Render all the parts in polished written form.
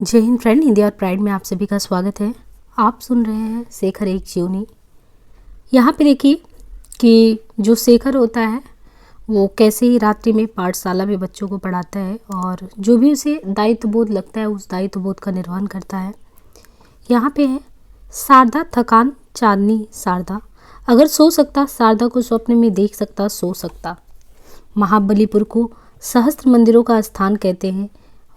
जय हिंद फ्रेंड, हिंदी और प्राइड में आप सभी का स्वागत है। आप सुन रहे हैं शेखर एक जीवनी। यहाँ पे देखिए कि जो शेखर होता है वो कैसे ही रात्रि में पाठशाला में बच्चों को पढ़ाता है और जो भी उसे दायित्व बोध लगता है उस दायित्व बोध का निर्वहन करता है। यहाँ पे है शारदा थकान चांदनी शारदा, अगर सो सकता शारदा को स्वप्न में देख सकता सो सकता। महाबलीपुर को सहस्त्र मंदिरों का स्थान कहते हैं।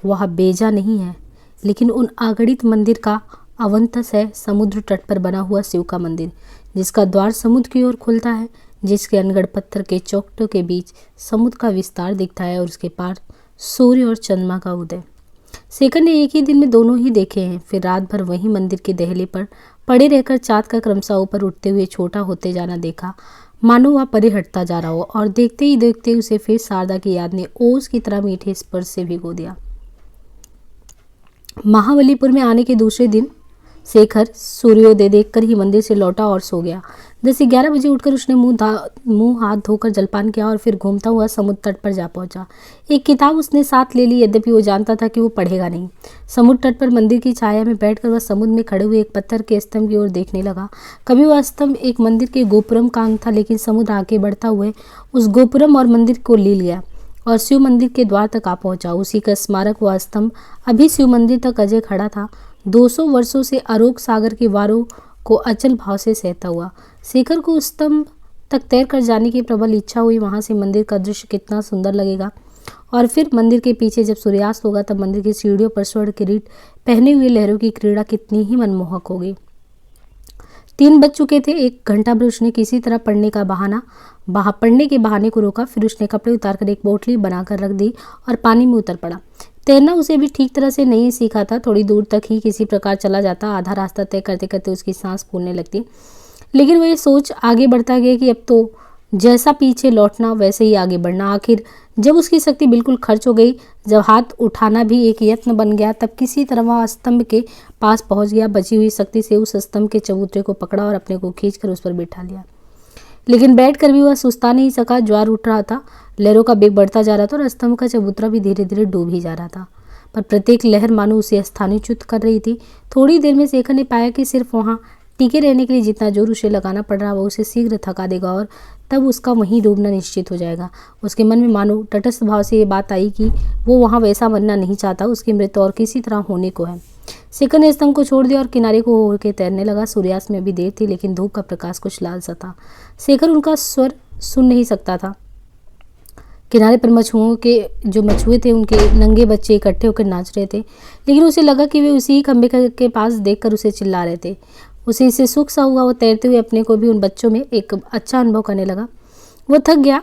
वह बेजा नहीं है लेकिन उन अगणित मंदिर का अवंतस है समुद्र तट पर बना हुआ शिव का मंदिर, जिसका द्वार समुद्र की ओर खुलता है, जिसके अनगढ़ पत्थर के चौखटों के बीच समुद्र का विस्तार दिखता है और उसके पार सूर्य और चंद्रमा का उदय। शेखर ने एक ही दिन में दोनों ही देखे हैं। फिर रात भर वहीं मंदिर के देहले पर पड़े रहकर चाँद का क्रमशः ऊपर उठते हुए छोटा होते जाना देखा, मानो वह परे हटता जा रहा हो, और देखते ही देखते उसे फिर शारदा की याद ने ओस की तरह मीठे स्पर्श से भिगो दिया। महाबलीपुर में आने के दूसरे दिन शेखर सूर्योदय देखकर ही मंदिर से लौटा और सो गया। 10-11 बजे उठकर उसने मुंह हाथ धोकर जलपान किया और फिर घूमता हुआ समुद्र तट पर जा पहुंचा। एक किताब उसने साथ ले ली, यद्यपि वो जानता था कि वो पढ़ेगा नहीं। समुद्र तट पर मंदिर की छाया में बैठकर वह समुद्र में खड़े हुए एक पत्थर के स्तंभ की ओर देखने लगा। कभी वह स्तंभ एक मंदिर के गोपुरम का अंग था, लेकिन समुद्र आगे बढ़ता हुए उस गोपुरम और मंदिर को ले लिया और शिव मंदिर के द्वार तक आ पहुंचा। उसी का स्मारक वह स्तंभ अभी शिव मंदिर तक अजय खड़ा था, 200 वर्षों से अरोक सागर के वारों को अचल भाव से सहता हुआ। शेखर को उस स्तंभ तक तैर कर जाने की प्रबल इच्छा हुई। वहां से मंदिर का दृश्य कितना सुंदर लगेगा, और फिर मंदिर के पीछे जब सूर्यास्त होगा तब मंदिर की सीढ़ियों पर स्वर्ण किरीट पहने हुए लहरों की क्रीड़ा कितनी ही मनमोहक होगी। 3 बज चुके थे। 1 घंटा भर उसने किसी तरह पढ़ने के बहाने को रोका। फिर उसने कपड़े उतारकर एक बोतली बनाकर रख दी और पानी में उतर पड़ा। तैरना उसे भी ठीक तरह से नहीं सीखा था। थोड़ी दूर तक ही किसी प्रकार चला जाता। आधा रास्ता तय करते करते उसकी सांस फूलने लगती, लेकिन वह सोच आगे बढ़ता गया कि अब तो जैसा पीछे लौटना वैसे ही आगे बढ़ना। आखिर जब उसकी शक्ति बिल्कुल खर्च हो गई, जब हाथ उठाना भी एक यत्न बन गया, तब किसी तरह वह स्तंभ के पास पहुंच गया। बची हुई शक्ति से उस स्तंभ के चबूतरे को पकड़ा और अपने को खींचकर उस पर बैठा लिया, लेकिन बैठकर भी वह सुस्ता नहीं सका। ज्वार उठ रहा था, लहरों का बेग बढ़ता जा रहा था और स्तंभ का चबूतरा भी धीरे धीरे डूब ही जा रहा था, पर प्रत्येक लहर मानो उसे स्थानीच्युत कर रही थी। थोड़ी देर में शेखर ने पाया कि सिर्फ वहाँ टिके रहने के लिए जितना जोर उसे लगाना पड़ रहा वह उसे शीघ्र थका देगा और तब उसका वहीं डूबना निश्चित हो जाएगा। उसके मन में मानो तटस्थ भाव से ये बात आई कि वो वहाँ वैसा बनना नहीं चाहता, उसकी मृत्यु और किसी तरह होने को है। शेखर ने स्तंभ को छोड़ दिया और किनारे को होकर के तैरने लगा। सूर्यास्त में भी देर थी, लेकिन धूप का प्रकाश कुछ लाल सा था। शेखर उनका स्वर सुन नहीं सकता था। किनारे पर मछुए थे, उनके नंगे बच्चे इकट्ठे होकर नाच रहे थे, लेकिन उसे लगा कि वे उसी खंबे के पास देखकर उसे चिल्ला रहे थे। उसे इससे सुख सा हुआ। वो तैरते हुए अपने को भी उन बच्चों में एक अच्छा अनुभव करने लगा। वो थक गया,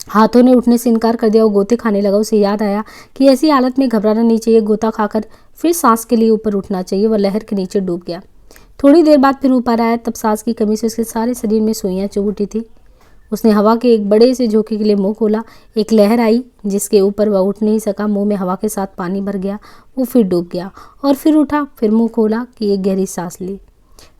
हाथों ने उठने से इनकार कर दिया। वो गोते खाने लगा। उसे याद आया कि ऐसी हालत में घबराना नहीं चाहिए, गोता खाकर फिर सांस के लिए ऊपर उठना चाहिए। वह लहर के नीचे डूब गया। थोड़ी देर बाद फिर ऊपर आया, तब सांस की कमी से उसके सारे शरीर में सुइयां चुभ उठी थी। उसने हवा के एक बड़े से झोंके के लिए मुंह खोला। एक लहर आई जिसके ऊपर वह उठ नहीं सका। मुंह में हवा के साथ पानी भर गया। वो फिर डूब गया और फिर उठा, फिर मुंह खोला कि एक गहरी सांस ली,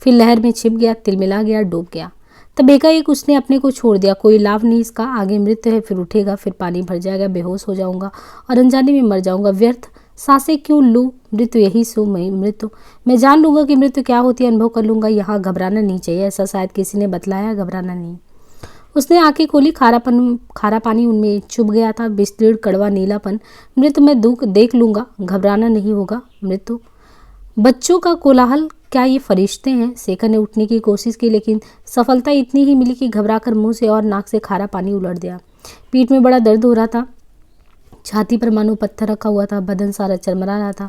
फिर लहर में छिप गया, तिलमिला गया, डूब गया। तब एकाएक उसने अपने को छोड़ दिया। कोई लाभ नहीं इसका, आगे मृत्यु है, फिर उठेगा, फिर पानी भर जाएगा, बेहोश हो जाऊंगा और अनजाने में मर जाऊंगा। व्यर्थ सांसें क्यों लूँ, मृत्यु यही सो मृत्यु। मैं जान लूंगा कि मृत्यु क्या होती है, अनुभव कर लूंगा। यहाँ घबराना नहीं चाहिए, ऐसा शायद किसी ने बतलाया, घबराना नहीं। उसने आंखें खोली। खारा पानी उनमें चुभ गया था, विस्तीर्ण कड़वा नीलापन। मृत्यु मैं दुख देख लूंगा, घबराना नहीं होगा। मृत्यु बच्चों का कोलाहल, क्या ये फरिश्ते हैं? शेखर ने उठने की कोशिश की, लेकिन सफलता इतनी ही मिली कि घबराकर मुंह से और नाक से खारा पानी उलट दिया। पीठ में बड़ा दर्द हो रहा था, छाती पर मानो पत्थर रखा हुआ था, बदन सारा चरमरा रहा था।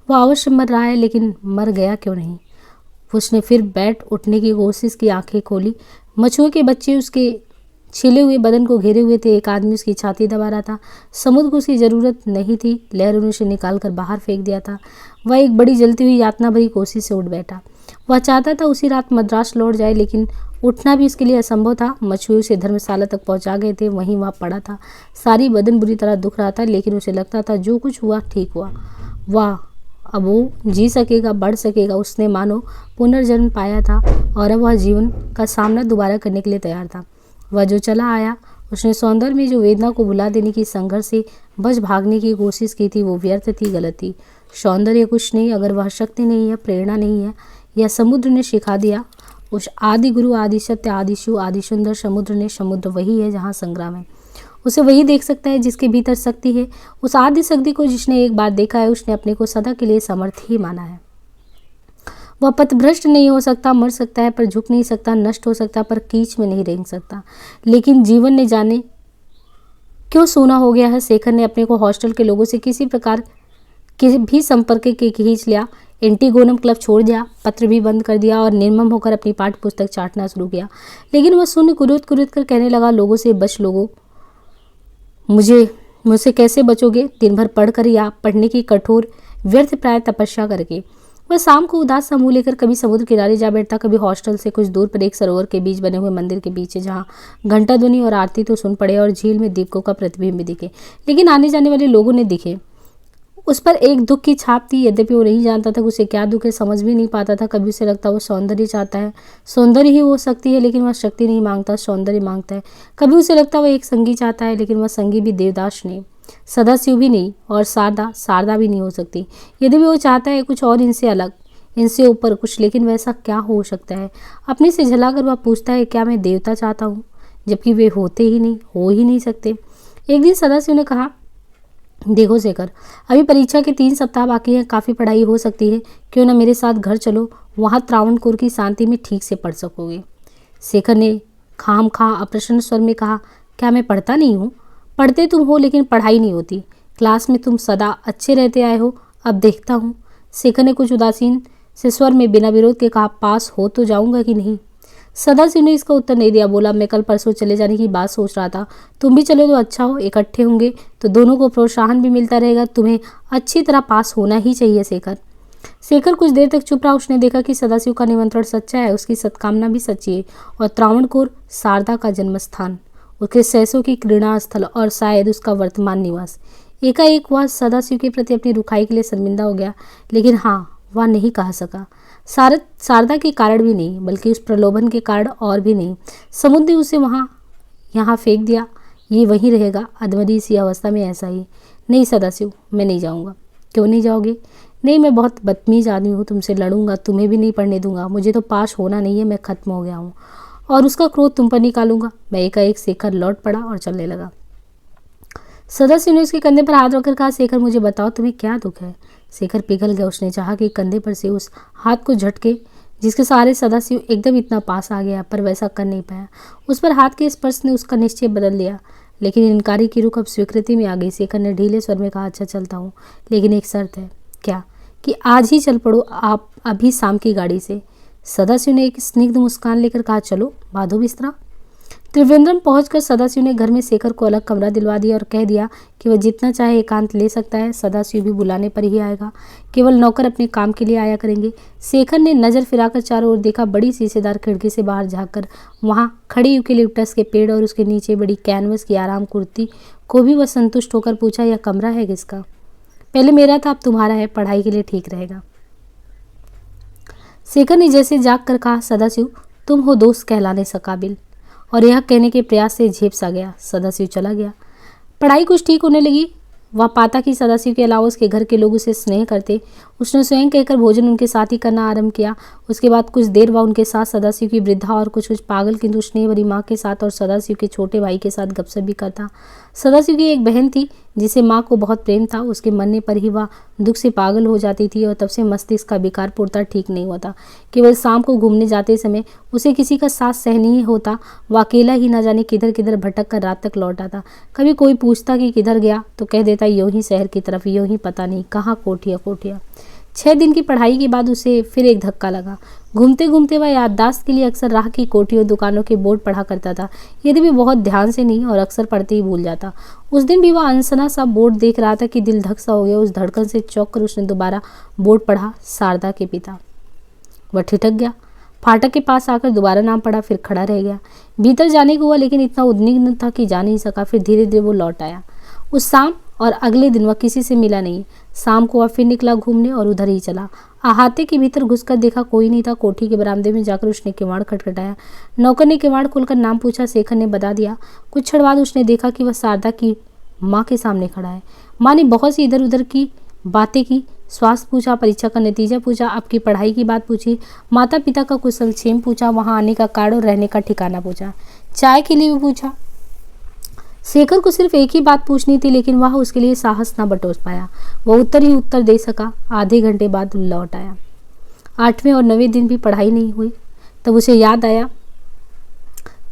वह अवश्य मर रहा है, लेकिन मर गया क्यों नहीं? उसने फिर बैठ उठने की कोशिश की, आंखें खोली। मछुए के बच्चे उसके छिले हुए बदन को घेरे हुए थे। एक आदमी उसकी छाती दबा रहा था। समुद्र को उसकी जरूरत नहीं थी, लहरों ने उसे निकाल कर बाहर फेंक दिया था। वह एक बड़ी जलती हुई यातना भरी कोशिश से उठ बैठा। वह चाहता था उसी रात मद्रास लौट जाए, लेकिन उठना भी उसके लिए असंभव था। मछुए उसे धर्मशाला तक पहुंचा गए थे, वहीं वह पड़ा था। सारी बदन बुरी तरह दुख रहा था, लेकिन उसे लगता था जो कुछ हुआ ठीक हुआ। वाह, अब वो जी सकेगा, बढ़ सकेगा। उसने मानो पुनर्जन्म पाया था और अब वह जीवन का सामना दोबारा करने के लिए तैयार था। वह जो चला आया, उसने सौंदर्य में जो वेदना को भुला देने की संघर्ष से बच भागने की कोशिश की थी, वो व्यर्थ थी, गलत थी। सौंदर्य कुछ नहीं, अगर वह शक्ति नहीं है, प्रेरणा नहीं है, यह समुद्र ने सिखा दिया। उस आदि गुरु, आदि सत्य, आदि शिव, आदि सुंदर समुद्र ने, समुद्र वही है जहाँ संग्राम है। उसे वही देख सकता है जिसके भीतर शक्ति है। उस आदि शक्ति को जिसने एक बार देखा है, उसने अपने को सदा के लिए समर्थ ही माना है। वह पथभ्रष्ट नहीं हो सकता, मर सकता है पर झुक नहीं सकता, नष्ट हो सकता पर कीच में नहीं रेंग सकता। लेकिन जीवन ने जाने क्यों सूना हो गया है। शेखर ने अपने को हॉस्टल के लोगों से किसी प्रकार के भी संपर्क के खींच लिया। एंटीगोनम क्लब छोड़ दिया, पत्र भी बंद कर दिया और निर्मम होकर अपनी पाठ्य पुस्तक चाटना शुरू किया। लेकिन वह शून्य कुरुद कुरुद कर कहने लगा, लोगों से बच लोगों, मुझसे कैसे बचोगे, दिन भर पढ़कर या पढ़ने की कठोर व्यर्थ प्राय तपस्या करके। वह शाम को उदास सा मुंह लेकर कभी समुद्र किनारे जा बैठता, कभी हॉस्टल से कुछ दूर पर एक सरोवर के बीच बने हुए मंदिर के पीछे, जहाँ घंटा ध्वनि और आरती तो सुन पड़े और झील में दीपकों का प्रतिबिंब भी दिखे, लेकिन आने जाने वाले लोगों ने दिखे। उस पर एक दुख की छाप थी, यद्यपि वो नहीं जानता था कि उसे क्या दुख है, समझ भी नहीं पाता था। कभी उसे लगता वो सौंदर्य चाहता है, सौंदर्य ही वो शक्ति है, लेकिन वह शक्ति नहीं मांगता, सौंदर्य मांगता है। कभी उसे लगता वह एक संगी चाहता है, लेकिन वह संगी भी देवदास नहीं, सदाशिव भी नहीं, और शारदा भी नहीं हो सकती। यदि भी वो चाहता है कुछ और इनसे अलग, इनसे ऊपर कुछ, लेकिन वैसा क्या हो सकता है। अपने से झलाकर वह पूछता है, क्या मैं देवता चाहता हूँ, जबकि वे होते ही नहीं, हो ही नहीं सकते। एक दिन सदाशिव ने कहा, देखो शेखर, अभी परीक्षा के 3 सप्ताह बाकी हैं, काफ़ी पढ़ाई हो सकती है, क्यों ना मेरे साथ घर चलो, वहाँ त्रावणकोर की शांति में ठीक से पढ़ सकोगे। शेखर ने खामखा अप्रसन्न स्वर में कहा, क्या मैं पढ़ता नहीं हूँ? पढ़ते तुम हो, लेकिन पढ़ाई नहीं होती। क्लास में तुम सदा अच्छे रहते आए हो, अब देखता हूँ। शेखर ने कुछ उदासीन से स्वर में बिना विरोध के कहा, पास हो तो जाऊँगा कि नहीं? सदाशिव ने इसका उत्तर नहीं दिया। बोला, मैं कल परसों चले जाने की बात सोच रहा था, तुम भी चलो तो अच्छा हो, इकट्ठे होंगे तो दोनों को प्रोत्साहन भी मिलता रहेगा। तुम्हें अच्छी तरह पास होना ही चाहिए शेखर। शेखर कुछ देर तक चुप रहा। उसने देखा कि सदाशिव का निमंत्रण सच्चा है, उसकी सत्कामना भी सच्ची है, और त्रावणकोर शारदा का जन्म स्थान, उसके सहसों की क्रीड़ा स्थल और शायद उसका वर्तमान निवास। एकाएक वह सदाशिव के प्रति अपनी रुखाई के लिए शर्मिंदा हो गया, लेकिन हाँ, वह नहीं कह सका। शारदा के कारण भी नहीं, बल्कि उस प्रलोभन के कारण और भी नहीं। समुद्र ने उसे यहाँ फेंक दिया, ये वहीं रहेगा अधमरी सी अवस्था में, ऐसा ही। नहीं सदाशिव, मैं नहीं जाऊँगा। क्यों नहीं जाओगे? नहीं, मैं बहुत बदतमीज आदमी हूँ, तुमसे लड़ूंगा, तुम्हें भी नहीं पढ़ने दूंगा। मुझे तो पास होना नहीं है, मैं खत्म हो गया हूँ, और उसका क्रोध तुम पर निकालूंगा। मैं एकाएक शेखर लौट पड़ा और चलने लगा। सदाशिव ने उसके कंधे पर हाथ रखकर कहा, शेखर मुझे बताओ, तुम्हें क्या दुख है? शेखर पिघल गया। उसने चाहा कि कंधे पर से उस हाथ को झटके जिसके सहारे सदाशिव एकदम इतना पास आ गया, पर वैसा कर नहीं पाया। उस पर हाथ के स्पर्श ने उसका निश्चय बदल दिया, लेकिन इनकारी की रुख अब स्वीकृति में आ गई। शेखर ने ढीले स्वर में कहा, अच्छा चलता हूँ, लेकिन एक शर्त है। क्या? कि आज ही चल पड़ो, आप अभी शाम की गाड़ी से। सदाशिव ने एक स्निग्ध मुस्कान लेकर कहा, चलो बांधो बिस्तरा। त्रिवेंद्रम पहुंचकर सदाशिव ने घर में शेखर को अलग कमरा दिलवा दिया और कह दिया कि वह जितना चाहे एकांत ले सकता है, सदाशिव भी बुलाने पर ही आएगा, केवल नौकर अपने काम के लिए आया करेंगे। शेखर ने नज़र फिराकर चारों ओर देखा। बड़ी शीशेदार खिड़की से बाहर झाँककर वहाँ खड़ी यूकेलिप्टस के पेड़ और उसके नीचे बड़ी कैनवस की आराम कुर्ती को भी वह संतुष्ट होकर पूछा, यह कमरा है किसका? पहले मेरा था, अब तुम्हारा है, पढ़ाई के लिए ठीक रहेगा। शेखर ने जैसे जाग कर कहा, सदाशिव तुम हो दोस्त कहलाने से काबिल, और यह कहने के प्रयास से झेप सा गया। सदाशिव चला गया। पढ़ाई कुछ ठीक होने लगी। वह पाता कि सदाशिव के अलावा उसके घर के लोग उसे स्नेह करते। उसने स्वयं कहकर भोजन उनके साथ ही करना आरंभ किया। उसके बाद कुछ देर वह उनके साथ सदाशिव की वृद्धा और कुछ पागल किंतु स्नेह भरी माँ के साथ और सदाशिव के छोटे भाई के साथ गपशप भी करता। सदाशिव की एक बहन थी जिसे माँ को बहुत प्रेम था। उसके मरने पर ही वह दुख से पागल हो जाती थी और तब से मस्तिष्क का विकार पूर्णतः ठीक नहीं होता। केवल शाम को घूमने जाते समय उसे किसी का साथ सह नहीं होता। वह अकेला ही न जाने किधर किधर भटक कर रात तक लौट आता। कभी कोई पूछता कि किधर गया तो कह देता, यूँ ही शहर की तरफ, यूँ ही पता नहीं कहाँ, कोठिया। 6 दिन की पढ़ाई के बाद उसे फिर एक धक्का लगा। घूमते घूमते वह याददाश्त के लिए अक्सर राह की कोठियों दुकानों के बोर्ड पढ़ा करता था, यदि भी बहुत ध्यान से नहीं, और अक्सर पढ़ते ही भूल जाता। उस दिन भी वह अनसना सा बोर्ड देख रहा था कि दिल धक सा हो गया। उस धड़कन से चौंक कर उसने दोबारा बोर्ड पढ़ा, शारदा के पिता। वह ठिठक गया। फाटक के पास आकर दोबारा नाम पढ़ा, फिर खड़ा रह गया। भीतर जाने को हुआ, लेकिन इतना उद्विग्न था कि जा नहीं सका। फिर धीरे धीरे वो लौट आया। उस शाम और अगले दिन वह किसी से मिला नहीं। शाम को वह फिर निकला घूमने और उधर ही चला। अहाते के भीतर घुसकर देखा कोई नहीं था। कोठी के बरामदे में जाकर उसने किवाड़ खटखटाया। नौकर ने किवाड़ खोलकर नाम पूछा। शेखर ने बता दिया। कुछ क्षण बाद उसने देखा कि वह शारदा की माँ के सामने खड़ा है। माँ ने बहुत सी इधर उधर की बातें की। स्वास्थ्य पूछा, परीक्षा का नतीजा पूछा, आपकी पढ़ाई की बात पूछी, माता पिता का कुशल क्षेम पूछा, वहाँ आने का कार्ड और रहने का ठिकाना पूछा, चाय के लिए भी पूछा। शेखर को सिर्फ एक ही बात पूछनी थी, लेकिन वह उसके लिए साहस ना बटोर पाया। वह उत्तर ही उत्तर दे सका। आधे घंटे बाद लौट आया। 8वें और 9वें दिन भी पढ़ाई नहीं हुई। तब उसे याद आया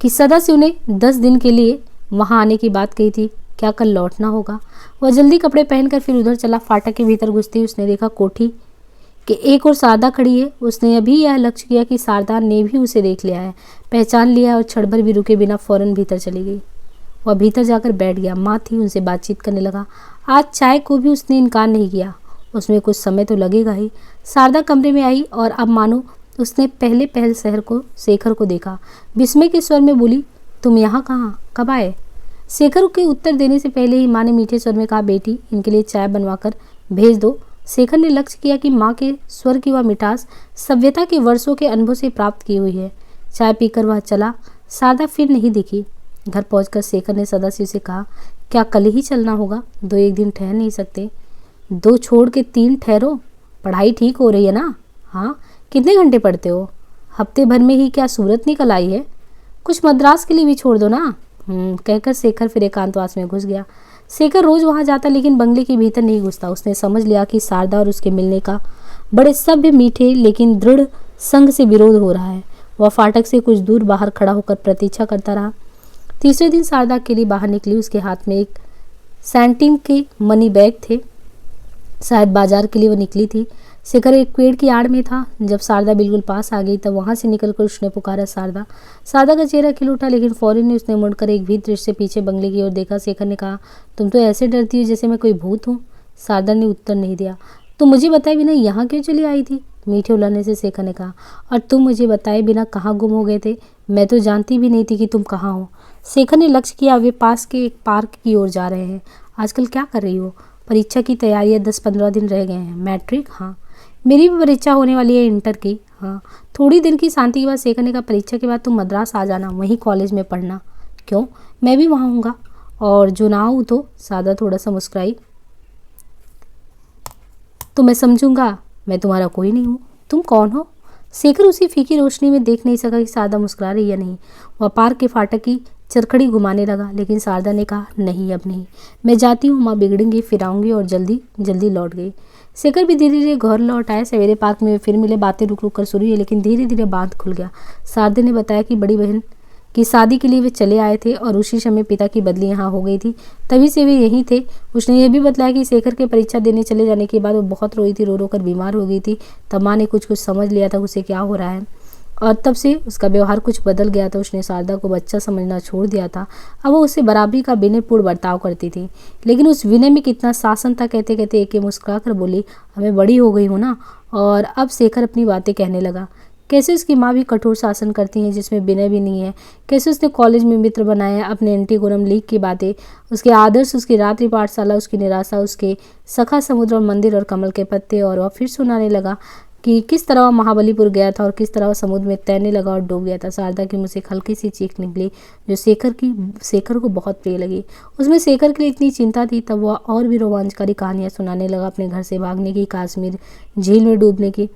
कि सदा से उन्हें 10 दिन के लिए वहां आने की बात कही थी। क्या कल लौटना होगा? वह जल्दी कपड़े पहनकर फिर उधर चला। फाटक के भीतर घुसते ही उसने देखा कोठी कि एक और शारदा खड़ी है। उसने अभी यह लक्ष्य किया कि शारदा ने भी उसे देख लिया है, पहचान लिया और क्षण भर भी रुके बिना फौरन भीतर चली गई। वह भीतर जाकर बैठ गया। माँ थी, उनसे बातचीत करने लगा। आज चाय को भी उसने इनकार नहीं किया। उसमें कुछ समय तो लगेगा ही। शारदा कमरे में आई और अब मानो उसने पहले पहल शेखर को देखा। विस्मय के स्वर में बोली, तुम यहाँ कहाँ, कब आए? शेखर के उत्तर देने से पहले ही माँ ने मीठे स्वर में कहा, बेटी इनके लिए चाय बनवाकर भेज दो। शेखर ने लक्ष्य किया कि माँ के स्वर की वह मिठास सभ्यता के वर्षों के अनुभव से प्राप्त की हुई है। चाय पीकर वह चला। शारदा फिर नहीं दिखी। घर पहुंचकर शेखर ने सदा से उसे कहा, क्या कल ही चलना होगा? 2-1 दिन ठहर नहीं सकते? 2 छोड़ के 3 ठहरो। पढ़ाई ठीक हो रही है ना? हाँ। कितने घंटे पढ़ते हो? हफ्ते भर में ही क्या सूरत निकल आई है? कुछ मद्रास के लिए भी छोड़ दो ना। कहकर शेखर फिर एकांतवास में घुस गया। शेखर रोज वहां जाता, लेकिन बंगले के भीतर नहीं घुसता। उसने समझ लिया कि शारदा और उसके मिलने का बड़े सभ्य, मीठे लेकिन दृढ़ संग से विरोध हो रहा है। वह फाटक से कुछ दूर बाहर खड़ा होकर प्रतीक्षा करता रहा। तीसरे दिन शारदा अकेली बाहर निकली। उसके हाथ में एक सैंटिन के मनी बैग थे। शायद बाजार के लिए वो निकली थी। शेखर एक पेड़ की आड़ में था। जब शारदा बिल्कुल पास आ गई तब वहां से निकलकर उसने पुकारा, शारदा। शारदा का चेहरा खिल उठा, लेकिन फौरन ही उसने मुड़कर एक भी दृष्टि से पीछे बंगले की ओर देखा। शेखर ने कहा, तुम तो ऐसे डरती हो जैसे मैं कोई भूत हूँ। शारदा ने उत्तर नहीं दिया। तुम मुझे बताए बिना यहाँ क्यों चली आई थी? मीठे उलाने से शेखर ने कहा। और तुम मुझे बताए बिना कहाँ गुम हो गए थे? मैं तो जानती भी नहीं थी कि तुम कहाँ हो। शेखर ने लक्ष्य किया। वे पास के एक पार्क की ओर जा रहे हैं। आजकल क्या कर रही हो? परीक्षा की तैयारियां 10-15 दिन रह गए हैं। मैट्रिक? हाँ। मेरी भी परीक्षा होने वाली है, इंटर की। हाँ। थोड़ी दिन की शांति के बाद शेखर ने कहा, परीक्षा के बाद तुम मद्रास आ जाना, वहीं कॉलेज में पढ़ना। क्यों? मैं भी वहाँ हूँगा। और जो ना हो तो? शारदा थोड़ा सा मुस्कुराई। तो मैं समझूंगा मैं तुम्हारा कोई नहीं हूँ। तुम कौन हो? शेखर उसी फीकी रोशनी में देख नहीं सका कि शारदा मुस्कुरा रही या नहीं। वह पार्क के फाटक की चरखड़ी घुमाने लगा, लेकिन शारदा ने कहा, नहीं अब नहीं, मैं जाती हूँ, माँ बिगड़ेंगी, फिर आऊँगी। और जल्दी जल्दी लौट गई। शेखर भी धीरे धीरे घर लौट आया। सवेरे पार्क में फिर मिले। बातें रुक रुक कर शुरू हुई, लेकिन धीरे धीरे बांध खुल गया। शारदा ने बताया कि बड़ी बहन की शादी के लिए वे चले आए थे और उसी समय पिता की बदली यहाँ हो गई थी, तभी से वे यहीं थे। उसने यह भी बताया कि शेखर के परीक्षा देने चले जाने के बाद वो बहुत रोई थी, रो रो कर बीमार हो गई थी। तब माँ ने कुछ कुछ समझ लिया था उसे क्या हो रहा है, और तब से उसका व्यवहार कुछ बदल गया था। उसने शारदा को बच्चा समझना छोड़ दिया था। अब वो उससे बराबरी का विनयपूर्ण बर्ताव करती थी, लेकिन उस विनय में कितना शासन था। कहते कहते एक मुस्कुरा कर बोली, अब मैं बड़ी हो गई हूँ ना। और अब शेखर अपनी बातें कहने लगा। कैसे उसकी माँ भी कठोर शासन करती हैं जिसमें विनय भी नहीं है। कैसे उसने कॉलेज में मित्र बनाए हैं। अपने एंटीगोनम लीग की बातें, उसके आदर्श, उसकी रात्रि पाठशाला, उसकी निराशा, उसके सखा समुद्र और मंदिर और कमल के पत्ते। और वह फिर सुनाने लगा कि किस तरह वह महाबलीपुर गया था और किस तरह वह समुद्र में तैरने लगा और डूब गया था। शारदा की मुँह से एक हल्की सी चीख निकली जो शेखर को बहुत प्रिय लगी। उसमें शेखर के लिए इतनी चिंता थी। तब वह और भी रोमांचकारी कहानियाँ सुनाने लगा, अपने घर से भागने की, कश्मीर झील में डूबने की।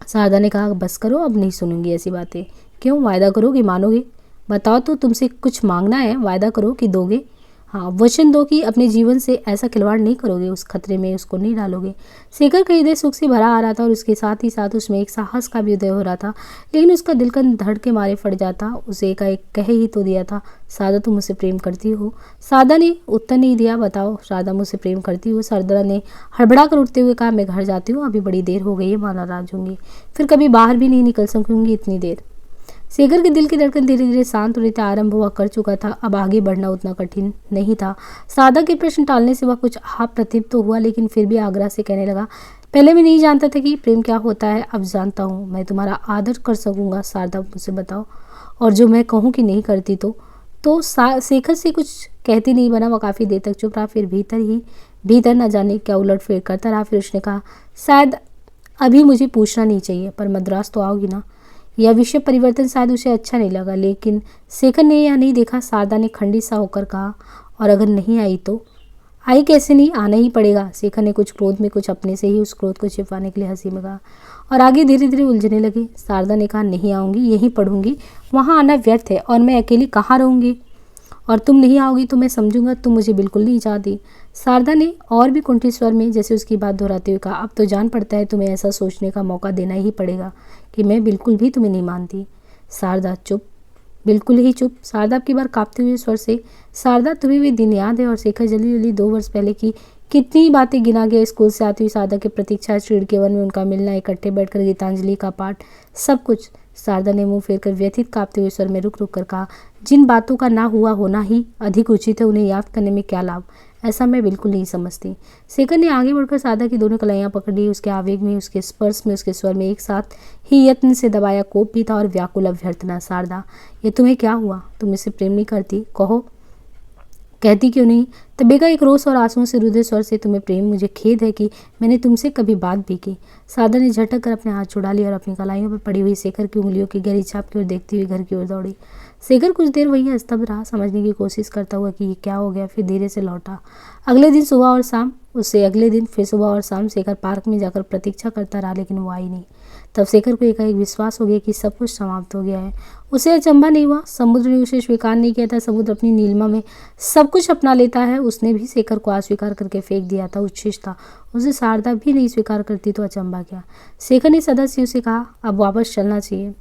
शारदा ने कहा, बस करो, अब नहीं सुनूंगी ऐसी बातें। क्यों? वायदा करो कि मानोगे। बताओ तो, तुमसे कुछ मांगना है, वायदा करो कि दोगे। हाँ, वचन दो कि अपने जीवन से ऐसा खिलवाड़ नहीं करोगे, उस खतरे में उसको नहीं डालोगे। शेखर का हृदय सुख से भरा आ रहा था और उसके साथ ही साथ उसमें एक साहस का भी उदय हो रहा था, लेकिन उसका दिलकन धड़ के मारे फट जाता। उसे एकाएक कह ही तो दिया था, शारदा तुम मुझसे प्रेम करती हो। शारदा ने उत्तर नहीं दिया। बताओ, शारदा मुझसे प्रेम करती हो? शारदा ने हड़बड़ा कर उठते हुए कहा, मैं घर जाती हूँ, अभी बड़ी देर हो गई है, माँ नाराज होंगी, फिर कभी बाहर भी नहीं निकल सकूंगी इतनी देर। शेखर के दिल की धड़कन धीरे धीरे शांत होने आरंभ हुआ कर चुका था। अब आगे बढ़ना उतना कठिन नहीं था। शारदा के प्रश्न टालने से वह कुछ अप्रतिभ तो हुआ, लेकिन फिर भी आग्रह से कहने लगा, पहले मैं नहीं जानता था कि प्रेम क्या होता है, अब जानता हूँ। मैं तुम्हारा आदर कर सकूंगा, शारदा मुझसे बताओ। और जो मैं कहूँ कि नहीं करती तो शेखर से कुछ कहती नहीं बना। वह काफ़ी देर तक चुप रहा, फिर भीतर न जाने क्या उलटफेर करता रहा। फिर उसने कहा, शायद अभी मुझे पूछना नहीं चाहिए, पर मद्रास तो आओगी ना। यह विषय परिवर्तन शायद उसे अच्छा नहीं लगा, लेकिन शेखर ने यह नहीं देखा। शारदा ने खंडित सा होकर कहा, और अगर नहीं आई तो? आई कैसे नहीं, आना ही पड़ेगा। शेखर ने कुछ क्रोध में कुछ अपने से ही उस क्रोध को छिपाने के लिए हंसी में कहा और आगे धीरे धीरे उलझने लगे। शारदा ने कहा नहीं आऊँगी, यहीं पढ़ूंगी, वहाँ आना व्यर्थ है और मैं अकेली कहाँ रहूँगी, और तुम नहीं आओगी तो मैं समझूंगा तुम मुझे बिल्कुल नहीं चाहती। शारदा ने और भी कुंठित स्वर में जैसे उसकी बात दोहराते हुए कहा अब तो जान पड़ता है तुम्हें ऐसा सोचने का मौका देना ही पड़ेगा कि मैं बिल्कुल भी तुम्हें नहीं मानती। शारदा चुप, बिल्कुल ही चुप। शारदा की बार कांपते हुए स्वर से शारदा तुम्हें भी दिन याद है? और शेखर जल्दी जल्दी 2 वर्ष पहले की कितनी बातें गिना गया। स्कूल से आती हुई शारदा की प्रतीक्षा, स्ट्रीट के वन में उनका मिलना, इकट्ठे बैठकर गीतांजलि का पाठ, सब कुछ। शारदा ने मुंह फेर कर व्यथित कांपते हुए स्वर में रुक रुक कर कहा जिन बातों का ना हुआ होना ही अधिक उचित है उन्हें याद करने में क्या लाभ, ऐसा मैं बिल्कुल नहीं समझती। शेखर ने आगे बढ़कर शारदा की दोनों कलाइयां पकड़ ली। उसके आवेग में, उसके स्पर्श में, उसके स्वर में एक साथ ही यत्न से दबाया कोप भी था और व्याकुल अभ्यर्थना। शारदा, ये तुम्हें क्या हुआ? तुम मुझसे प्रेम नहीं करती? कहो, कहती क्यों नहीं? तबेगा एक रोष और आंसुओं से रुधे स्वर से तुम्हें प्रेम, मुझे खेद है कि मैंने तुमसे कभी बात भी की। शारदा ने झटक कर अपने हाथ छुड़ा लिए और अपनी कलाइयों पर पड़ी हुई शेखर की उंगलियों की गहरी छाप की ओर देखती हुई घर की ओर दौड़ी। शेखर कुछ देर वहीं स्तब्ध रहा, समझने की कोशिश करता हुआ कि ये क्या हो गया, फिर धीरे से लौटा। अगले दिन सुबह और शाम, उससे अगले दिन फिर सुबह और शाम शेखर पार्क में जाकर प्रतीक्षा करता रहा, लेकिन वो आई नहीं। तब शेखर को एकाएक विश्वास हो गया कि सब कुछ समाप्त हो गया है। उसे अचंभा नहीं हुआ, समुद्र ने उसे स्वीकार नहीं किया था। समुद्र अपनी नीलिमा में सब कुछ अपना लेता है। उसने भी शेखर को अस्वीकार करके फेंक दिया था, उच्छिष्ट था। उसे शारदा भी नहीं स्वीकार करती तो अचंभा क्या। शेखर ने सदाशिव से कहा अब वापस चलना चाहिए,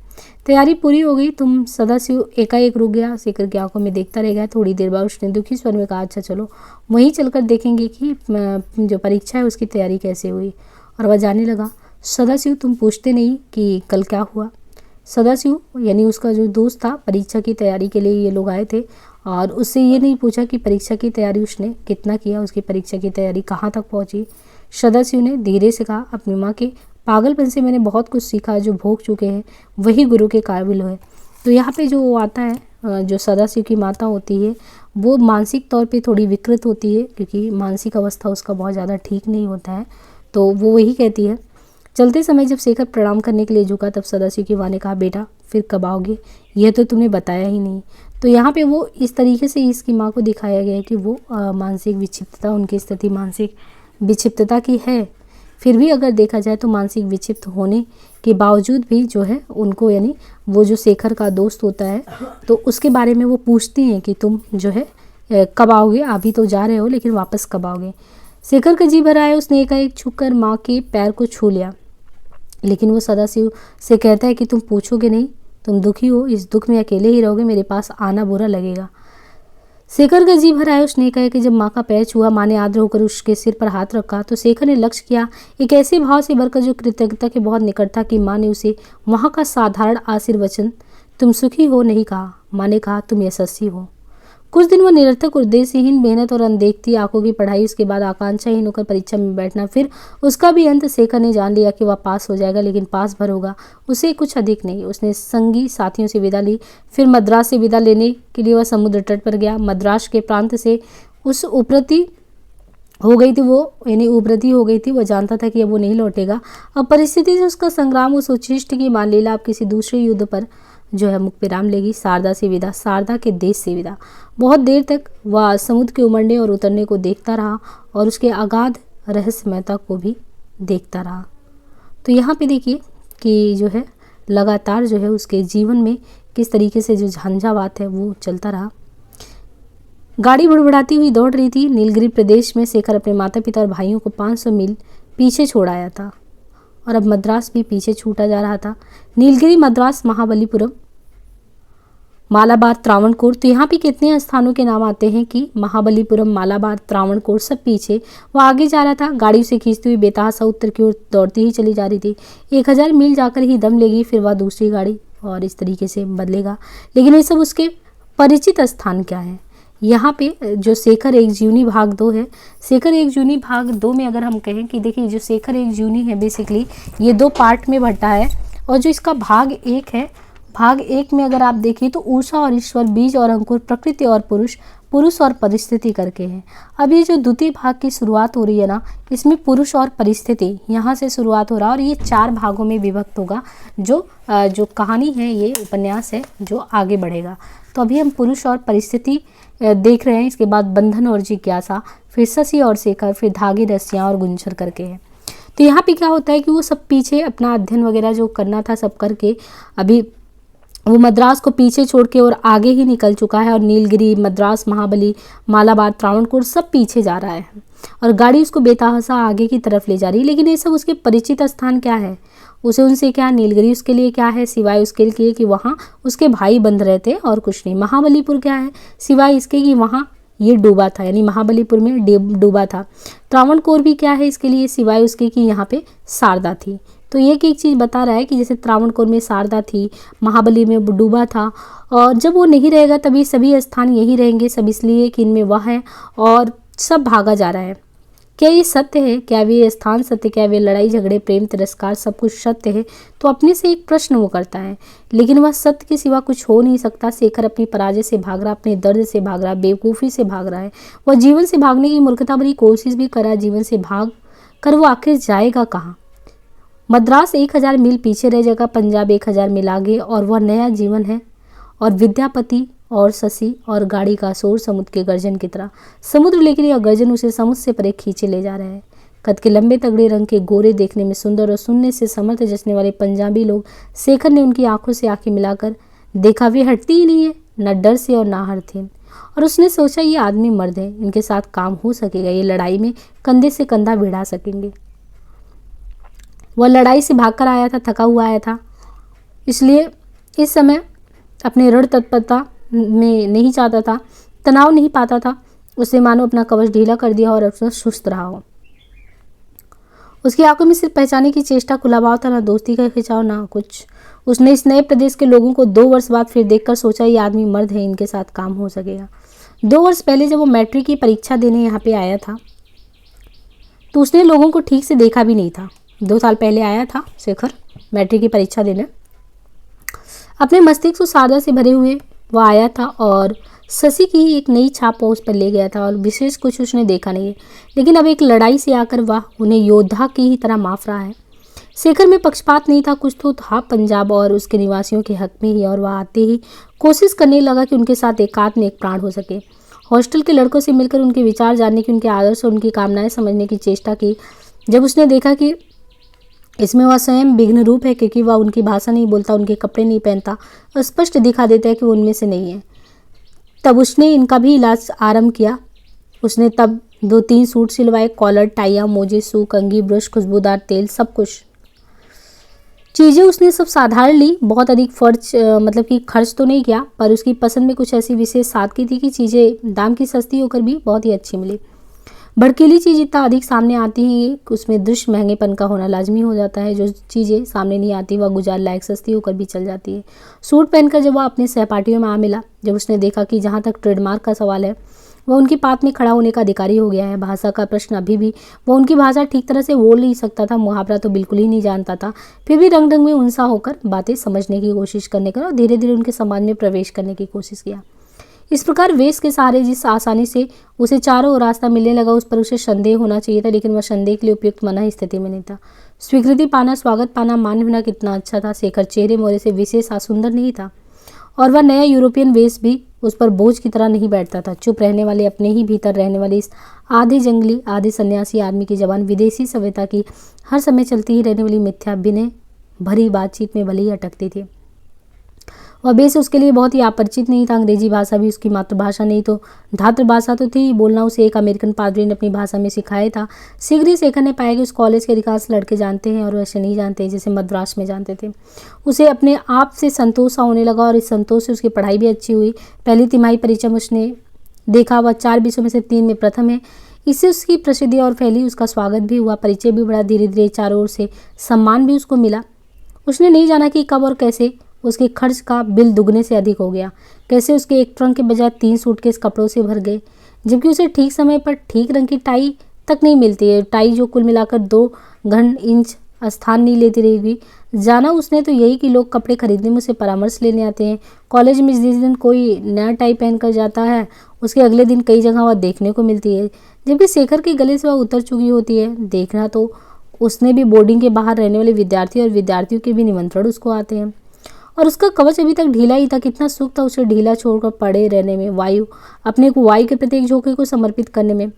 तैयारी पूरी हो गई तुम। सदाशिव एकाएक रुक गया, शेखर की आंखों में देखता रह गया। थोड़ी देर बाद उसने दुखी स्वर में कहा अच्छा चलो वहीं चलकर देखेंगे कि जो परीक्षा है उसकी तैयारी कैसे हुई। और वह जाने लगा। सदाशिव तुम पूछते नहीं कि कल क्या हुआ? सदाशिव यानी उसका जो दोस्त था, परीक्षा की तैयारी के लिए ये लोग आए थे और उससे ये नहीं पूछा कि परीक्षा की तैयारी उसने कितना किया, उसकी परीक्षा की तैयारी कहाँ तक पहुँची। सदाशिव ने धीरे से कहा अपनी माँ के पागलपन से मैंने बहुत कुछ सीखा, जो भोग चुके हैं वही गुरु के काबिल है। तो यहाँ पे जो वो आता है, जो सदाशिव की माता होती है वो मानसिक तौर पे थोड़ी विकृत होती है, क्योंकि मानसिक अवस्था उसका बहुत ज़्यादा ठीक नहीं होता है। तो वो वही कहती है। चलते समय जब शेखर प्रणाम करने के लिए झुका तब सदाशिव की माँ ने कहा बेटा फिर कब आओगे, यह तो तुमने बताया ही नहीं। तो यहाँ पे वो इस तरीके से इसकी माँ को दिखाया गया है कि वो मानसिक विक्षिप्तता, उनकी स्थिति मानसिक विक्षिप्तता की है। फिर भी अगर देखा जाए तो मानसिक विक्षिप्त होने के बावजूद भी जो है उनको, यानी वो जो शेखर का दोस्त होता है तो उसके बारे में वो पूछती हैं कि तुम जो है कब आओगे, अभी तो जा रहे हो लेकिन वापस कब आओगे। शेखर का जी भर आया, उसने एकाएक छुपकर माँ के पैर को छू लिया, लेकिन वो सदाशिव से कहता है कि तुम पूछोगे नहीं, तुम दुखी हो, इस दुख में अकेले ही रहोगे, मेरे पास आना बुरा लगेगा। शेखर का जी भर आया, उसने कहा कि जब माँ का पैर छुआ, माँ ने आदर होकर उसके सिर पर हाथ रखा तो शेखर ने लक्ष्य किया एक ऐसे भाव से भरकर जो कृतज्ञता के बहुत निकट था कि माँ ने उसे वहाँ का साधारण आशीर्वचन तुम सुखी हो नहीं कहा, माँ ने कहा तुम यशस्वी हो। कुछ दिन वह निरर्थक उद्देश्यहीन मेहनत और अनदेखती आंखों की पढ़ाई, उसके बाद आकांक्षाहीन होकर परीक्षा में बैठना, फिर उसका भी अंत। शेखर ने जान लिया कि वह पास हो जाएगा, लेकिन पास भर होगा, उसे कुछ अधिक नहीं। उसने संगी साथियों से विदा ली, फिर मद्रास से विदा लेने के लिए वह समुद्र तट पर गया। मद्रास के प्रांत से उस उपरति हो गई थी वो, यानी उभरती हो गई थी। वह जानता था कि अब वो नहीं लौटेगा। अब परिस्थिति से उसका संग्राम उस उच्छिष्ट की मान लीला अब किसी दूसरे युद्ध पर जो है मुख विराम लेगी। शारदा से विदा, शारदा के देश से विदा। बहुत देर तक वह समुद्र के उमड़ने और उतरने को देखता रहा और उसके अगाध रहस्यमयता को भी देखता रहा। तो यहाँ पे देखिए कि जो है लगातार जो है उसके जीवन में किस तरीके से जो झंझावात है वो चलता रहा। गाड़ी भड़बड़ाती हुई दौड़ रही थी। नीलगिरी प्रदेश में शेखर अपने माता पिता और भाइयों को 500 मील पीछे छोड़ आया था और अब मद्रास भी पीछे छूटा जा रहा था। नीलगिरी, मद्रास, महाबलीपुरम, मालाबार, त्रावणकोर, तो यहाँ पे कितने स्थानों के नाम आते हैं कि महाबलीपुरम, मालाबार, त्रावणकोर सब पीछे। वो आगे जा रहा था, गाड़ी उसे खींचती हुई बेतहाशा उत्तर की ओर दौड़ती ही चली जा रही थी। 1000 मील जाकर ही दम लेगी, फिर वह दूसरी गाड़ी और इस तरीके से बदलेगा। लेकिन ये सब उसके परिचित स्थान क्या है? यहाँ पे जो शेखर एक जीवनी भाग 2 है, शेखर एक जीवनी भाग 2 में अगर हम कहें कि देखिए जो शेखर एक जीवनी है बेसिकली ये 2 पार्ट में बंटा है और जो इसका भाग 1 है भाग 1 में अगर आप देखिए तो ऊषा और ईश्वर, बीज और अंकुर, प्रकृति और पुरुष, पुरुष और परिस्थिति करके हैं। अब ये जो द्वितीय भाग की शुरुआत हो रही है ना, इसमें पुरुष और परिस्थिति यहाँ से शुरुआत हो रहा है और ये 4 भागों में विभक्त होगा। जो कहानी है, ये उपन्यास है जो आगे बढ़ेगा। तो अभी हम पुरुष और परिस्थिति देख रहे हैं, इसके बाद बंधन और जिज्ञासा, फिर शशि और शेखर, फिर धागे, रस्सियाँ और गुंजर करके है। तो यहाँ पे क्या होता है कि वो सब पीछे अपना अध्ययन वगैरह जो करना था सब करके अभी वो मद्रास को पीछे छोड़ के और आगे ही निकल चुका है और नीलगिरी, मद्रास, महाबली, मालाबार, त्रावणकोर सब पीछे जा रहा है और गाड़ी उसको बेतहाशा आगे की तरफ ले जा रही है। लेकिन ये सब उसके परिचित स्थान क्या है, उसे उनसे क्या, नीलगिरी उसके लिए क्या है, सिवाय उसके लिए कि वहाँ उसके भाई बंध रहे थे और कुछ नहीं। महाबलीपुर क्या है, सिवाय इसके कि वहाँ ये डूबा था, यानी महाबलीपुर में डूबा था। त्रावणकोर भी क्या है इसके लिए, सिवाय उसके कि यहाँ पे शारदा थी। तो ये एक चीज़ बता रहा है कि जैसे त्रावणकोर में शारदा थी, महाबली में डूबा था, और जब वो नहीं रहेगा तभी सभी स्थान यही रहेंगे, सब इसलिए कि इनमें वह है और सब भागा जा रहा है। क्या ये सत्य है? क्या वे स्थान सत्य? क्या वे लड़ाई झगड़े, प्रेम, तिरस्कार सब कुछ सत्य है? तो अपने से एक प्रश्न वो करता है, लेकिन वह सत्य के सिवा कुछ हो नहीं सकता। शेखर अपनी पराजय से भाग रहा, अपने दर्द से भाग रहा, बेवकूफ़ी से भाग रहा है। वह जीवन से भागने की मूर्खता भरी कोशिश भी करा, जीवन से भाग कर वो आखिर जाएगा कहाँ? मद्रास 1000 मील पीछे रह जाएगा, पंजाब 1000 मील आगे, और वह नया जीवन है। और विद्यापति और शशि और गाड़ी का शोर समुद्र के गर्जन की तरह। समुद्र लेकिन यह गर्जन उसे समुद्र से परे खींचे ले जा रहे हैं। कद के लंबे तगड़े रंग के गोरे, देखने में सुंदर और सुनने से समर्थ जचने वाले पंजाबी लोग, शेखर ने उनकी आंखों से आंखें मिलाकर देखा, वे हटती ही नहीं है, न डर से और ना हरथीन। और उसने सोचा ये आदमी मर्द है, इनके साथ काम हो सकेगा, ये लड़ाई में कंधे से कंधा भिड़ा सकेंगे। वह लड़ाई से भागकर आया था, थका हुआ आया था, इसलिए इस समय अपने ऋण तत्परता में नहीं चाहता था, तनाव नहीं पाता था। उसने मानो अपना कवच ढीला कर दिया और अपना सुस्त रहा हो। उसकी आंखों में सिर्फ पहचाने की चेष्टा, खुला भाव था, ना दोस्ती का खिंचाव, ना कुछ। उसने इस नए प्रदेश के लोगों को 2 वर्ष बाद फिर देखकर सोचा ये आदमी मर्द है, इनके साथ काम हो सकेगा। 2 वर्ष पहले जब वो मैट्रिक की परीक्षा देने यहाँ पे आया था तो उसने लोगों को ठीक से देखा भी नहीं था। 2 साल पहले आया था शेखर मैट्रिक की परीक्षा देने। अपने मस्तिष्क को शारदा से भरे हुए वो आया था और शशि की एक नई छाप उस पर ले गया था और विशेष कुछ उसने देखा नहीं है। लेकिन अब एक लड़ाई से आकर वह उन्हें योद्धा की ही तरह माफ रहा है। शेखर में पक्षपात नहीं था, कुछ तो था पंजाब और उसके निवासियों के हक में ही, और वह आते ही कोशिश करने लगा कि उनके साथ एकात्म एक प्राण हो सके। हॉस्टल के लड़कों से मिलकर उनके विचार जानने की, उनके आदर्श और उनकी कामनाएं समझने की चेष्टा की। जब उसने देखा कि इसमें वह स्वयं विघ्न रूप है, क्योंकि वह उनकी भाषा नहीं बोलता, उनके कपड़े नहीं पहनता, स्पष्ट दिखा देता है कि वो उनमें से नहीं है, तब उसने इनका भी इलाज आरंभ किया। उसने तब 2-3 सूट सिलवाए, कॉलर, टाइयाँ, मोजे, सूट, कंघी, ब्रश, खुशबूदार तेल, सब कुछ चीज़ें उसने सब साधारण ली। बहुत अधिक मतलब कि खर्च तो नहीं किया, पर उसकी पसंद में कुछ ऐसी विशेष सादगी थी कि चीज़ें दाम की सस्ती होकर भी बहुत ही अच्छी मिली। भड़कीली चीज़ इतना अधिक सामने आती है कि उसमें दृश्य महंगेपन का होना लाजमी हो जाता है। जो चीज़ें सामने नहीं आती वह गुजार लायक सस्ती होकर भी चल जाती है। सूट पहनकर जब वह अपने सहपाठियों में आ मिला, जब उसने देखा कि जहाँ तक ट्रेडमार्क का सवाल है वह उनकी बात में खड़ा होने का अधिकारी हो गया है। भाषा का प्रश्न अभी भी, वह उनकी भाषा ठीक तरह से बोल नहीं सकता था, मुहावरा तो बिल्कुल ही नहीं जानता था, फिर भी रंग रंग में उनसा होकर बातें समझने की कोशिश करने का और धीरे धीरे उनके समाज में प्रवेश करने की कोशिश किया। इस प्रकार वेश के सहारे जिस आसानी से उसे चारों ओर रास्ता मिलने लगा, उस पर उसे संदेह होना चाहिए था, लेकिन वह संदेह के लिए उपयुक्त मन स्थिति में नहीं था। स्वीकृति पाना, स्वागत पाना, मान्य होना कितना अच्छा था। शेखर चेहरे मोहरे से विशेष सुंदर नहीं था और वह नया यूरोपियन वेश भी उस पर बोझ की तरह नहीं बैठता था। चुप रहने वाले, अपने ही भीतर रहने वाले इस आधे जंगली आधे सन्यासी आदमी की जबान विदेशी सभ्यता की हर समय चलती ही रहने वाली मिथ्या विनय भरी बातचीत में भले ही अटकती थी। वह बेस उसके लिए बहुत ही अपरिचित नहीं था। अंग्रेजी भाषा भी उसकी मातृभाषा नहीं तो धातृभाषा तो थी। बोलना उसे एक अमेरिकन पादरी ने अपनी भाषा में सिखाया था। शीघ्र ही शेखर ने पाया कि उस कॉलेज के अधिकांश लड़के जानते हैं और वैसे नहीं जानते जैसे मद्रास में जानते थे। उसे अपने आप से संतोष सा होने लगा और इस संतोष से उसकी पढ़ाई भी अच्छी हुई। पहली तिमाही परीक्षा में उसने देखा वह 4 विषयों में से 3 में प्रथम है। इससे उसकी प्रसिद्धि और फैली, उसका स्वागत भी हुआ, परिचय भी बढ़ा, धीरे धीरे चारों ओर से सम्मान भी उसको मिला। उसने नहीं जाना कि कब और कैसे उसके खर्च का बिल दुगने से अधिक हो गया, कैसे उसके एक ट्रंक के बजाय 3 सूटकेस कपड़ों से भर गए, जबकि उसे ठीक समय पर ठीक रंग की टाई तक नहीं मिलती है। टाई जो कुल मिलाकर 2 घन इंच स्थान नहीं लेती रहेगी। जाना उसने तो यही कि लोग कपड़े खरीदने में उसे परामर्श लेने आते हैं। कॉलेज में जिस दिन कोई नया टाई पहन कर जाता है, उसके अगले दिन कई जगह वह देखने को मिलती है, जबकि शेखर के गले से वह उतर चुकी होती है। देखना तो उसने भी बोर्डिंग के बाहर रहने वाले विद्यार्थी और विद्यार्थियों के भी निमंत्रण उसको आते हैं। और उसका कवच अभी तक ढीला ही था। कितना सुख था उसे ढीला छोड़कर पड़े रहने में, अपने को वायु के प्रति एक झोंके को समर्पित करने में।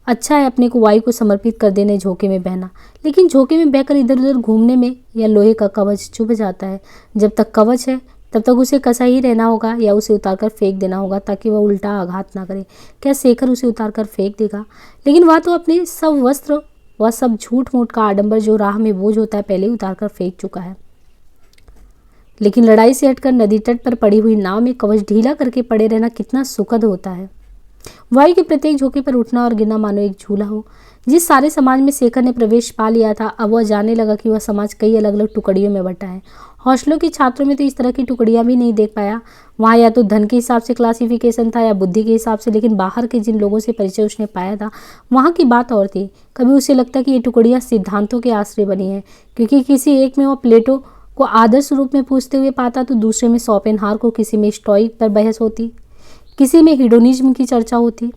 अच्छा है अपने को वायु को समर्पित कर देने झोंके में बहना, लेकिन झोंके में बहकर इधर उधर घूमने में यह लोहे का कवच चुभ जाता है। जब तक कवच है तब तक उसे कसा ही रहना होगा या उसे उतारकर फेंक देना होगा ताकि वह उल्टा आघात ना करे। क्या शेखर उसे उतारकर फेंक देगा? लेकिन वह तो अपने सब वस्त्र, वह सब झूठ मूठ का आडंबर जो राह में बोझ होता है, पहले ही उतारकर फेंक चुका है। लेकिन लड़ाई से हटकर नदी तट पर पड़ी हुई नाव में कवच ढीला करके पड़े रहना कितना सुखद होता है। वायु के प्रत्येक झोंके पर उठना और गिरना मानो एक झूला हो। जिस सारे समाज में शेखर ने प्रवेश पा लिया था, अब वह जानने लगा कि वह समाज कई अलग अलग टुकड़ियों में बंटा है। हॉस्टलों के छात्रों में तो इस तरह की टुकड़ियां भी नहीं देख पाया। वहाँ या तो धन के हिसाब से क्लासिफिकेशन था या बुद्धि के हिसाब से, लेकिन बाहर के जिन लोगों से परिचय उसने पाया था, वहाँ की बात और थी। कभी उसे लगता कि ये टुकड़ियाँ सिद्धांतों के आश्रय बनी हैं, क्योंकि किसी एक में वह प्लेटो को आदर्श रूप में पूछते हुए पाता तो दूसरे में शोपेनहावर को, किसी में स्टोइक पर बहस होती, किसी में हिडोनिज्म की चर्चा होती।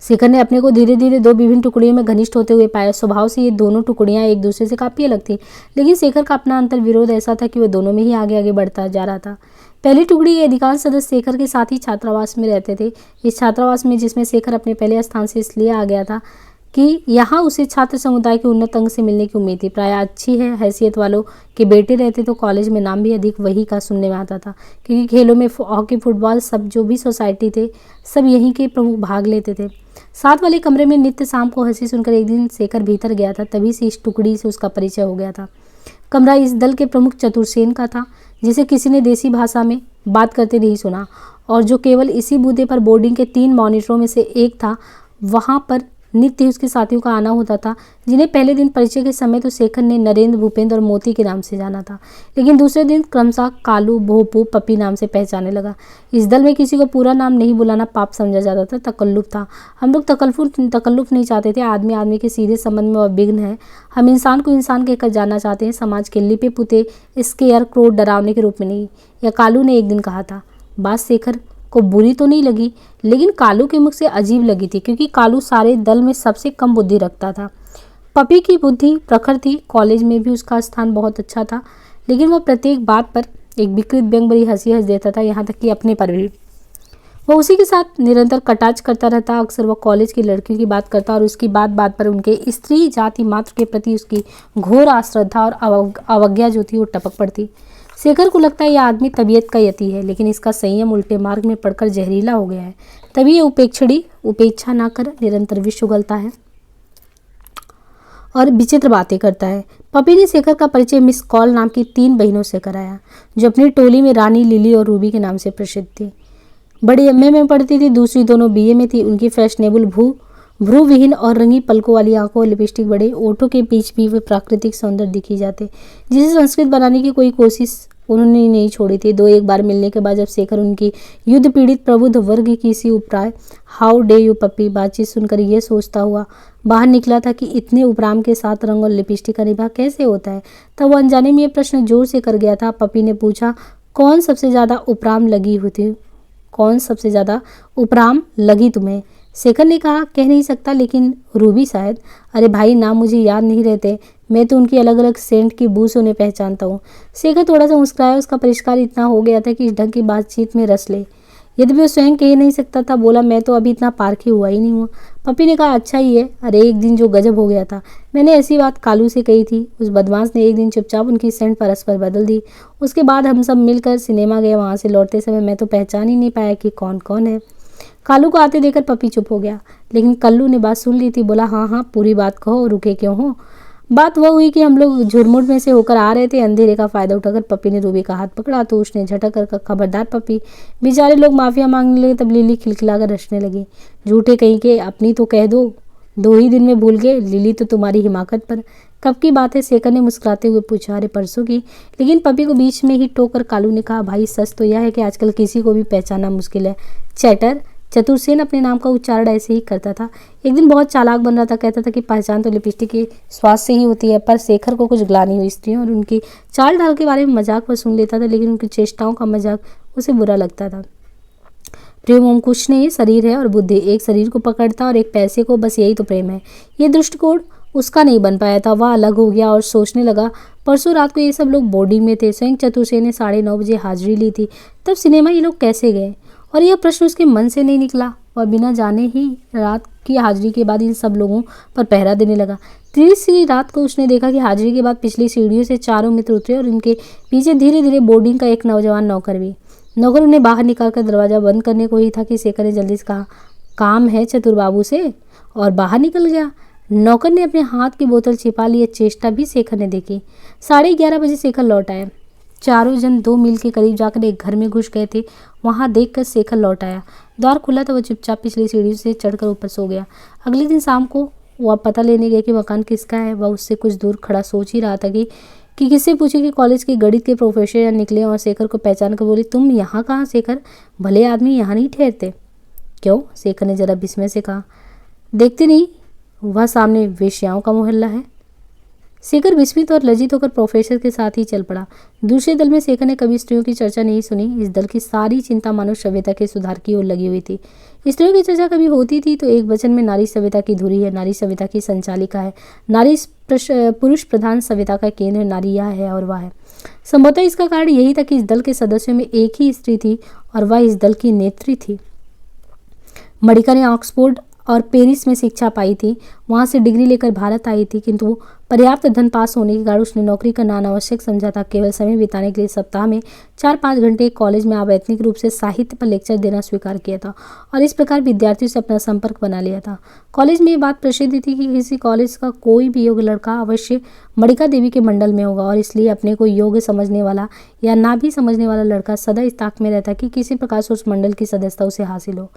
शेखर ने अपने को धीरे धीरे दो विभिन्न टुकड़ियों में घनिष्ठ होते हुए पाया। स्वभाव से ये दोनों टुकड़ियां एक दूसरे से काफ़ी अलग थी, लेकिन शेखर का अपना अंतर विरोध ऐसा था कि वह दोनों में ही आगे आगे बढ़ता जा रहा था। पहली टुकड़ी के अधिकांश सदस्य शेखर के साथ ही छात्रावास में रहते थे। इस छात्रावास में, जिसमें शेखर अपने पहले स्थान से इसलिए आ गया था कि यहाँ उसे छात्र समुदाय के उन्नत अंग से मिलने की उम्मीद थी। प्राय अच्छी है हैसियत वालों के बेटे रहते तो कॉलेज में नाम भी अधिक वही का सुनने में आता था, क्योंकि खेलों में हॉकी, फुटबॉल, सब जो भी सोसाइटी थे, सब यहीं के प्रमुख भाग लेते थे। साथ वाले कमरे में नित्य शाम को हंसी सुनकर एक दिन शेखर भीतर गया था, तभी से इस टुकड़ी से उसका परिचय हो गया था। कमरा इस दल के प्रमुख चतुर्सेन का था, जिसे किसी ने देसी भाषा में बात करते नहीं सुना, और जो केवल इसी बूते पर बोर्डिंग के 3 मॉनिटरों में से एक था। वहाँ पर नित्य उसके साथियों का आना होता था, जिन्हें पहले दिन परिचय के समय तो शेखर ने नरेंद्र, भूपेंद्र और मोती के नाम से जाना था, लेकिन दूसरे दिन क्रमशः कालू, भोपू, पप्पी नाम से पहचानने लगा। इस दल में किसी को पूरा नाम नहीं बुलाना पाप समझा जाता था, तकल्लुफ था। हम लोग तकल्लुफ नहीं चाहते थे। आदमी आदमी के सीधे संबंध में वह विघ्न है। हम इंसान को इंसान कहकर जानना चाहते हैं, समाज के लिपे पुते स्केयर क्रोध डरावने के रूप में नहीं। यह कालू ने एक दिन कहा था। बात शेखर को बुरी तो नहीं लगी, लेकिन कालू के मुख से अजीब लगी थी, क्योंकि कालू सारे दल में सबसे कम बुद्धि रखता था। पपी की बुद्धि प्रखर थी, कॉलेज में भी उसका स्थान बहुत अच्छा था, लेकिन वह प्रत्येक बात पर एक विकृत व्यंग भरी हंसी हंस देता था, यहाँ तक कि अपने पर भी। वह उसी के साथ निरंतर कटाक्ष करता रहता। अक्सर वह कॉलेज की लड़कियों की बात करता और उसकी बात बात पर उनके स्त्री जाति मात्र के प्रति उसकी घोर अश्रद्धा और अवज्ञा जो थी वो टपक पड़ती। शेखर को लगता है यह आदमी तबीयत का यति है, लेकिन इसका संयम उल्टे मार्ग में पड़कर जहरीला हो गया है। तभी ये उपेक्षा ना कर निरंतर विष उगलता है और विचित्र बातें करता है। पपी ने शेखर का परिचय मिस कॉल नाम की 3 बहनों से कराया, जो अपनी टोली में रानी, लिली और रूबी के नाम से प्रसिद्ध थी। बड़ी एमए में पढ़ती थी, दूसरी दोनों बीए में थी। उनकी फैशनेबल भ्रूविहीन और रंगी पलकों वाली आंखों, लिपस्टिक, बड़े ओठों के बीच भी वे प्राकृतिक सौंदर्य दिखी जाते, जिसे संस्कृत बनाने की कोई कोशिश उन्होंने नहीं छोड़ी थी। 2-1 बार मिलने के बाद जब शेखर उनकी युद्ध पीड़ित प्रबुद्ध वर्ग की सी उपराय हाउ डे यू पप्पी बातचीत सुनकर यह सोचता हुआ बाहर निकला था कि इतने उपराम के साथ रंग और लिपस्टिक का निभाव कैसे होता है, तब वह अनजाने में यह प्रश्न जोर से कर गया था। पप्पी ने पूछा, कौन सबसे ज़्यादा उपराम लगी तुम्हें? शेखर ने कहा, कह नहीं सकता, लेकिन रूबी शायद। अरे भाई, नाम मुझे याद नहीं रहते, मैं तो उनकी अलग अलग सेंट की बू से उन्हें पहचानता हूँ। शेखर थोड़ा सा मुस्कुराया। उसका परिष्कार इतना हो गया था कि इस ढंग की बातचीत में रस ले। यद्यपि वो स्वयं कह नहीं सकता था, बोला, मैं तो अभी इतना पारखी हुआ ही नहीं हूँ। पप्पी ने कहा, अच्छा ही है। अरे एक दिन जो गजब हो गया था, मैंने ऐसी बात कालू से कही थी। उस बदमाश ने एक दिन चुपचाप उनकी सेंट परस्पर बदल दी। उसके बाद हम सब मिलकर सिनेमा गए। वहाँ से लौटते समय मैं तो पहचान ही नहीं पाया कि कौन कौन है। कालू को आते देखकर पप्पी चुप हो गया, लेकिन कल्लू ने बात सुन ली थी। बोला, हाँ हाँ, पूरी बात कहो, रुके क्यों हो। बात वह हुई कि हम लोग झुरमुट में से होकर आ रहे थे। अंधेरे का फायदा उठाकर पप्पी ने रूबी का हाथ पकड़ा तो उसने झटक कर, खबरदार पप्पी, बेचारे लोग माफिया मांगने लगे। तब लिली खिलखिलाकर हंसने लगी। झूठे कहीं के, अपनी तो कह दो, 2 ही दिन में भूल गए। लिली तो तुम्हारी हिमाकत पर। कब की बात है? शेखर ने मुस्कुराते हुए पूछा। अरे परसों की। लेकिन पप्पी को बीच में ही टोक कर कालू ने कहा, भाई सच तो यह है कि आजकल किसी को भी पहचानना मुश्किल है। चैटर, चतुर्सेन अपने नाम का उच्चारण ऐसे ही करता था। एक दिन बहुत चालाक बन रहा था, कहता था कि पहचान तो लिपस्टिक के स्वाद से ही होती है। पर शेखर को कुछ ग्लानि हुई स्त्रियों और उनकी चाल ढाल के बारे में मजाक पर सुन लेता था, लेकिन उनकी चेष्टाओं का मजाक उसे बुरा लगता था। प्रेम ओम कुछ नहीं, शरीर है और बुद्धि, एक शरीर को पकड़ता और एक पैसे को, बस यही तो प्रेम है। ये दृष्टिकोण उसका नहीं बन पाया था। वह अलग हो गया और सोचने लगा, परसों रात को ये सब लोग बोर्डिंग में थे। स्वयं चतुर्सेन ने 9:30 बजे हाजिरी ली थी। तब सिनेमा ये लोग कैसे गए? और यह प्रश्न उसके मन से नहीं निकला। वह बिना जाने ही रात की हाजिरी के बाद इन सब लोगों पर पहरा देने लगा। तीसरी रात को उसने देखा कि हाजिरी के बाद पिछली सीढ़ियों से चारों मित्र उतरे और उनके पीछे धीरे धीरे बोर्डिंग का एक नौजवान नौकर भी। नौकर उन्हें बाहर निकालकर दरवाजा बंद करने को ही था कि शेखर ने जल्दी से कहा, काम है चतुरबाबू से, और बाहर निकल गया। नौकर ने अपने हाथ की बोतल छिपा ली। चेष्टा भी शेखर ने देखी। 11:30 बजे शेखर लौट आया। चारों जन 2 मील के करीब जाकर एक घर में घुस गए थे। वहां देखकर शेखर लौट आया। द्वार खुला था। वह चुपचाप पिछली सीढ़ी से चढ़कर ऊपर सो गया। अगले दिन शाम को वह पता लेने गया कि मकान किसका है। वह उससे कुछ दूर खड़ा सोच ही रहा था कि किससे पूछे कि कॉलेज के गणित के प्रोफेसर निकले और शेखर को पहचान कर बोली, तुम यहाँ कहाँ शेखर? भले आदमी यहाँ नहीं ठहरते। क्यों? शेखर ने जरा विस्मय से कहा। देखते नहीं वह सामने वेश्याओं का मोहल्ला है। शेखर विस्मित और लज्जित होकर प्रोफेसर के साथ ही चल पड़ा। दूसरे दल में शेखर ने कभी स्त्रियों की चर्चा नहीं सुनी। इस दल की सारी चिंता मानव सभ्यता के सुधार की ओर लगी हुई थी। स्त्रियों की चर्चा कभी होती थी तो एक वचन में नारी सभ्यता की धुरी है, नारी सभ्यता की संचालिका है, नारी पुरुष प्रधान सभ्यता का केंद्र, नारी यह है और वह है। संभवतः इसका कारण यही था कि इस दल के सदस्यों में एक ही स्त्री थी और वह इस दल की नेत्री थी। मणिका ने ऑक्सफोर्ड और पेरिस में शिक्षा पाई थी। वहां से डिग्री लेकर भारत आई थी, किंतु पर्याप्त धन पास होने के कारण उसने नौकरी करना अनावश्यक समझा था। केवल समय बिताने के लिए सप्ताह में 4-5 घंटे कॉलेज में अवैतनिक रूप से साहित्य पर लेक्चर देना स्वीकार किया था और इस प्रकार विद्यार्थियों से अपना संपर्क बना लिया था। कॉलेज में ये बात प्रसिद्ध थी कि किसी कॉलेज का कोई भी योग्य लड़का अवश्य मणिका देवी के मंडल में होगा और इसलिए अपने को योग्य समझने वाला या ना भी समझने वाला लड़का सदा इस ताक में रहता कि किसी प्रकार से उस मंडल की सदस्यता उसे हासिल हो।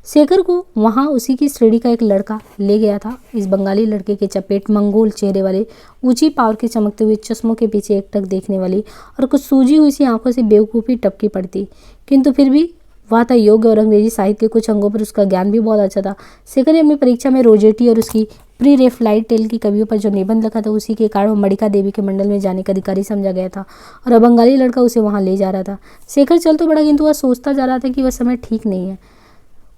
शेखर को वहां उसी की श्रेणी का एक लड़का ले गया था। इस बंगाली लड़के के चपेट, मंगोल चेहरे वाले, ऊंची पावर के चमकते हुए चश्मों के पीछे एकटक देखने वाली और कुछ सूजी हुई सी आंखों से बेवकूफ़ी टपकी पड़ती, किंतु फिर भी वह था योग्य और अंग्रेजी साहित्य के कुछ अंगों पर उसका ज्ञान भी बहुत अच्छा था। शेखर ने अपनी परीक्षा में रोजेटी और उसकी प्री रेफ्लाइट टेल की कवियों पर जो निबंध लिखा था उसी के कारण मणिका देवी के मंडल में जाने का अधिकारी समझा गया था और अब बंगाली लड़का उसे वहां ले जा रहा था। शेखर चल तो बड़ा, किंतु वह सोचता जा रहा था कि वह समय ठीक नहीं है।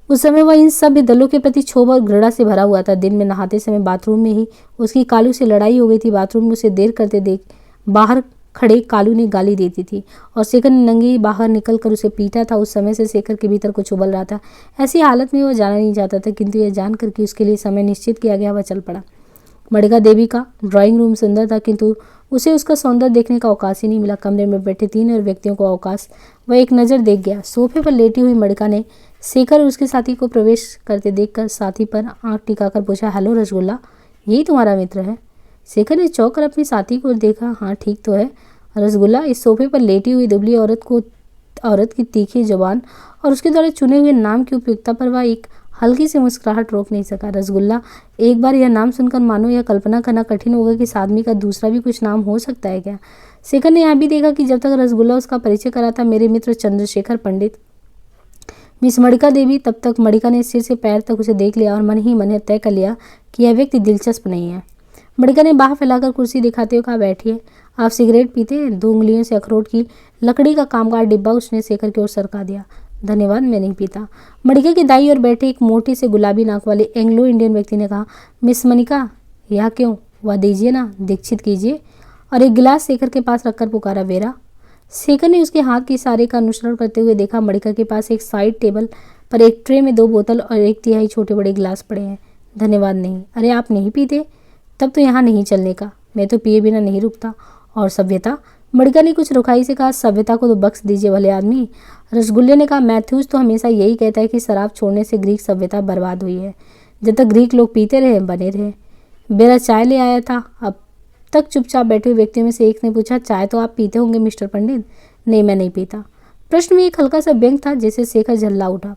उस समय वह इन सब दलों के प्रति क्षोभ और घृणा से भरा हुआ था। दिन में नहाते समय बाथरूम में ही उसकी कालू से लड़ाई हो गई थी। बाथरूम में उसे देर करते देख बाहर खड़े कालू ने गाली देती थी और शेखर ने नंगी बाहर निकल कर उसे पीटा था। उस समय से शेखर के भीतर कुछ उबल रहा था। ऐसी हालत में वह जाना नहीं चाहता था, किंतु यह जानकर कि उसके लिए समय निश्चित किया गया, वह चल पड़ा। मणिका देवी का ड्राइंग रूम सुंदर था, किंतु उसे उसका सौंदर्य देखने का अवकाश ही नहीं मिला। कमरे में बैठे 3 और व्यक्तियों को अवकाश वह एक नज़र देख गया। सोफे पर लेटी हुई मणिका ने शेखर और उसके साथी को प्रवेश करते देखकर साथी पर आंख टिकाकर पूछा, हेलो रसगुल्ला, यही तुम्हारा मित्र है? शेखर ने चौंक कर अपनी साथी को देखा। हाँ ठीक तो है। रसगुल्ला इस सोफे पर लेटी हुई दुबली औरत की तीखी जुबान और उसके द्वारा चुने हुए नाम की उपयुक्तता पर वह एक हल्की सी मुस्कुराहट रोक नहीं सका। रसगुल्ला, एक बार यह नाम सुनकर मानो यह कल्पना करना कठिन होगा कि इस आदमी का दूसरा भी कुछ नाम हो सकता है क्या? शेखर ने यह भी देखा कि जब तक रसगुल्ला उसका परिचय करा था, मेरे मित्र चंद्रशेखर पंडित, मिस मणिका देवी, तब तक मणिका ने सिर से पैर तक उसे देख लिया और मन ही मन तय कर लिया कि यह व्यक्ति दिलचस्प नहीं है। मणिका ने बाह फैलाकर कुर्सी दिखाते हुए कहा, बैठिए। आप सिगरेट पीते हैं? 2 उंगलियों से अखरोट की लकड़ी का कामगार डिब्बा उसने शेखर की ओर सरका दिया। धन्यवाद, मैं नहीं पीता। मणिका की दाई ओर बैठे एक मोटे से गुलाबी नाक वाले एंग्लो इंडियन व्यक्ति ने कहा, मिस मणिका, यह क्यों? वह दीजिए ना, दीक्षित कीजिए। और एक गिलास शेखर के पास रखकर पुकारा, वेरा। शेखर ने उसके हाथ के इशारे का अनुसरण करते हुए देखा। मणिका के पास एक साइड टेबल पर एक ट्रे में 2 बोतल और 1/3 छोटे बड़े गिलास पड़े हैं। धन्यवाद, नहीं। अरे आप नहीं पीते? तब तो यहाँ नहीं चलने का। मैं तो पिए बिना नहीं रुकता। और सभ्यता? मणिका ने कुछ रुखाई से कहा, सभ्यता को तो बख्श दीजिए भले आदमी। रसगुल्ले ने कहा, मैथ्यूस तो हमेशा यही कहता है कि शराब छोड़ने से ग्रीक सभ्यता बर्बाद हुई है। जब तक ग्रीक लोग पीते रहे, बने रहे। बेरा चाय ले आया था। अब तक चुपचाप बैठे हुए व्यक्तियों में से एक ने पूछा, चाय तो आप पीते होंगे मिस्टर पंडित? नहीं, मैं नहीं पीता। प्रश्न में एक हल्का सा व्यंग था जिसे शेखर झल्ला उठा।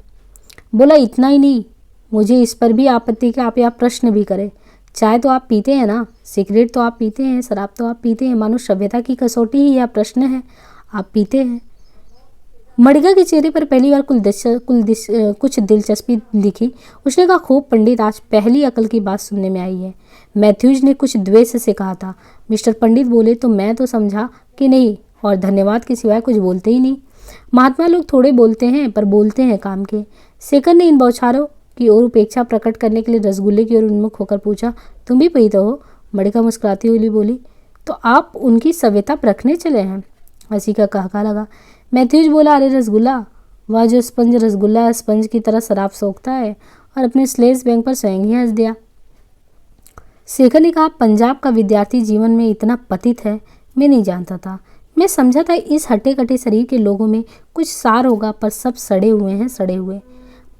बोला, इतना ही नहीं, मुझे इस पर भी आपत्ति कि आप यह प्रश्न भी करें। चाय तो आप पीते हैं ना, सिगरेट तो आप पीते हैं, शराब तो आप पीते हैं, मानो सभ्यता की कसौटी ही यह प्रश्न है। आप पीते हैं। मड़िका के चेहरे पर पहली बार कुछ दिलचस्पी दिखी। उसने कहा, खूब पंडित, आज पहली अकल की बात सुनने में आई है। मैथ्यूज ने कुछ द्वेष से कहा था। मिस्टर पंडित बोले तो मैं तो समझा कि नहीं, और धन्यवाद के सिवाय कुछ बोलते ही नहीं। महात्मा लोग थोड़े बोलते हैं, पर बोलते हैं काम के। शेखर ने इन बौछारों की ओर उपेक्षा प्रकट करने के लिए रसगुल्ले की ओर उन्मुख होकर पूछा, तुम भी पीते हो? मड़िका मुस्कुराती हुई बोली, तो आप उनकी सभ्यता परखने चले हैं? हंसी का कहका लगा। मैथ्यूज बोला, अरे रसगुल्ला, वह जो स्पंज रसगुल्ला स्पंज की तरह शराब सोखता है, और अपने स्लेज बैंक पर स्वयं ही हंस दिया। शेखर ने कहा, पंजाब का विद्यार्थी जीवन में इतना पतित है, मैं नहीं जानता था। मैं समझा था इस हट्टे कट्टे शरीर के लोगों में कुछ सार होगा, पर सब सड़े हुए हैं, सड़े हुए।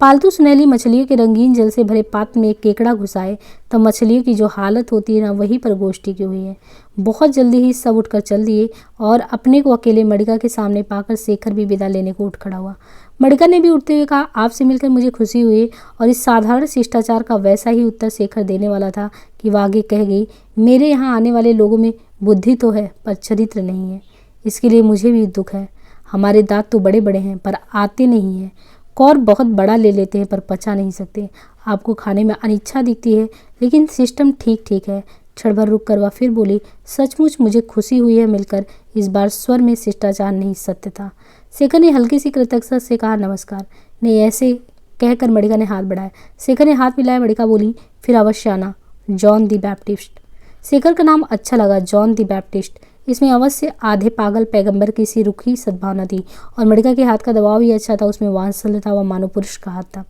पालतू सुनहली मछलियों के रंगीन जल से भरे पात्र में एक केकड़ा घुसाए तो मछलियों की जो हालत होती है ना, वहीं पर गोष्ठी की हुई है। बहुत जल्दी ही सब उठकर चल दिए और अपने को अकेले मड़िका के सामने पाकर शेखर भी विदा लेने को उठ खड़ा हुआ। मड़िका ने भी उठते हुए कहा, आपसे मिलकर मुझे खुशी हुई। और इस साधारण शिष्टाचार का वैसा ही उत्तर शेखर देने वाला था कि वह आगे कह गई, मेरे यहाँ आने वाले लोगों में बुद्धि तो है, पर चरित्र नहीं है। इसके लिए मुझे भी दुख है। हमारे दांत तो बड़े बड़े हैं, पर आते नहीं हैं। कौर बहुत बड़ा ले लेते हैं, पर पचा नहीं सकते। आपको खाने में अनिच्छा दिखती है, लेकिन सिस्टम ठीक ठीक है। क्षण भर रुक कर वह फिर बोली, सचमुच मुझे खुशी हुई है मिलकर। इस बार स्वर में शिष्टाचार नहीं, सत्य था। शेखर ने हल्की सी कृतज्ञता से कहा, नमस्कार। नहीं, ऐसे कहकर मड़िका ने हाथ बढ़ाया। शेखर ने हाथ मिलाया। मड़िका बोली, फिर अवश्य आना, जॉन द बैप्टिस्ट। शेखर का नाम अच्छा लगा, जॉन द बैप्टिस्ट। इसमें अवश्य आधे पागल पैगंबर की सी रुखी सद्भावना थी, और मड़िका के हाथ का दबाव भी अच्छा था। उसमें वात्सल्य था, वह मानो पुरुष का हाथ था।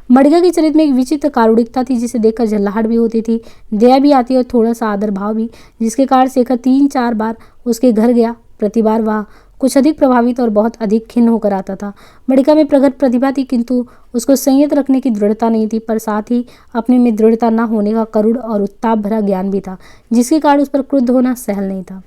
मड़िका के चरित्र में एक विचित्र कारुणिकता थी, जिसे देखकर झल्लाहट भी होती थी, दया भी आती और थोड़ा सा आदर भाव भी, जिसके कारण शेखर 3-4 बार उसके घर गया। प्रति बार वह कुछ अधिक प्रभावित और बहुत अधिक खिन्न होकर आता था। मड़िका में प्रगट प्रतिभा थी, किंतु उसको संयत रखने की दृढ़ता नहीं थी, पर साथ ही अपने में दृढ़ता न होने का करुण और उत्ताप भरा ज्ञान भी था, जिसके कारण उस पर क्रुद्ध होना सहल नहीं था।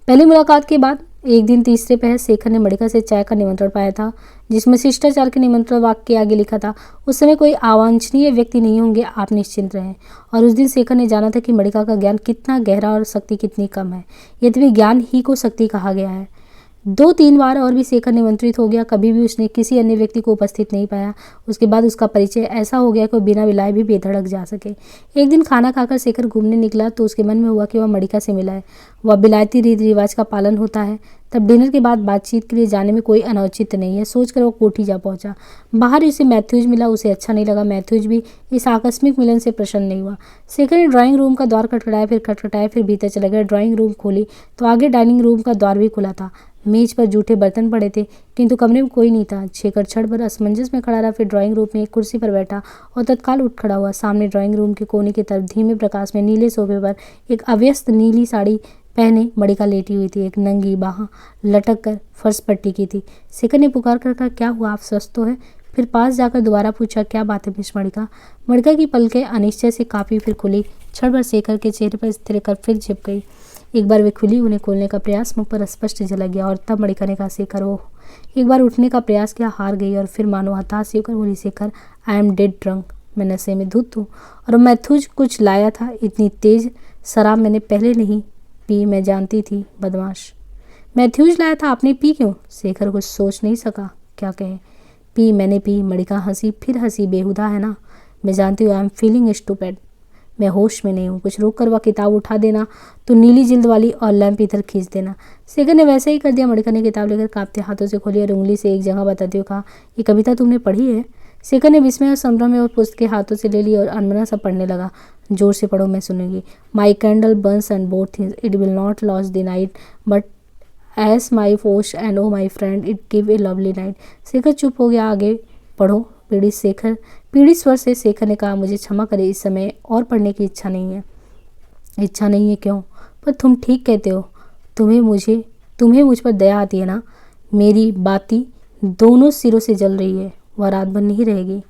पहली मुलाकात के बाद एक दिन तीसरे पहर शेखर ने मड़िका से चाय का निमंत्रण पाया था, जिसमें शिष्टाचार के निमंत्रण वाक्य के आगे लिखा था, उस समय कोई अवांछनीय व्यक्ति नहीं होंगे, आप निश्चिंत रहें। और उस दिन शेखर ने जाना था कि मड़िका का ज्ञान कितना गहरा और शक्ति कितनी कम है। यद्यपि ज्ञान ही को शक्ति कहा गया है। 2-3 बार और भी शेखर निमंत्रित हो गया, कभी भी उसने किसी अन्य व्यक्ति को उपस्थित नहीं पाया। उसके बाद उसका परिचय ऐसा हो गया कि वह बिना बुलाए भी बेधड़क जा सके। एक दिन खाना खाकर शेखर घूमने निकला तो उसके मन में हुआ कि वह मड़िका से मिला है। वह बिलायती रीति रिवाज का पालन होता है, तब डिनर के बाद बातचीत के लिए जाने में कोई अनौचित्य नहीं है, सोचकर वो कोठी जा पहुंचा। बाहर उसे मैथ्यूज मिला, उसे अच्छा नहीं लगा। मैथ्यूज भी इस आकस्मिक मिलन से प्रसन्न नहीं हुआ। शेखर ने ड्राइंग रूम का द्वार खटखटाया, फिर भीतर चला गया। ड्राइंग रूम खोली तो आगे डाइनिंग रूम का द्वार भी खुला था। मेज पर जूठे बर्तन पड़े थे, किंतु कमरे में कोई नहीं था। शेखर क्षण भर असमंजस में खड़ा रहा, फिर ड्राइंग रूम में एक कुर्सी पर बैठा और तत्काल उठ खड़ा हुआ। सामने ड्राइंग रूम के कोने की तरफ धीमे प्रकाश में नीले सोफे पर एक अव्यस्त नीली साड़ी पहने मड़िका लेटी हुई थी। एक नंगी बाह लटक कर फर्श पर टिकी थी। शेखर ने पुकार कर कहा, क्या हुआ, आप स्वस्थ तो है? फिर पास जाकर दोबारा पूछा, क्या बात है मिस मड़िका? मड़िका की पलकें अनिश्चय से काफी फिर खुली। क्षण भर शेखर के चेहरे पर स्थिर कर फिर झिप गई। एक बार वे खुली, उन्हें खोलने का प्रयास मुख पर स्पष्ट झलक गया, और तब मड़िका ने कहा, शेखर ओह। एक बार उठने का प्रयास किया, हार गई, और फिर मानो हताश होकर बोली, Shekhar I am dead drunk, मैं नशे में धुत हूँ, और मैथ्यूज कुछ लाया था। इतनी तेज शराब मैंने पहले नहीं पी, मैं जानती थी, बदमाश। मैथ्यूज लाया था, आपने पी क्यों? शेखर कुछ सोच नहीं सका, क्या कहे। पी, मैंने पी। मड़िका हंसी, फिर हंसी। बेहुदा है ना, मैं जानती हूँ, आई एम फीलिंग स्टूपिड, मैं होश में नहीं हूँ। कुछ रोक कर वह किताब उठा देना तो नीली जिल्द वाली, और लैंप इधर खींच देना। शेखर ने वैसे ही कर दिया। मड़िका ने किताब लेकर कांपते हाथों से खोली और उंगली से एक जगह बताते हुए कहा, ये कविता तुमने पढ़ी है? शेखर ने विस्मय और संभ्रम में और पुस्तकें हाथों से ले ली और अनमना सा पढ़ने लगा। जोर से पढ़ो, मैं सुनूंगी। My candle burns and both things, it will not loss the night, but as my foes and O my friend, it give a lovely night. Shekhar चुप हो गया। आगे पढ़ो, पीड़ी स्वर से शेखर ने कहा, मुझे क्षमा करे, इस समय और पढ़ने की इच्छा नहीं है। इच्छा नहीं है क्यों? पर तुम ठीक कहते हो, तुम्हें मुझ पर दया आती है ना। मेरी बाती दोनों सिरों से जल रही है, वह रात भर नहीं रहेगी।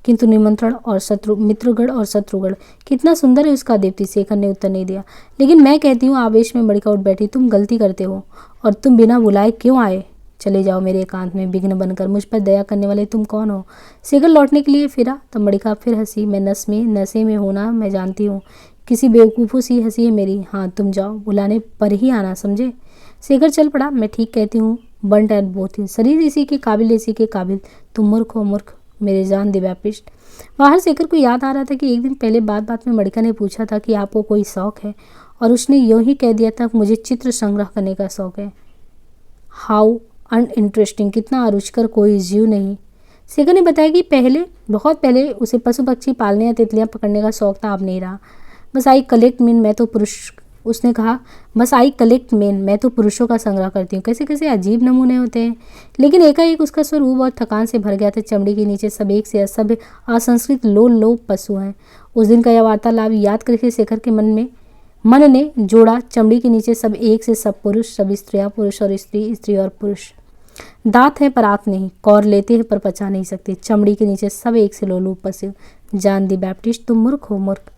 किंतु निमंत्रण और मित्रगढ़ और शत्रुगढ़, कितना सुंदर है उसका देवती। शेखर ने उत्तर नहीं दिया। लेकिन मैं कहती हूँ, आवेश में मड़िका उठ बैठी, तुम गलती करते हो, और तुम बिना बुलाए क्यों आए? चले जाओ मेरे एकांत में, विघ्न बनकर। मुझ पर दया करने वाले तुम कौन हो? शेखर लौटने के लिए फिरा तो मड़िका फिर हंसी। मैं नशे में होना मैं जानती हूँ, किसी बेवकूफ़ों सी हंसी है मेरी। हाँ, तुम जाओ, बुलाने पर ही आना, समझे? शेखर चल पड़ा। मैं ठीक कहती हूँ, बंट एंड बोथ। शरीर इसी के काबिल, इसी के काबिल, तुम मूर्ख हो मूर्ख, मेरे जान दे बैपिस्ट। बाहर शेखर को याद आ रहा था कि एक दिन पहले बात बात में मणिका ने पूछा था कि आपको कोई शौक है, और उसने यूं ही कह दिया था मुझे चित्र संग्रह करने का शौक है। हाउ अनइंटरेस्टिंग, कितना अरुचिकर, कोई जीव नहीं। शेखर ने बताया कि बहुत पहले उसे पशु पक्षी पालने या तितलियां पकड़ने का शौक था, अब नहीं रहा। बस आई कलेक्ट मीन, मैं तो पुरुष, उसने कहा, बस आई कलेक्ट मेन, मैं तो पुरुषों का संग्रह करती हूँ। कैसे कैसे अजीब नमूने होते हैं। लेकिन एकाएक उसका स्वर ऊब और थकान से भर गया था। चमड़ी के नीचे सब एक से असभ्य असंस्कृत लोप पशु हैं। उस दिन का यह वार्तालाप याद करके शेखर के मन ने जोड़ा, चमड़ी के नीचे सब एक से सब पुरुष, सब स्त्रियाँ, पुरुष और स्त्री, स्त्री और पुरुष। दांत हैं पर आंख नहीं, कौर लेते हैं पर पचा नहीं सकते, चमड़ी के नीचे सब एक से लोलूप पशु। जान दी बैप्टिस्ट, तुम मूर्ख हो मूर्ख।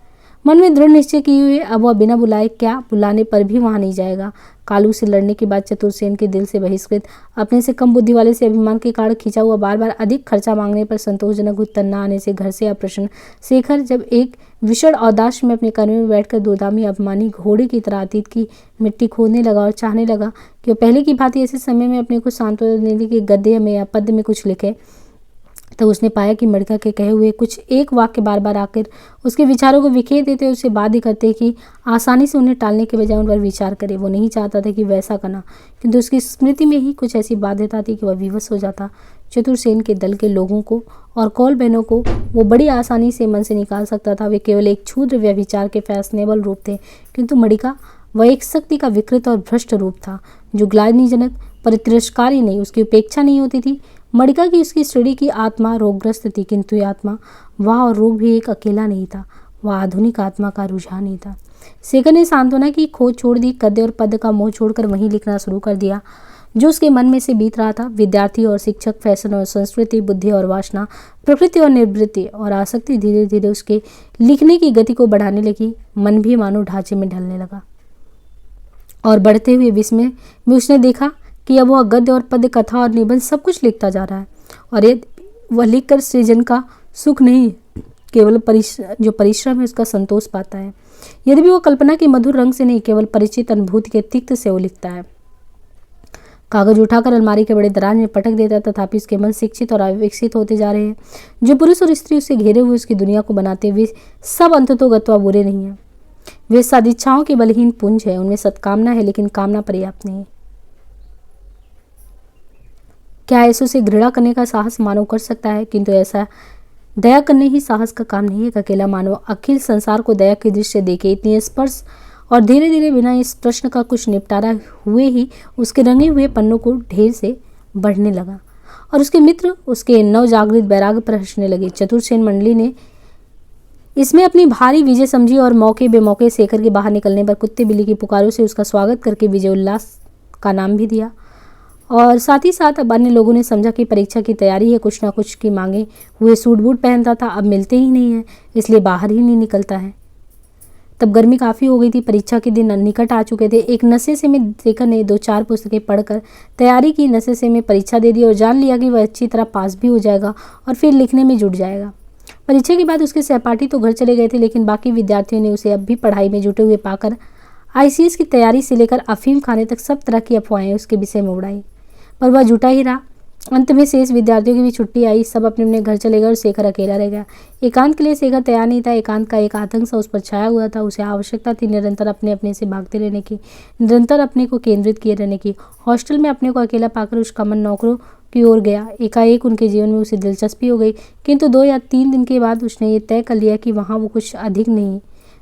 मन में दृढ़ निश्चय किए हुए अब वह बिना बुलाए, क्या बुलाने पर भी वहां नहीं जाएगा। कालू से लड़ने के बाद चतुर्सेन के दिल से बहिष्कृत, अपने से कम बुद्धि वाले से अभिमान के कारण खींचा हुआ, बार बार अधिक खर्चा मांगने पर संतोषजनक उत्तर न आने से घर से अप्रसन्न शेखर जब एक विषण औदाश में अपने कमरे में बैठकर दूरगामी अपमानी घोड़े की तरह अतीत की मिट्टी खोदने लगा और चाहने लगा कि वह पहले की भांति ऐसे समय में अपने को सांत्वना देने के गद्य में या पद्य में कुछ लिखे, तो उसने पाया कि मणिका के कहे हुए कुछ एक वाक्य बार बार आकर उसके विचारों को बिखेर देते, उसे बाध्य करते कि आसानी से उन्हें टालने के बजाय उन पर विचार करे। वो नहीं चाहता था कि वैसा करना, किंतु उसकी स्मृति में ही कुछ ऐसी बाध्यता थी कि वह विवश हो जाता। चतुर्सेन के दल के लोगों को और कौल बहनों को वो बड़ी आसानी से मन से निकाल सकता था। वे केवल एक क्षुद्र व्यभिचार के फैशनेबल रूप थे, किंतु मणिका वह एक शक्ति का विकृत और भ्रष्ट रूप था जो ग्लानिजनक पर तिरस्कारी नहीं, उसकी उपेक्षा नहीं होती थी। मणिका की उसकी श्रेणी की आत्मा रोगग्रस्त थी, किंतु ये आत्मा वह और रोग भी एक अकेला नहीं था, वह आधुनिक आत्मा का रुझान ही था। शेखर ने सांत्वना की खोज छोड़ दी, गद्य और पद का मोह छोड़कर वहीं लिखना शुरू कर दिया जो उसके मन में से बीत रहा था। विद्यार्थी और शिक्षक, फैशन और संस्कृति, बुद्धि और वासना, प्रकृति और निवृत्ति और आसक्ति धीरे धीरे उसके लिखने की गति को बढ़ाने लगी। मन भी मानो ढांचे में ढलने लगा और बढ़ते हुए विस्मय में उसने देखा कि अब वह गद्य और पद्य, कथा और निबंध सब कुछ लिखता जा रहा है, और ये वह लिखकर सृजन का सुख नहीं, केवल जो परिश्रम है उसका संतोष पाता है। यदि भी वो कल्पना के मधुर रंग से नहीं, केवल परिचित अनुभूति के तिक्त से वो लिखता है। कागज उठाकर अलमारी के बड़े दराज में पटक देता, तथापि उसके मन शिक्षित और अविकसित होते जा रहे हैं। जो पुरुष और स्त्री उससे घेरे हुए उसकी दुनिया को बनाते हुए सब अंततोगत्वा बुरे नहीं है। वे सदिच्छाओं के बलहीन पुंज है, उनमें सत्कामना है लेकिन कामना पर्याप्त नहीं। क्या ऐसों से घृणा करने का साहस मानव कर सकता है, किंतु ऐसा दया करने ही साहस का काम नहीं है। अकेला मानव अखिल संसार को दया की दृष्टि से देखे, इतनी स्पर्श, और धीरे धीरे बिना इस प्रश्न का कुछ निपटारा हुए ही उसके रंगे हुए पन्नों को ढेर से बढ़ने लगा और उसके मित्र उसके नवजागृत वैराग्य पर हंसने लगे। चतुर्सेन मंडली ने इसमें अपनी भारी विजय समझी और मौके बेमौके शेखर के बाहर निकलने पर कुत्ते बिल्ली की पुकारों से उसका स्वागत करके विजय उल्लास का नाम भी दिया। और साथ ही साथ अब अन्य लोगों ने समझा कि परीक्षा की तैयारी है, कुछ ना कुछ की मांगे हुए सूट बूट पहनता था, अब मिलते ही नहीं है, इसलिए बाहर ही नहीं निकलता है। तब गर्मी काफ़ी हो गई थी, परीक्षा के दिन निकट आ चुके थे। एक नशे से में शेखर ने 2-4 पुस्तकें पढ़कर तैयारी की, नशे से में परीक्षा दे दी और जान लिया कि वह अच्छी तरह पास भी हो जाएगा और फिर लिखने में जुट जाएगा। परीक्षा के बाद उसके सहपाठी तो घर चले गए थे, लेकिन बाकी विद्यार्थियों ने उसे अब भी पढ़ाई में जुटे हुए पाकर ICS की तैयारी से लेकर अफीम खाने तक सब तरह की अफवाहें उसके विषय में उड़ाई, पर वह जुटा ही रहा। अंत में शेष विद्यार्थियों की भी छुट्टी आई, सब अपने अपने घर चले गए और शेखर अकेला रह गया। एकांत के लिए शेखर तैयार नहीं था, एकांत का एक आतंक सा उस पर छाया हुआ था। उसे आवश्यकता थी निरंतर अपने से भागते रहने की, निरंतर अपने को केंद्रित किए रहने की। हॉस्टल में अपने को अकेला पाकर उसका मन नौकरों की ओर गया। एकाएक उनके जीवन में उसे दिलचस्पी हो गई, किंतु 2 या 3 दिन के बाद उसने ये तय कर लिया कि वहाँ वो कुछ अधिक नहीं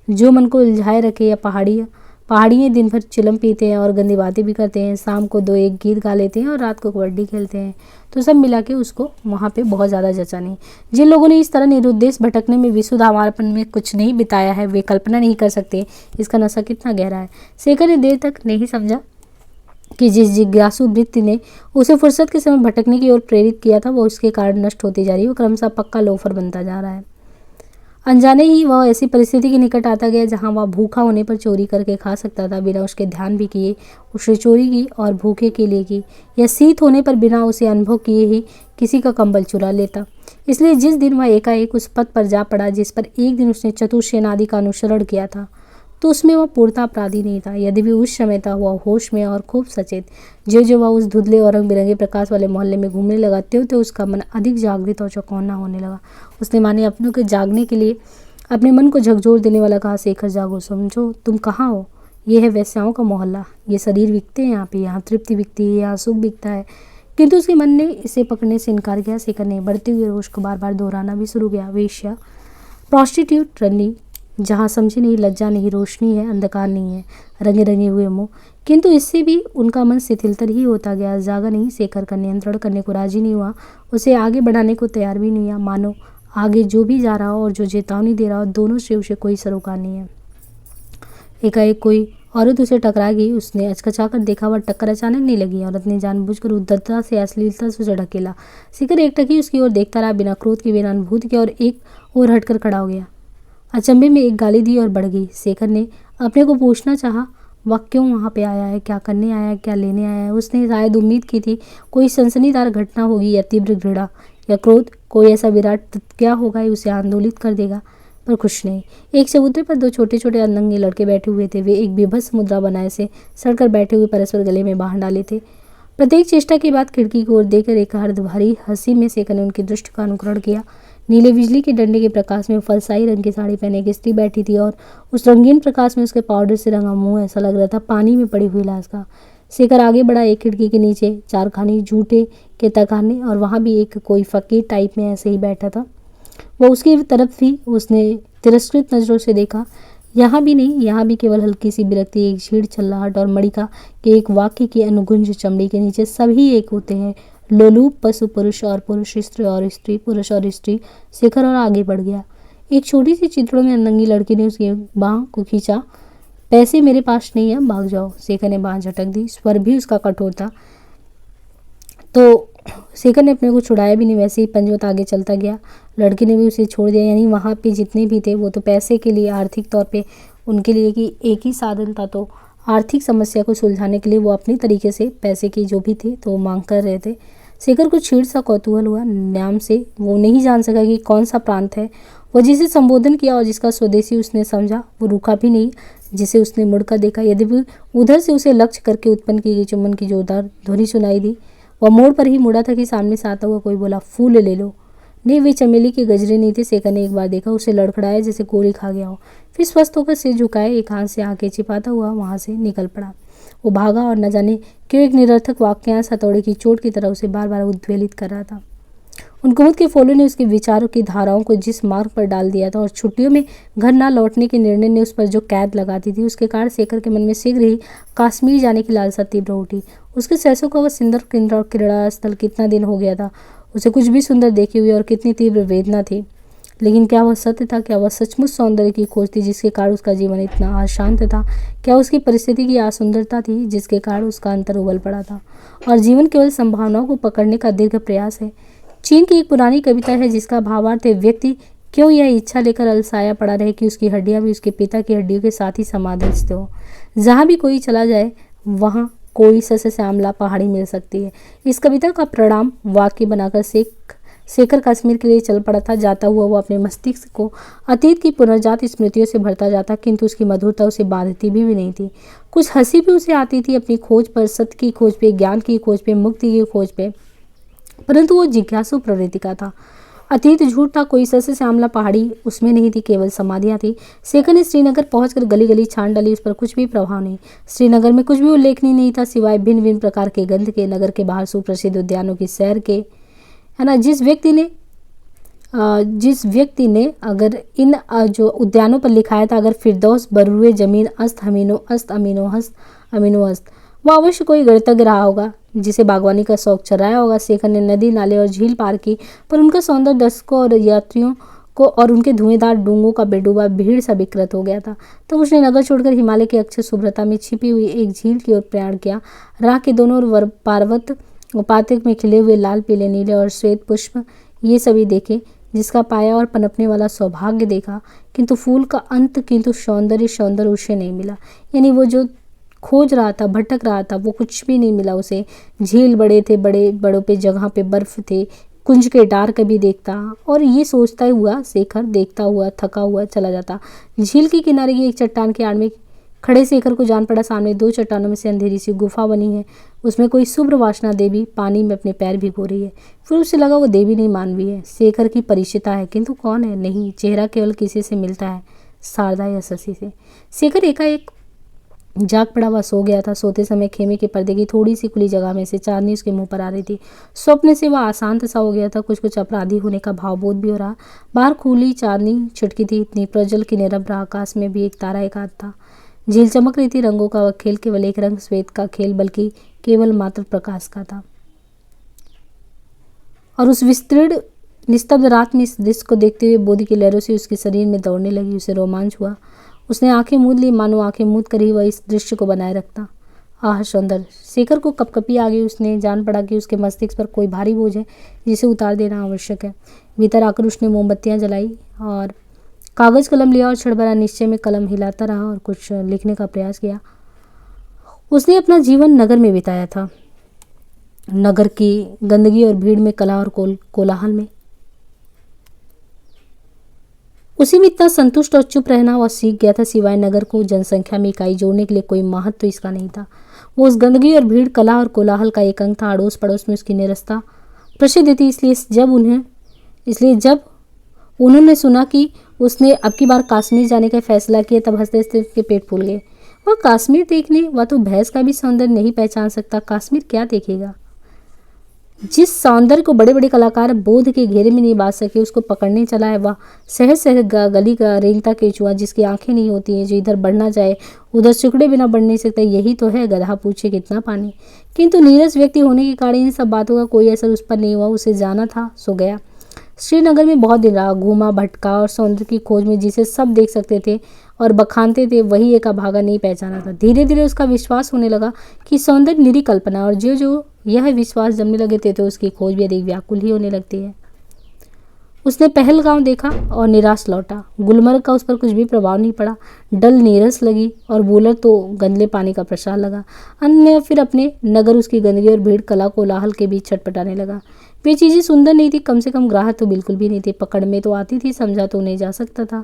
जो मन को उलझाए रखे। या पहाड़ियाँ दिन भर चिलम पीते हैं और गंदी बातें भी करते हैं, शाम को 2-1 गीत गा लेते हैं और रात को कबड्डी खेलते हैं। तो सब मिला के उसको वहाँ पे बहुत ज़्यादा जचा नहीं। जिन लोगों ने इस तरह निरुद्देश भटकने में विशुद्धावारपन में कुछ नहीं बिताया है, वे कल्पना नहीं कर सकते इसका नशा कितना गहरा है। शेखर ने देर तक नहीं समझा कि जिस जिज्ञासु वृत्ति ने उसे फुर्सत के समय भटकने की ओर प्रेरित किया था, वो उसके कारण नष्ट होती जा रही है। वो क्रमशः पक्का लोफर बनता जा रहा है। अनजाने ही वह ऐसी परिस्थिति के निकट आता गया जहां वह भूखा होने पर चोरी करके खा सकता था, बिना उसके ध्यान भी किए उसने चोरी की और भूखे के लिए की, या शीत होने पर बिना उसे अनुभव किए ही किसी का कंबल चुरा लेता। इसलिए जिस दिन वह एकाएक उस पथ पर जा पड़ा जिस पर एक दिन उसने चतुर्सेन आदि का अनुसरण किया था, तो उसमें वह पूर्णतः अपराधी नहीं था। यद्यपि उस समय था वह होश में और खूब सचेत। जो जो वह उस धुंधले और रंग बिरंगे प्रकाश वाले मोहल्ले में घूमने लगा, त्यों त्यों उसका मन अधिक जागृत और चौकन्ना होने लगा। उसने माने अपनों के जागने के लिए अपने मन को झकझोर देने वाला कहा, शेखर जागो, समझो तुम कहाँ हो। ये है वेश्याओं का मोहल्ला, ये शरीर बिकते हैं यहाँ पे, यहाँ तृप्ति बिकती है, यहाँ सुख बिकता है। किंतु उसके मन ने इसे पकड़ने से इनकार किया। शेखर ने बढ़ते हुए रोष को बार बार दोहराना भी शुरू किया, वेश्या, प्रॉस्टिट्यूट, रन्नी, जहाँ समझी नहीं, लज्जा नहीं, रोशनी है, अंधकार नहीं है, रंगे रंगे हुए मुँह। किंतु इससे भी उनका मन शिथिलतर ही होता गया, जागा नहीं। शेखर का नियंत्रण करने को राजी नहीं हुआ, उसे आगे बढ़ाने को तैयार भी नहीं हुआ। मानो आगे जो भी जा रहा हो और जो चेतावनी दे रहा हो, दोनों से उसे कोई सरोकार नहीं है। एकाएक कोई औरत उसे टकरा गई। उसने अचकचाकर देखा, वह टक्कर अचानक नहीं लगी। औरत ने जानबूझकर उद्धरता से, अश्लीलता से उसे ढकेला। शेखर एकटकी उसकी ओर देखता रहा, बिना क्रोध के, बिना अनुभूति के, और एक ओर हटकर खड़ा हो गया। अचंभे में एक गाली दी और बढ़ गई। शेखर ने अपने को पूछना चाहा, वह क्यों वहाँ पे आया है, क्या करने आया है, क्या लेने आया है। उसने शायद उम्मीद की थी कोई सनसनीदार घटना होगी, या तीव्र घृणा या क्रोध, कोई ऐसा विराट क्या होगा उसे आंदोलित कर देगा, पर कुछ नहीं। एक चबूतरे पर दो छोटे छोटे अनंगे लड़के बैठे हुए थे। वे एक विभत्स मुद्रा बनाए से सड़कर बैठे हुए परस्पर गले में बांध डाले थे। प्रत्येक चेष्टा के बाद खिड़की की ओर देखकर एक अर्धभारी हंसी में शेखर ने उनकी दृष्टि का अनुकरण किया। नीले बिजली के डंडे के प्रकाश में फलसाई रंग की साड़ी पहने एक स्त्री बैठी थी, और उस रंगीन प्रकाश में उसके पाउडर से रंगा मुंह ऐसा लग रहा था पानी में पड़ी हुई लाश का। शेखर आगे बढ़ा। एक खिड़की के नीचे चारखानी जूटे के तकाने, और वहाँ भी एक कोई फकीर टाइप में ऐसे ही बैठा था। वो उसकी तरफ थी। उसने तिरस्कृत नजरों से देखा। यहाँ भी नहीं, यहाँ भी केवल हल्की सी विरक्ति, एक झीड़ छल्लाहट और मणिका के एक वाक्य की अनुगुंज चमड़ी के नीचे सभी एक होते हैं, लोलूप पशु पुरुष और पुरुष स्त्री और स्त्री, पुरुष और स्त्री। शेखर और आगे बढ़ गया। एक छोटी सी चित्रों में नंगी लड़की ने उसकी बाँह को खींचा। पैसे मेरे पास नहीं है, भाग जाओ। शेखर ने बाँह झटक दी। स्वर भी उसका कठोर था, तो शेखर ने अपने को छुड़ाया भी नहीं, वैसे ही पंजवत आगे चलता गया। लड़की ने भी उसे छोड़ दिया। यानी वहाँ पे जितने भी थे वो तो पैसे के लिए, आर्थिक तौर पे उनके लिए कि एक ही साधन था, तो आर्थिक समस्या को सुलझाने के लिए वो अपनी तरीके से पैसे की जो भी थे तो वो मांग कर रहे थे। शेखर को छीड़ सा कौतूहल हुआ। नाम से वो नहीं जान सका कि कौन सा प्रांत है। वो जिसे संबोधन किया और जिसका स्वदेशी उसने समझा, वो रुका भी नहीं। जिसे उसने मुड़कर देखा, यद्यपि उधर से उसे लक्ष्य करके उत्पन्न की गई चुम्बन की जोरदार ध्वनि सुनाई दी। वह मोड़ पर ही मुड़ा था कि सामने से आता हुआ कोई बोला, फूल ले लो। नहीं, वे चमेली के गजरे नहीं थे। शेखर ने एक बार देखा, उसे लड़खड़ाया जैसे गोली खा गया हो। फिर स्वस्थ होकर सिर झुकाए, एक हाथ से आंखें छिपाता हुआ वहां से निकल पड़ा। वो भागा और न जाने क्यों एक निरर्थक वाक्यांश हथौड़े की चोट की तरह उसे बार बार उद्वेलित कर रहा था। उन कुमुद के फूलों ने उसके विचारों की धाराओं को जिस मार्ग पर डाल दिया था, और छुट्टियों में घर न लौटने के निर्णय ने उस पर जो कैद लगाती थी, उसके कारण शेखर के मन में शीघ्र ही कश्मीर जाने की लालसा तीव्र उठी। उसके सहसों का वह सुंदर क्रीड़ा स्थल कितना दिन हो गया था, उसे कुछ भी सुंदर देखी हुई, और कितनी तीव्र वेदना थी। लेकिन क्या वह सत्य था? क्या वह सचमुच सौंदर्य की खोज थी जिसके कारण उसका जीवन इतना अशांत था? क्या उसकी परिस्थिति की असुंदरता थी जिसके कारण उसका अंतर उबल पड़ा था, और जीवन केवल संभावनाओं को पकड़ने का दीर्घ प्रयास है? चीन की एक पुरानी कविता है जिसका भावार्थ है, व्यक्ति क्यों यह इच्छा लेकर अलसाया पड़ा रहे कि उसकी हड्डियां भी उसके पिता की हड्डियों के साथ ही समाधिस्थ हो। जहाँ भी कोई चला जाए वहाँ कोई ससे श्यामला पहाड़ी मिल सकती है। इस कविता का प्रणाम वाक्य बनाकर शेखर कश्मीर के लिए चल पड़ा था। जाता हुआ वो अपने मस्तिष्क को अतीत की पुनर्जात स्मृतियों से भरता जाता, किंतु उसकी मधुरता उसे बांधती भी नहीं थी। कुछ हंसी भी उसे आती थी अपनी खोज पर, सत्य की खोज पे, ज्ञान की खोज पे, मुक्ति की खोज पे, परंतु वो जिज्ञासु प्रवृत्ति का था। अतीत झूठ था, कोई ससे श्यामला पहाड़ी उसमें नहीं थी, केवल समाधियां थी। शेखर ने श्रीनगर पहुंचकर गली गली छान डाली, उस पर कुछ भी प्रभाव नहीं। श्रीनगर में कुछ भी उल्लेखनीय नहीं था सिवाय भिन्न भिन्न प्रकार के गंध के, नगर के बाहर सुप्रसिद्ध उद्यानों की सैर के, है ना। जिस व्यक्ति ने अगर इन जो उद्यानों पर लिखाया था, अगर फिरदौस बरुए जमीन अस्त अमीनो अस्त अमीनो हस्त अमीनो अस्त, वह अवश्य कोई गणितज्ञ रहा होगा जिसे बागवानी का शौक चढ़ाया होगा। शेखर ने नदी, नाले और झील पार की, पर उनका सौंदर्य दर्शकों और यात्रियों को और उनके धुएंधार डूंगों का बेडूबा भीड़ सा विकृत हो गया था। तो उसने नगर छोड़कर हिमालय की अक्षय शुभ्रता में छिपी हुई एक झील की ओर प्रयाण किया। राह के दोनों ओर पार्वत पातिक में खिले हुए लाल, पीले, नीले और श्वेत पुष्प ये सभी देखे, जिसका पाया और पनपने वाला सौभाग्य देखा, किंतु फूल का अंत, किंतु सौंदर्य उसे नहीं मिला। यानी वो जो खोज रहा था, भटक रहा था, वो कुछ भी नहीं मिला उसे। झील बड़े थे, बड़े बड़ों पे जगह पे बर्फ थे, कुंज के डार कभी देखता। और ये सोचता हुआ शेखर देखता हुआ थका हुआ चला जाता। झील के किनारे की एक चट्टान के आड़ में खड़े शेखर को जान पड़ा सामने दो चट्टानों में से अंधेरी सी गुफा बनी है। उसमें कोई शुभ्र वासना देवी पानी में अपने पैर भिगो रही है। फिर उसे लगा वो देवी नहीं मानवी है। शेखर की परिचिता है, किंतु कौन है? नहीं, चेहरा केवल किसी से मिलता है, शारदा या शशि से। शेखर एकाएक जाग पड़ा। वह सो गया था। सोते समय खेमे के पर्दे की थोड़ी सी खुली जगह में से चांदनी उसके मुंह पर आ रही थी। स्वप्न से वह अशांत सा हो गया था। कुछ कुछ अपराधी होने का भावबोध भी हो रहा। बाहर खुली चांदनी छिटकी थी, इतनी प्रज्वल कि निरभ्र आकाश में भी एक तारा एकाध था। झील चमक रही थी। रंगों का वह खेल केवल एक रंग श्वेत का खेल बल्कि केवल मात्र प्रकाश का था। और उस विस्तीर्ण निस्तब्ध रात में इस दृश्य को देखते हुए बोधि की लहरों से उसके शरीर में दौड़ने लगी। उसे रोमांच हुआ। उसने आंखें मूंद ली, मानो आंखें मूंद कर ही वह इस दृश्य को बनाए रखता। आह सौंदर्य! शेखर को कपकपी आ गई। उसने जान पड़ा कि उसके मस्तिष्क पर कोई भारी बोझ है जिसे उतार देना आवश्यक है। भीतर आकर उसने मोमबत्तियां जलाई और कागज कलम लिया और क्षण भरा निश्चय में कलम हिलाता रहा और कुछ लिखने का प्रयास किया। उसने अपना जीवन नगर में बिताया था, नगर की गंदगी और भीड़ में, कला और कोलाहल में। उसी में इतना संतुष्ट और चुप रहना वह सीख गया था। सिवाय नगर को जनसंख्या में इकाई जोड़ने के लिए कोई महत्व तो इसका नहीं था। वो उस गंदगी और भीड़, कला और कोलाहल का एक अंग था। अड़ोस पड़ोस में उसकी निरस्ता प्रसिद्ध थी। इसलिए जब उन्होंने सुना कि उसने अब की बार कश्मीर जाने का फैसला किया, तब हंसते हंसते उसके पेट फूल गए। वह कश्मीर देखने, वह तो भैंस का भी सौंदर्य नहीं पहचान सकता, कश्मीर क्या देखेगा? जिस सौंदर्य को बड़े बड़े कलाकार बोध के घेरे में नहीं बांध सके, उसको पकड़ने चला है वह सहज सहज गली का रेंगता केचुआ, जिसकी आंखें नहीं होती हैं, जो इधर बढ़ना चाहे उधर सिकुड़े बिना बढ़ नहीं सकता। यही तो है गधा पूछे कितना पानी। किंतु नीरस व्यक्ति होने के कारण इन सब बातों का कोई असर उस पर नहीं हुआ। उसे जाना था, सो गया। श्रीनगर में बहुत दिन रहा, घूमा भटका और सौंदर्य की खोज में जिसे सब देख सकते थे और बखानते थे, वही एक अभागा नहीं पहचाना था। धीरे धीरे उसका विश्वास होने लगा कि सौंदर्य निरी कल्पना, और जो जो यह विश्वास जमने लगे थे तो उसकी खोज भी अधिक व्याकुल ही होने लगती है। उसने पहलगांव देखा और निराश लौटा। गुलमर्ग का उस पर कुछ भी प्रभाव नहीं पड़ा। डल नीरस लगी और वूलर तो गंदले पानी का प्रसाद लगा। अंत में फिर अपने नगर उसकी गंदगी और भीड़, कला कोलाहल के बीच छटपटाने लगा। वे चीज़ें सुंदर नहीं थी, कम से कम ग्राहक तो बिल्कुल भी नहीं थे। पकड़ में तो आती थी, समझा तो नहीं जा सकता था,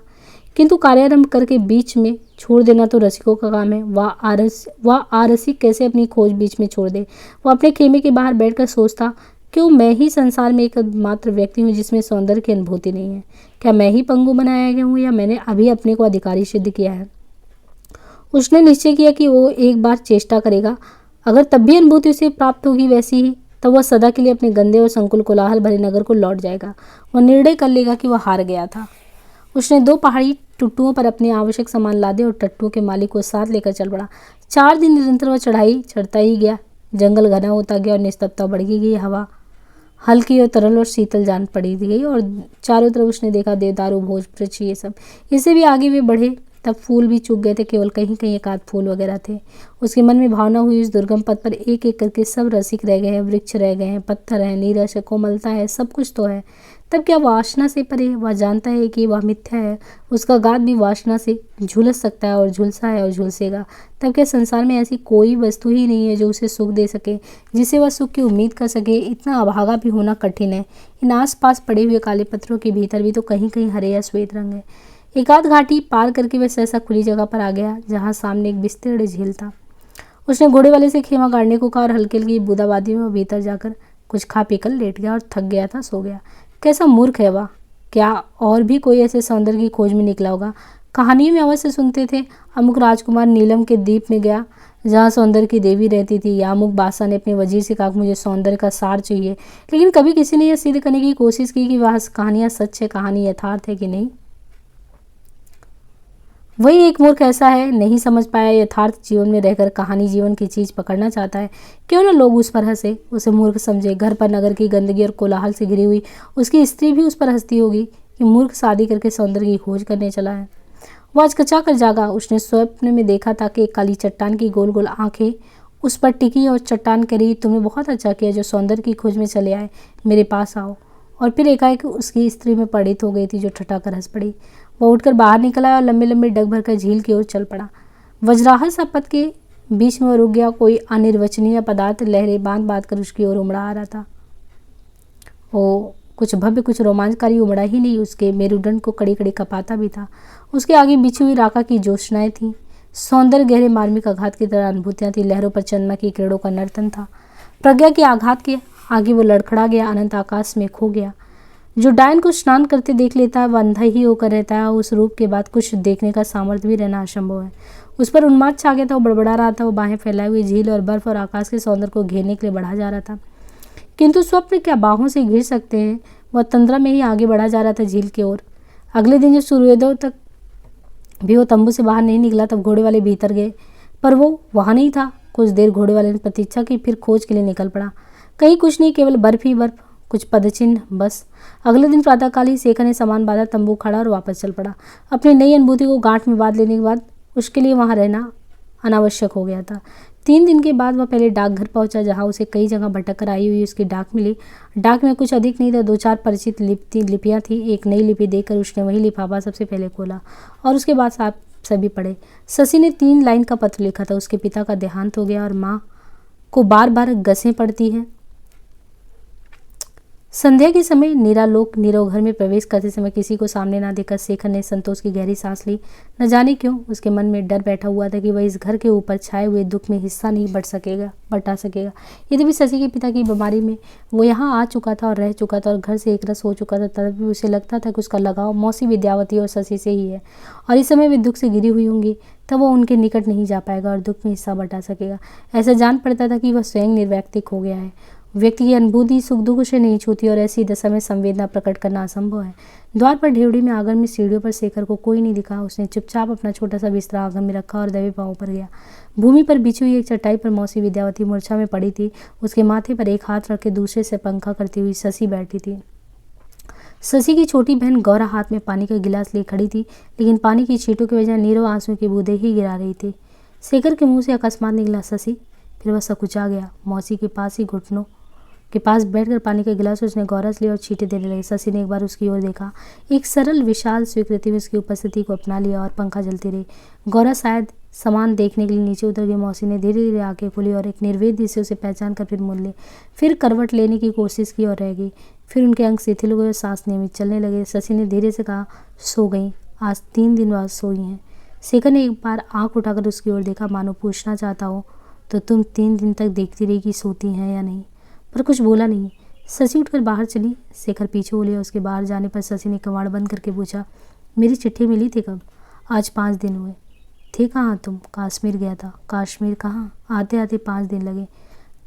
किंतु कार्यारंभ करके बीच में छोड़ देना तो रसिकों का काम है। वह आरसिक कैसे अपनी खोज बीच में छोड़ दे? वह अपने खेमे के बाहर बैठकर सोचता, क्यों मैं ही संसार में एकमात्र व्यक्ति हूँ जिसमें सौंदर्य की अनुभूति नहीं है? क्या मैं ही पंगु बनाया गया हूँ, या मैंने अभी अपने को अधिकारी सिद्ध किया है? उसने निश्चय किया कि वो एक बार चेष्टा करेगा। अगर तब भी अनुभूति उसे प्राप्त होगी वैसी ही, तब वह सदा के लिए अपने गंदे और संकुल कोलाहल भरे नगर को लौट जाएगा। वह निर्णय कर लेगा कि वह हार गया था। उसने 2 पहाड़ी टुट्टुओं पर अपने आवश्यक सामान लादे और टट्टुओं के मालिक को साथ लेकर चल पड़ा। 4 दिन निरंतर वह चढ़ाई चढ़ता ही गया। जंगल घना होता गया और निस्तब्धता बढ़ती गई। हवा हल्की और तरल और शीतल जान पड़ी गई और चारों तरफ उसने देखा देवदारू, भोज, वृक्ष, ये सब। इससे भी आगे वे बढ़े तब फूल भी चूक गए थे, केवल कहीं कहीं एक आध फूल वगैरह थे। उसके मन में भावना हुई, इस दुर्गम पथ पर एक एक करके सब रसिक रह गए हैं, वृक्ष रह गए हैं, पत्थर है, नीरस है, कोमलता है, सब कुछ तो है। तब क्या वासना से परे? वह जानता है कि वह मिथ्या है। उसका गात भी वासना से झुलस सकता है और झुलसा है और झुलसेगा। तब क्या संसार में ऐसी कोई वस्तु ही नहीं है जो उसे सुख दे सके, जिसे वह सुख की उम्मीद कर सके? इतना अभागा भी होना कठिन है। इन आस पास पड़े हुए काले पत्थरों के भीतर भी तो कहीं कहीं हरे या श्वेत रंग है। एक आध घाटी पार करके वह सहसा खुली जगह पर आ गया, जहाँ सामने एक विस्तीर्ण झील था। उसने घोड़े वाले से खेमा गाड़ने को कहा और हल्की हल्की बूंदाबांदी में भीतर जाकर कुछ खा पीकर लेट गया और थक गया था, सो गया। कैसा मूर्ख है वह! क्या और भी कोई ऐसे सौंदर्य की खोज में निकला होगा? कहानियों में अवश्य सुनते थे, अमुक राजकुमार नीलम के द्वीप में गया जहाँ सौंदर्य की देवी रहती थी, या अमुक बादशाह ने अपने वजीर से कहा मुझे सौंदर्य का सार चाहिए। लेकिन कभी किसी ने यह सिद्ध करने की कोशिश की कि वह कहानियाँ सच है, कहानी यथार्थ है कि नहीं। वही एक मूर्ख ऐसा है, नहीं समझ पाया यथार्थ जीवन में रहकर कहानी जीवन की चीज पकड़ना चाहता है। क्यों ना लोग उस पर हंसे, उसे मूर्ख समझे। घर पर नगर की गंदगी और कोलाहल से घिरी हुई उसकी स्त्री भी उस पर हंसती होगी कि मूर्ख शादी करके सौंदर्य की खोज करने चला है। वह अचकचा कर जागा। उसने स्वप्न में देखा था कि एक काली चट्टान की गोल गोल आंखें उस पर टिकी और चट्टान कह रही, तुमने बहुत अच्छा किया जो सौंदर्य की खोज में चले आए, मेरे पास आओ। और फिर एकाएक उसकी स्त्री में पंडित हो गई थी, जो ठठाकर हंस पड़ी। वह उठकर बाहर निकला और लंबे लंबे डग भरकर झील की ओर चल पड़ा। वज्राहट सा पथ के बीच में वह रुक गया। कोई अनिर्वचनीय पदार्थ लहरें बांध बांध कर उसकी ओर उमड़ा आ रहा था। वो कुछ भव्य, कुछ रोमांचकारी उमड़ा ही नहीं, उसके मेरुदंड को कड़ी कड़ी कपाता भी था। उसके आगे बिछी हुई राका की ज्योत्सनाएं थीं। सौंदर्य गहरे मार्मिक आघात की तरह अनुभूतियां थी। लहरों पर चंद्रमा की किरणों का नर्तन था। प्रज्ञा के आघात के आगे वो लड़खड़ा गया, अनंत आकाश में खो गया। जो डायन को स्नान करते देख लेता है वह अंधा ही होकर रहता है। उस रूप के बाद कुछ देखने का सामर्थ्य भी रहना असंभव है। उस पर उन्माद छा गया था। वो बड़बड़ा रहा था। वो बाहें फैलाए हुए झील और बर्फ और आकाश के सौंदर्य को घेरने के लिए बढ़ा जा रहा था, किंतु स्वप्न क्या बाहों से घिर सकते हैं। वह तंद्रा में ही आगे बढ़ा जा रहा था झील की ओर। अगले दिन जब सूर्योदय तक भी वो तंबू से बाहर नहीं निकला, तब घोड़े वाले भीतर गए, पर वो वहां नहीं था। कुछ देर घोड़े वाले ने प्रतीक्षा की, फिर खोज के लिए निकल पड़ा। कहीं कुछ नहीं, केवल बर्फ ही बर्फ, कुछ पदचिन्ह बस। अगले दिन प्रातःकाल ही शेखर ने सामान बांधा, तंबू खड़ा और वापस चल पड़ा। अपनी नई अनुभूति को गांठ में बांध लेने के बाद उसके लिए वहां रहना अनावश्यक हो गया था। 3 दिन के बाद वह पहले डाकघर पहुंचा, जहां उसे कई जगह भटक कर आई हुई उसकी डाक मिली। डाक में कुछ अधिक नहीं था, 2-4 परिचित लिपियां थी। एक नई लिपि देखकर उसने वही लिफाफा सबसे पहले खोला और उसके बाद साफ सभी पढ़े। शशि ने 3 लाइन का पत्र लिखा था। उसके पिता का देहांत हो गया और माँ को बार बार गसें पड़ती हैं। संध्या के समय नीरालोक नीरव घर में प्रवेश करते समय किसी को सामने ना देखकर शेखर ने संतोष की गहरी सांस ली। न जाने क्यों उसके मन में डर बैठा हुआ था कि वह इस घर के ऊपर छाए हुए दुख में हिस्सा नहीं बटा सकेगा। यद्यपि शशि के पिता की बीमारी में वो यहाँ आ चुका था और रह चुका था और घर से एक रस हो चुका था, तब भी उसे लगता था कि उसका लगाव मौसी विद्यावती और शशि से ही है और इस समय वे दुख से घिरी हुई होंगी, तब वो उनके निकट नहीं जा पाएगा और दुख में हिस्सा बटा सकेगा। ऐसा जान पड़ता था कि वह स्वयं निर्वैक्तिक हो गया है। व्यक्ति की अनुभूति सुख दुख उसे नहीं छूती और ऐसी दशा में संवेदना प्रकट करना असंभव है। द्वार पर ढेवड़ी में आंगन में सीढ़ियों पर शेखर को कोई नहीं दिखा। उसने चुपचाप अपना छोटा सा बिस्तरा आंगन में रखा और दबे पांवों पर गया। भूमि पर बिछी हुई एक चटाई पर मौसी विद्यावती मूर्छा में पड़ी थी। उसके माथे पर एक हाथ रख के दूसरे से पंखा करती हुई शशि बैठी थी। शशि की छोटी बहन गौरा हाथ में पानी का गिलास लिए खड़ी थी, लेकिन पानी की छींटों की बजाय नीरव आंसू की बूंदें ही गिरा रही थी। शेखर के मुंह से अकस्मात निकला शशि। फिर वह सकुचा गया। मौसी के पास ही घुटनों के पास बैठकर पानी का गिलास उसने गौरा से लिया और छींटे देने लगे। शशि ने एक बार उसकी ओर देखा। एक सरल विशाल स्वीकृति में उसकी उपस्थिति को अपना लिया और पंखा चलती रही। गौरा शायद सामान देखने के लिए नीचे उतर गई। मौसी ने धीरे धीरे आंखें खोली और एक निर्वेद से उसे पहचान कर फिर मुड़ ली। फिर करवट लेने की कोशिश की और रह गई। फिर उनके अंग शिथिल हो गए और सांस नियमित चलने लगे। शशि ने धीरे से कहा, सो गई, आज 3 दिन बाद सोई हैं। शेखर ने एक बार आंख उठाकर उसकी ओर देखा, मानो पूछना चाहता हो, तो तुम 3 दिन तक देखती रही कि सोती हैं या नहीं, पर कुछ बोला नहीं। शशि उठकर बाहर चली। शेखर पीछे हो लिया। उसके बाहर जाने पर शशि ने कबाड़ बंद करके पूछा, मेरी चिट्ठी मिली थी कब? आज 5 दिन हुए। थे कहाँ तुम? कश्मीर गया था। कश्मीर कहाँ? आते आते 5 दिन लगे।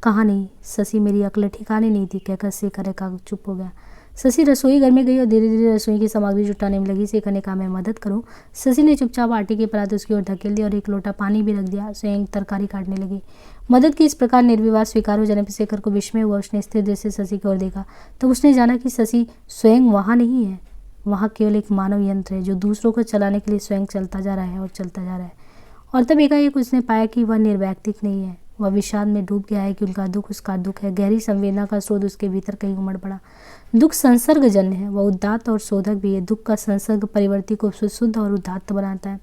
कहाँ नहीं? शशि मेरी अक्ल ठिकाने नहीं थी, कहकर शेखर एकाएक चुप हो गया। शशि रसोई घर में गई और धीरे धीरे रसोई की सामग्री जुटाने में लगी। शेखर ने कहा, मैं मदद करूं? शशि ने चुपचाप आटे के परात उसकी ओर धकेल दिया और एक लोटा पानी भी रख दिया। स्वयं तरकारी काटने लगी। मदद की इस प्रकार निर्विवाद स्वीकार हो जाने पर शेखर को विस्मय हुआ। उसने स्थिर दृष्टि से शशि की ओर देखा, तब उसने जाना कि शशि स्वयं वहाँ नहीं है। वहाँ केवल एक मानव यंत्र है जो दूसरों को चलाने के लिए स्वयं चलता जा रहा है और चलता जा रहा है। और तब एकाएक उसने पाया कि वह निर्वैक्तिक नहीं है। वह विषाद में डूब गया है कि उनका दुख उसका दुख है। गहरी संवेदना का स्रोत उसके भीतर कहीं उमड़ पड़ा। दुख संसर्गजन्य है, वह उदात्त और शोधक भी है। दुख का संसर्ग परिवर्ती को शुद्ध और उदात्त बनाता है।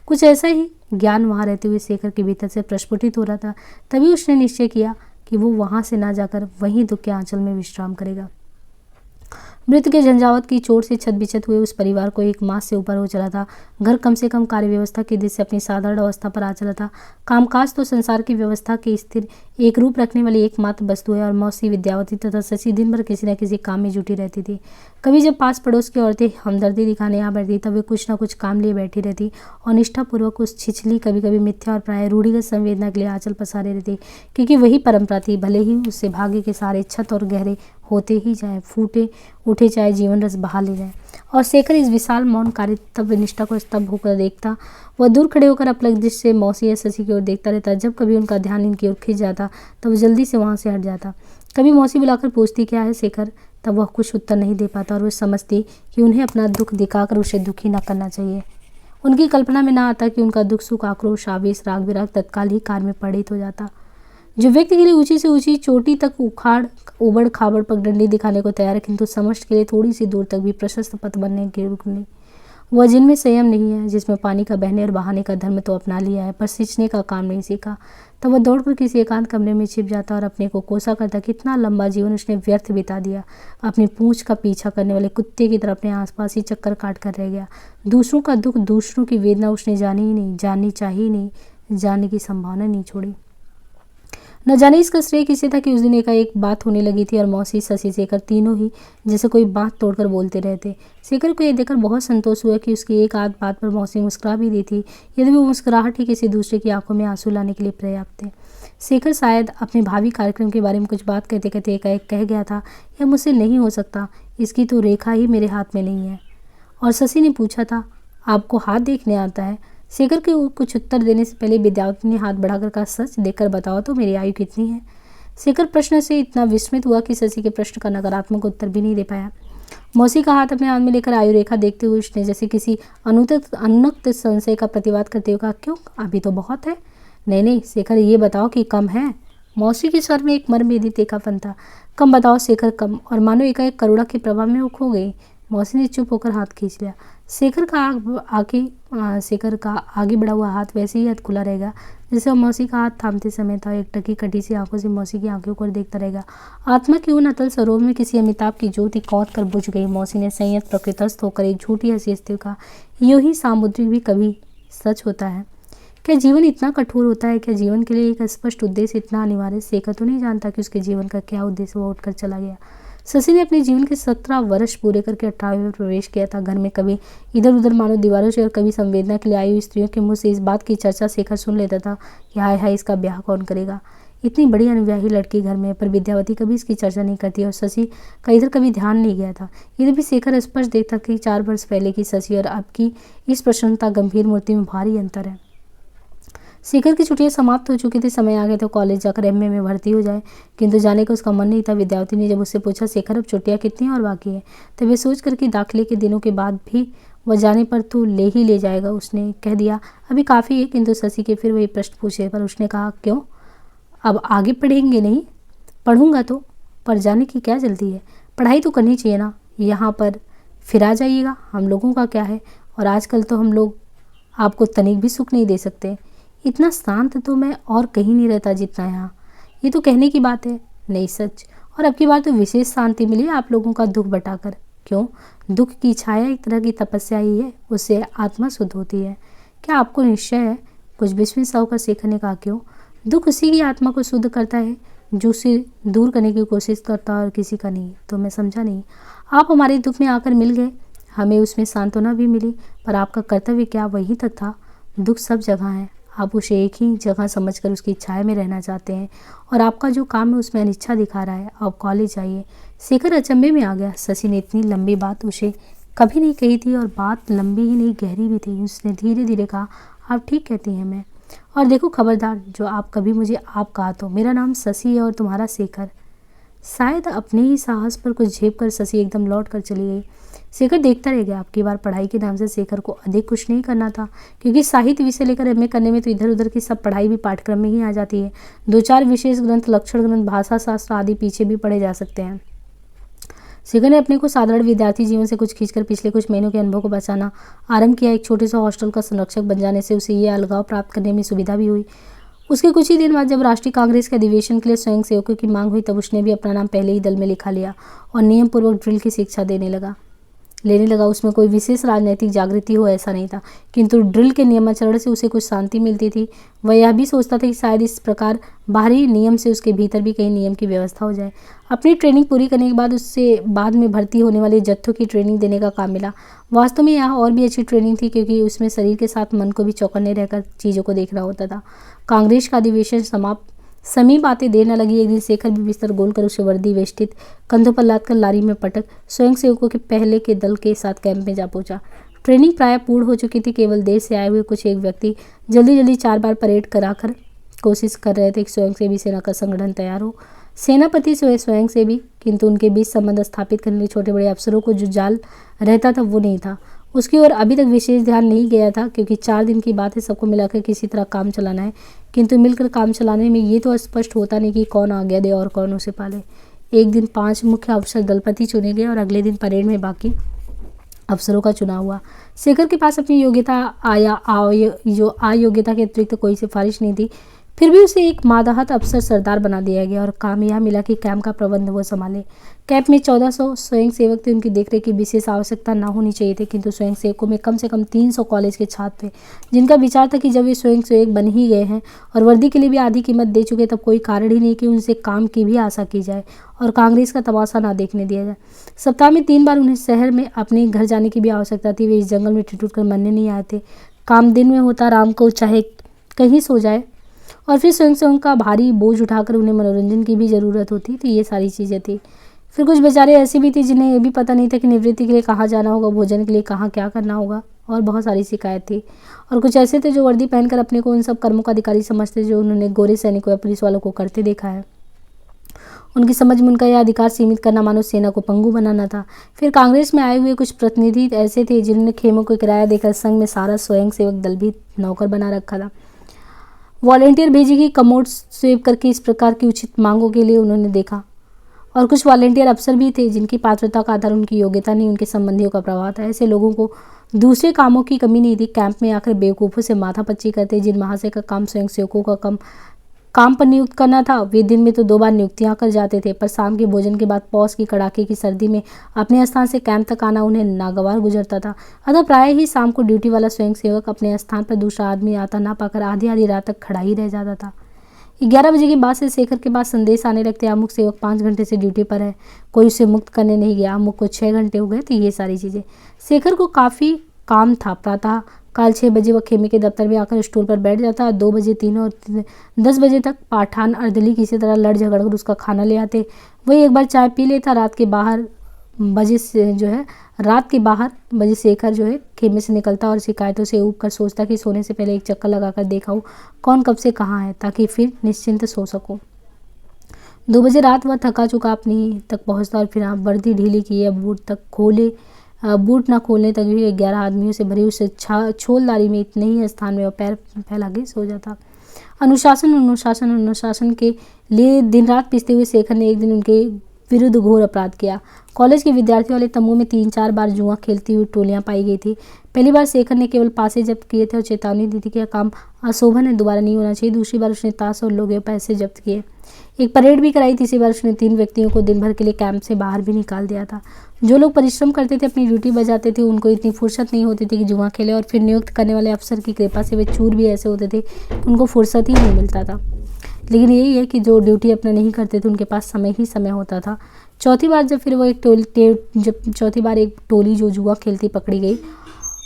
कुछ ऐसा ही ज्ञान वहां रहते हुए शेखर के भीतर से प्रस्फुटित हो रहा था। तभी उसने निश्चय किया कि वो वहां से ना जाकर वहीं दुख के आंचल में विश्राम करेगा। मृत्यु के झंझावत की चोट से छत बिछत हुए उस परिवार को 1 मास से ऊपर हो चला था। घर कम से कम कार्य व्यवस्था की दृष्टि से अपनी साधारण अवस्था पर आ चला था। कामकाज तो संसार की व्यवस्था के स्थिर एक रूप रखने वाली एकमात्र वस्तु है और मौसी विद्यावती तथा शशि दिन भर किसी न किसी काम में जुटी रहती थी। कभी जब पास पड़ोस की औरतें हमदर्दी दिखाने आ बैठती, तब वे कुछ न कुछ काम लिए बैठी रहती और निष्ठापूर्वक उस छिछली, कभी कभी मिथ्या और प्राय रूढ़िगत संवेदना के लिए आंचल पसारे रहती, क्योंकि वही परंपरा थी। भले ही उससे भाग्य के सारे छत और गहरे होते ही जाए, फूटे उठे चाहे जीवन रस बहा ले जाए। और शेखर इस विशाल मौन कार्य निष्ठा को स्तब्ध होकर देखता। वह दूर खड़े होकर अपलक दृष्टि से मौसी या शशि की ओर देखता रहता। जब कभी उनका ध्यान इनकी ओर खिंच जाता तो वह जल्दी से वहां से हट जाता। कभी मौसी बुलाकर पूछती, क्या है शेखर? तब वह कुछ उत्तर नहीं दे पाता और वह समझती कि उन्हें अपना दुख दिखाकर उसे दुखी न करना चाहिए। उनकी कल्पना में ना आता कि उनका दुख, सुख, आक्रोश, आवेश, राग विराग तत्काल ही कार्य में परिणत हो जाता। जो व्यक्ति के लिए ऊंची से ऊंची चोटी तक उबड़ खाबड़ पगडंडी दिखाने को तैयार है, किंतु समष्टि के लिए थोड़ी सी दूर तक भी प्रशस्त पथ बनने के रुक नहीं, वह जिनमें संयम नहीं है, जिसमें पानी का बहने और बहाने का धर्म तो अपना लिया है पर सींचने का काम नहीं सीखा, तब वह दौड़कर किसी एकांत कमरे में छिप जाता और अपने को कोसा करता, कितना लंबा जीवन उसने व्यर्थ बिता दिया। अपनी पूंछ का पीछा करने वाले कुत्ते की तरह अपने आसपास ही चक्कर काट कर रह गया। दूसरों का दुख, दूसरों की वेदना उसने जानी ही नहीं, जाननी चाहिए नहीं, जानने की संभावना नहीं छोड़ी। न जाने इसका श्रेय किसे था कि उस दिन एकाएक बात होने लगी थी और मौसी, शशि, शेखर तीनों ही जैसे कोई बात तोड़कर बोलते रहते। शेखर को यह देखकर बहुत संतोष हुआ कि उसकी एक आध बात पर मौसी मुस्कुरा भी दी थी, यदि वो मुस्कुराहट ही किसी दूसरे की आंखों में आंसू लाने के लिए पर्याप्त थे। शेखर शायद अपने भावी कार्यक्रम के बारे में कुछ बात कहते कहते एकाएक कह गया था, यह मुझसे नहीं हो सकता, इसकी तो रेखा ही मेरे हाथ में नहीं है। और शशि ने पूछा था, आपको हाथ देखने आता है? शेखर के कुछ उत्तर देने से पहले विद्यार्थी ने हाथ बढ़ाकर कहा, सच देखकर बताओ तो मेरी आयु कितनी है? शेखर प्रश्न से इतना विस्मित हुआ कि शशि के प्रश्न का नकारात्मक उत्तर भी नहीं दे पाया। मौसी का हाथ अपने हाथ में लेकर आयु रेखा देखते हुए उसने जैसे किसी अनुक्त संशय का प्रतिवाद करते हुए कहा, क्यों, अभी तो बहुत है। नहीं नहीं शेखर, ये बताओ कि कम है। मौसी के स्वर में एक मर्मभेदी तीखापन था। कम बताओ शेखर, कम। और मानो एकाएक करुणा के प्रभाव में वो खो गई। मौसी ने चुप होकर हाथ खींच लिया। शेखर का आगे बढ़ा हुआ हाथ वैसे ही हाथ खुला रहेगा जैसे वह मौसी का हाथ थामते समय था। एक टकी कटी सी आंखों से मौसी की आंखों को देखता रहेगा। आत्मा की उन अतल सरोवर में किसी अमिताभ की ज्योति कौंध कर बुझ गई। मौसी ने संयत प्रकृतस्थ होकर एक झूठी हंसी हंसते हुए कहा, यूं ही सामुद्रिक भी कभी सच होता है। क्या जीवन इतना कठोर होता है? क्या जीवन के लिए एक स्पष्ट उद्देश्य इतना अनिवार्य? शेखर तो नहीं जानता कि उसके जीवन का क्या उद्देश्य, वह उठकर चला गया। शशि ने अपने जीवन के 17 वर्ष पूरे करके 18वें में प्रवेश किया था। घर में कभी इधर उधर मानो दीवारों से और कभी संवेदना के लिए आई हुई स्त्रियों के मुंह से इस बात की चर्चा शेखर सुन लेता था कि हाय हाय, इसका ब्याह कौन करेगा? इतनी बड़ी अनब्याही लड़की घर में, पर विद्यावती कभी इसकी चर्चा नहीं करती और शशि का इधर कभी ध्यान नहीं गया था। इधर भी शेखर स्पष्ट देखता कि 4 वर्ष पहले की शशि और अब की इस प्रसन्नता गंभीर मूर्ति में भारी अंतर है। शेखर की छुट्टियां समाप्त हो चुकी थी, समय आ गया था कॉलेज जाकर एमए में भर्ती हो जाए, किंतु जाने का उसका मन नहीं था। विद्यार्थी ने जब उससे पूछा, शेखर अब छुट्टियां कितनी और बाकी है, तब वे सोच कर कि दाखिले के दिनों के बाद भी वह जाने पर तो ले ही ले जाएगा, उसने कह दिया, अभी काफ़ी है। किंतु शशि के फिर वही प्रश्न पूछे पर उसने कहा, क्यों, अब आगे पढ़ेंगे नहीं? पढ़ूंगा तो, पर जाने की क्या जल्दी है? पढ़ाई तो करनी चाहिए ना। यहाँ पर फिर आ जाइएगा, हम लोगों का क्या है? और आजकल तो हम लोग आपको तनिक भी सुख नहीं दे सकते। इतना शांत तो मैं और कहीं नहीं रहता जितना यहाँ। ये तो कहने की बात है, नहीं सच। और अब की बार तो विशेष शांति मिली आप लोगों का दुख बटाकर। क्यों? दुख की छाया एक तरह की तपस्या ही है, उससे आत्मा शुद्ध होती है। क्या आपको निश्चय है? कुछ विस्मित सा होकर शेखर ने कहा, क्यों? दुख उसी की आत्मा को शुद्ध करता है जो उसे दूर करने की कोशिश करता और किसी का नहीं। तो मैं समझा नहीं। आप हमारे दुख में आकर मिल गए, हमें उसमें सांत्वना भी मिली, पर आपका कर्तव्य क्या वहीं तक था? दुख सब जगह है, आप उसे एक ही जगह समझकर उसकी छाया में रहना चाहते हैं और आपका जो काम है उसमें अनिच्छा दिखा रहा है। आप कॉलेज जाइए। शेखर अचंभे में आ गया। शशि ने इतनी लंबी बात उसे कभी नहीं कही थी और बात लंबी ही नहीं गहरी भी थी। उसने धीरे धीरे कहा, आप ठीक कहती हैं मैं, और देखो खबरदार जो आप कभी मुझे आप कहा तो, मेरा नाम शशि है और तुम्हारा शेखर। शायद अपने ही साहस पर कुछ झेप कर शशि एकदम लौट कर चली गई। शेखर देखता रह गया। आपकी बार पढ़ाई के नाम से शेखर को अधिक कुछ नहीं करना था, क्योंकि साहित्य विषय लेकर एमए करने में तो इधर उधर की सब पढ़ाई भी पाठ्यक्रम में ही आ जाती है। 2-4 विशेष ग्रंथ, लक्षण ग्रंथ, भाषा शास्त्र आदि पीछे भी पढ़े जा सकते हैं। शेखर ने अपने को साधारण विद्यार्थी जीवन से कुछ खींचकर पिछले कुछ महीनों के अनुभव को बचाना आरंभ किया। एक छोटे से हॉस्टल का संरक्षक बन जाने से उसे ये अलगाव प्राप्त करने में सुविधा भी हुई। उसके कुछ ही दिन बाद जब राष्ट्रीय कांग्रेस के अधिवेशन के लिए स्वयं सेवकों की मांग हुई, तब उसने भी अपना नाम पहले ही दल में लिखा लिया और नियम पूर्वक ड्रिल की शिक्षा लेने लगा। उसमें कोई विशेष राजनीतिक जागृति हो ऐसा नहीं था, किंतु ड्रिल के नियमाचरण से उसे कुछ शांति मिलती थी। वह यह भी सोचता था कि शायद इस प्रकार बाहरी नियम से उसके भीतर भी कहीं नियम की व्यवस्था हो जाए। अपनी ट्रेनिंग पूरी करने के बाद उससे बाद में भर्ती होने वाले जत्थों की ट्रेनिंग देने का काम मिला। वास्तव में यहाँ और भी अच्छी ट्रेनिंग थी, क्योंकि उसमें शरीर के साथ मन को भी चौकन्ने रहकर चीज़ों को देखना होता था। कांग्रेस का अधिवेशन समीप आते देर न लगी। एक दिन शेखर भी बिस्तर गोल कर उसे वर्दी वेष्टित कंधों पर लाद कर लारी में पटक स्वयं सेवकों के पहले के दल के साथ कैंप में जा पहुंचा। ट्रेनिंग प्राय पूर्ण हो चुकी थी। केवल देश से आए हुए कुछ एक व्यक्ति जल्दी जल्दी 4 बार परेड कराकर कोशिश कर रहे थे कि स्वयंसेवी सेना का संगठन तैयार हो। सेनापति स्वयंसेवी, किंतु उनके बीच संबंध स्थापित करने के छोटे बड़े अफसरों को जो जाल रहता था वो नहीं था। उसकी ओर अभी तक विशेष ध्यान नहीं गया था, क्योंकि 4 दिन की बात है, सबको मिलाकर किसी तरह काम चलाना है। किंतु मिलकर काम चलाने में ये तो स्पष्ट होता नहीं कि कौन आज्ञा दे और कौन उसे पाले। एक दिन 5 मुख्य अफसर दलपति चुने गए और अगले दिन परेड में बाकी अफसरों का चुनाव हुआ। शेखर के पास अपनी योग्यता अयोग्यता के अतिरिक्त कोई सिफारिश नहीं थी, फिर भी उसे एक मातहत अफसर सरदार बना दिया गया और काम यह मिला कि कैंप का प्रबंध वो संभाले। कैंप में 1400 स्वयंसेवक थे। उनकी देखरेख की विशेष आवश्यकता ना होनी चाहिए थी, किंतु स्वयंसेवकों में कम से कम 300 कॉलेज के छात्र थे, जिनका विचार था कि जब ये स्वयंसेवक बन ही गए हैं और वर्दी के लिए भी आधी कीमत दे चुके, तब कोई कारण ही नहीं कि उनसे काम की भी आशा की जाए और कांग्रेस का तमाशा ना देखने दिया जाए। सप्ताह में 3 बार उन्हें शहर में अपने घर जाने की भी आवश्यकता थी। वे इस जंगल में ठिठुर कर मरने नहीं आए थे। काम दिन में होता, राम को चाहे कहीं सो जाए, और फिर स्वयं से उनका भारी बोझ उठाकर उन्हें मनोरंजन की भी ज़रूरत होती थी। ये सारी चीज़ें थी। फिर कुछ बेचारे ऐसे भी थे जिन्हें ये भी पता नहीं था कि निवृत्ति के लिए कहाँ जाना होगा, भोजन के लिए कहाँ क्या करना होगा, और बहुत सारी शिकायत थी। और कुछ ऐसे थे जो वर्दी पहनकर अपने को उन सब कर्मों का अधिकारी समझते जो उन्होंने गोरे सैनिकों या पुलिस वालों को करते देखा है। उनकी समझ में उनका यह अधिकार सीमित करना मानो सेना को पंगु बनाना था। फिर कांग्रेस में आए हुए कुछ प्रतिनिधि ऐसे थे जिन्होंने खेमों को किराया देकर संघ में सारा स्वयंसेवक दल भी नौकर बना रखा था। वॉलेंटियर भेजी गई कमोड स्वीप करके इस प्रकार की उचित मांगों के लिए उन्होंने देखा। और कुछ वॉलेंटियर अफसर भी थे जिनकी पात्रता का आधार उनकी योग्यता नहीं, उनके संबंधियों का प्रभाव था। ऐसे लोगों को दूसरे कामों की कमी नहीं थी। कैंप में आकर बेवकूफ़ों से माथापच्ची करते, जिन महाशय का काम स्वयंसेवकों का काम पर नियुक्त करना था, वे दिन में तो 2 बार नियुक्तियां कर जाते थे, पर शाम के भोजन के बाद पौष की कड़ाके की सर्दी में अपने स्थान से कैंप तक आना उन्हें नागवार गुजरता था। अतः प्राय ही शाम को ड्यूटी वाला स्वयंसेवक अपने स्थान पर दूसरा आदमी आता ना पाकर आधी आधी रात तक खड़ा ही रह जाता था। 11 बजे के बाद से शेखर के पास संदेश आने लगते, अमुक सेवक 5 घंटे से ड्यूटी पर है, कोई उसे मुक्त करने नहीं गया, अमुक को 6 घंटे हो गए। तो ये सारी चीज़ें शेखर को काफ़ी काम था। प्रातः काल 6 बजे वह खेमे के दफ्तर में आकर स्टूल पर बैठ जाता। 2 बजे 3 और 10 बजे तक पाठान अर्दली किसी तरह लड़ झगड़ कर उसका खाना ले आते। वही एक बार चाय पी लेता। रात के 12 बजे शेखर खेमे से निकलता और शिकायतों से ऊब कर सोचता कि सोने से पहले एक चक्कर लगाकर देखा हूँ कौन कब से कहाँ है, ताकि फिर निश्चिंत सो सकूँ। 2 बजे रात वह थका चुका अपनी तक पहुँचता और फिर वर्दी ढीली की बूट न खोलने तक भी 11 आदमियों से भरी उस छोलदारी में इतने ही स्थान में वह पैर फैला के सो जाता। अनुशासन के लिए दिन रात पिसते हुए शेखर ने एक दिन उनके विरुद्ध घोर अपराध किया। कॉलेज के विद्यार्थियों वाले तंबू में 3-4 बार जुआ खेलती हुई टोलियां पाई गई थी। पहली बार शेखर ने केवल पासे जब्त किए थे और चेतावनी दी थी कि यह काम अशोभन है, दोबारा नहीं होना चाहिए। दूसरी बार उसने ताश और लोगे पैसे जब्त किए। एक परेड भी कराई। तीसरी बार उसने 3 व्यक्तियों को दिन भर के लिए कैंप से बाहर भी निकाल दिया था। जो लोग परिश्रम करते थे, अपनी ड्यूटी बजाते थे, उनको इतनी फुर्सत नहीं होती थी कि जुआ खेले, और फिर नियुक्त करने वाले अफसर की कृपा से वे चूर भी ऐसे होते थे उनको फुर्सत ही नहीं मिलता था। लेकिन यही है कि जो ड्यूटी अपना नहीं करते थे उनके पास समय ही समय होता था। चौथी बार एक टोली जो जुआ खेलती पकड़ी गई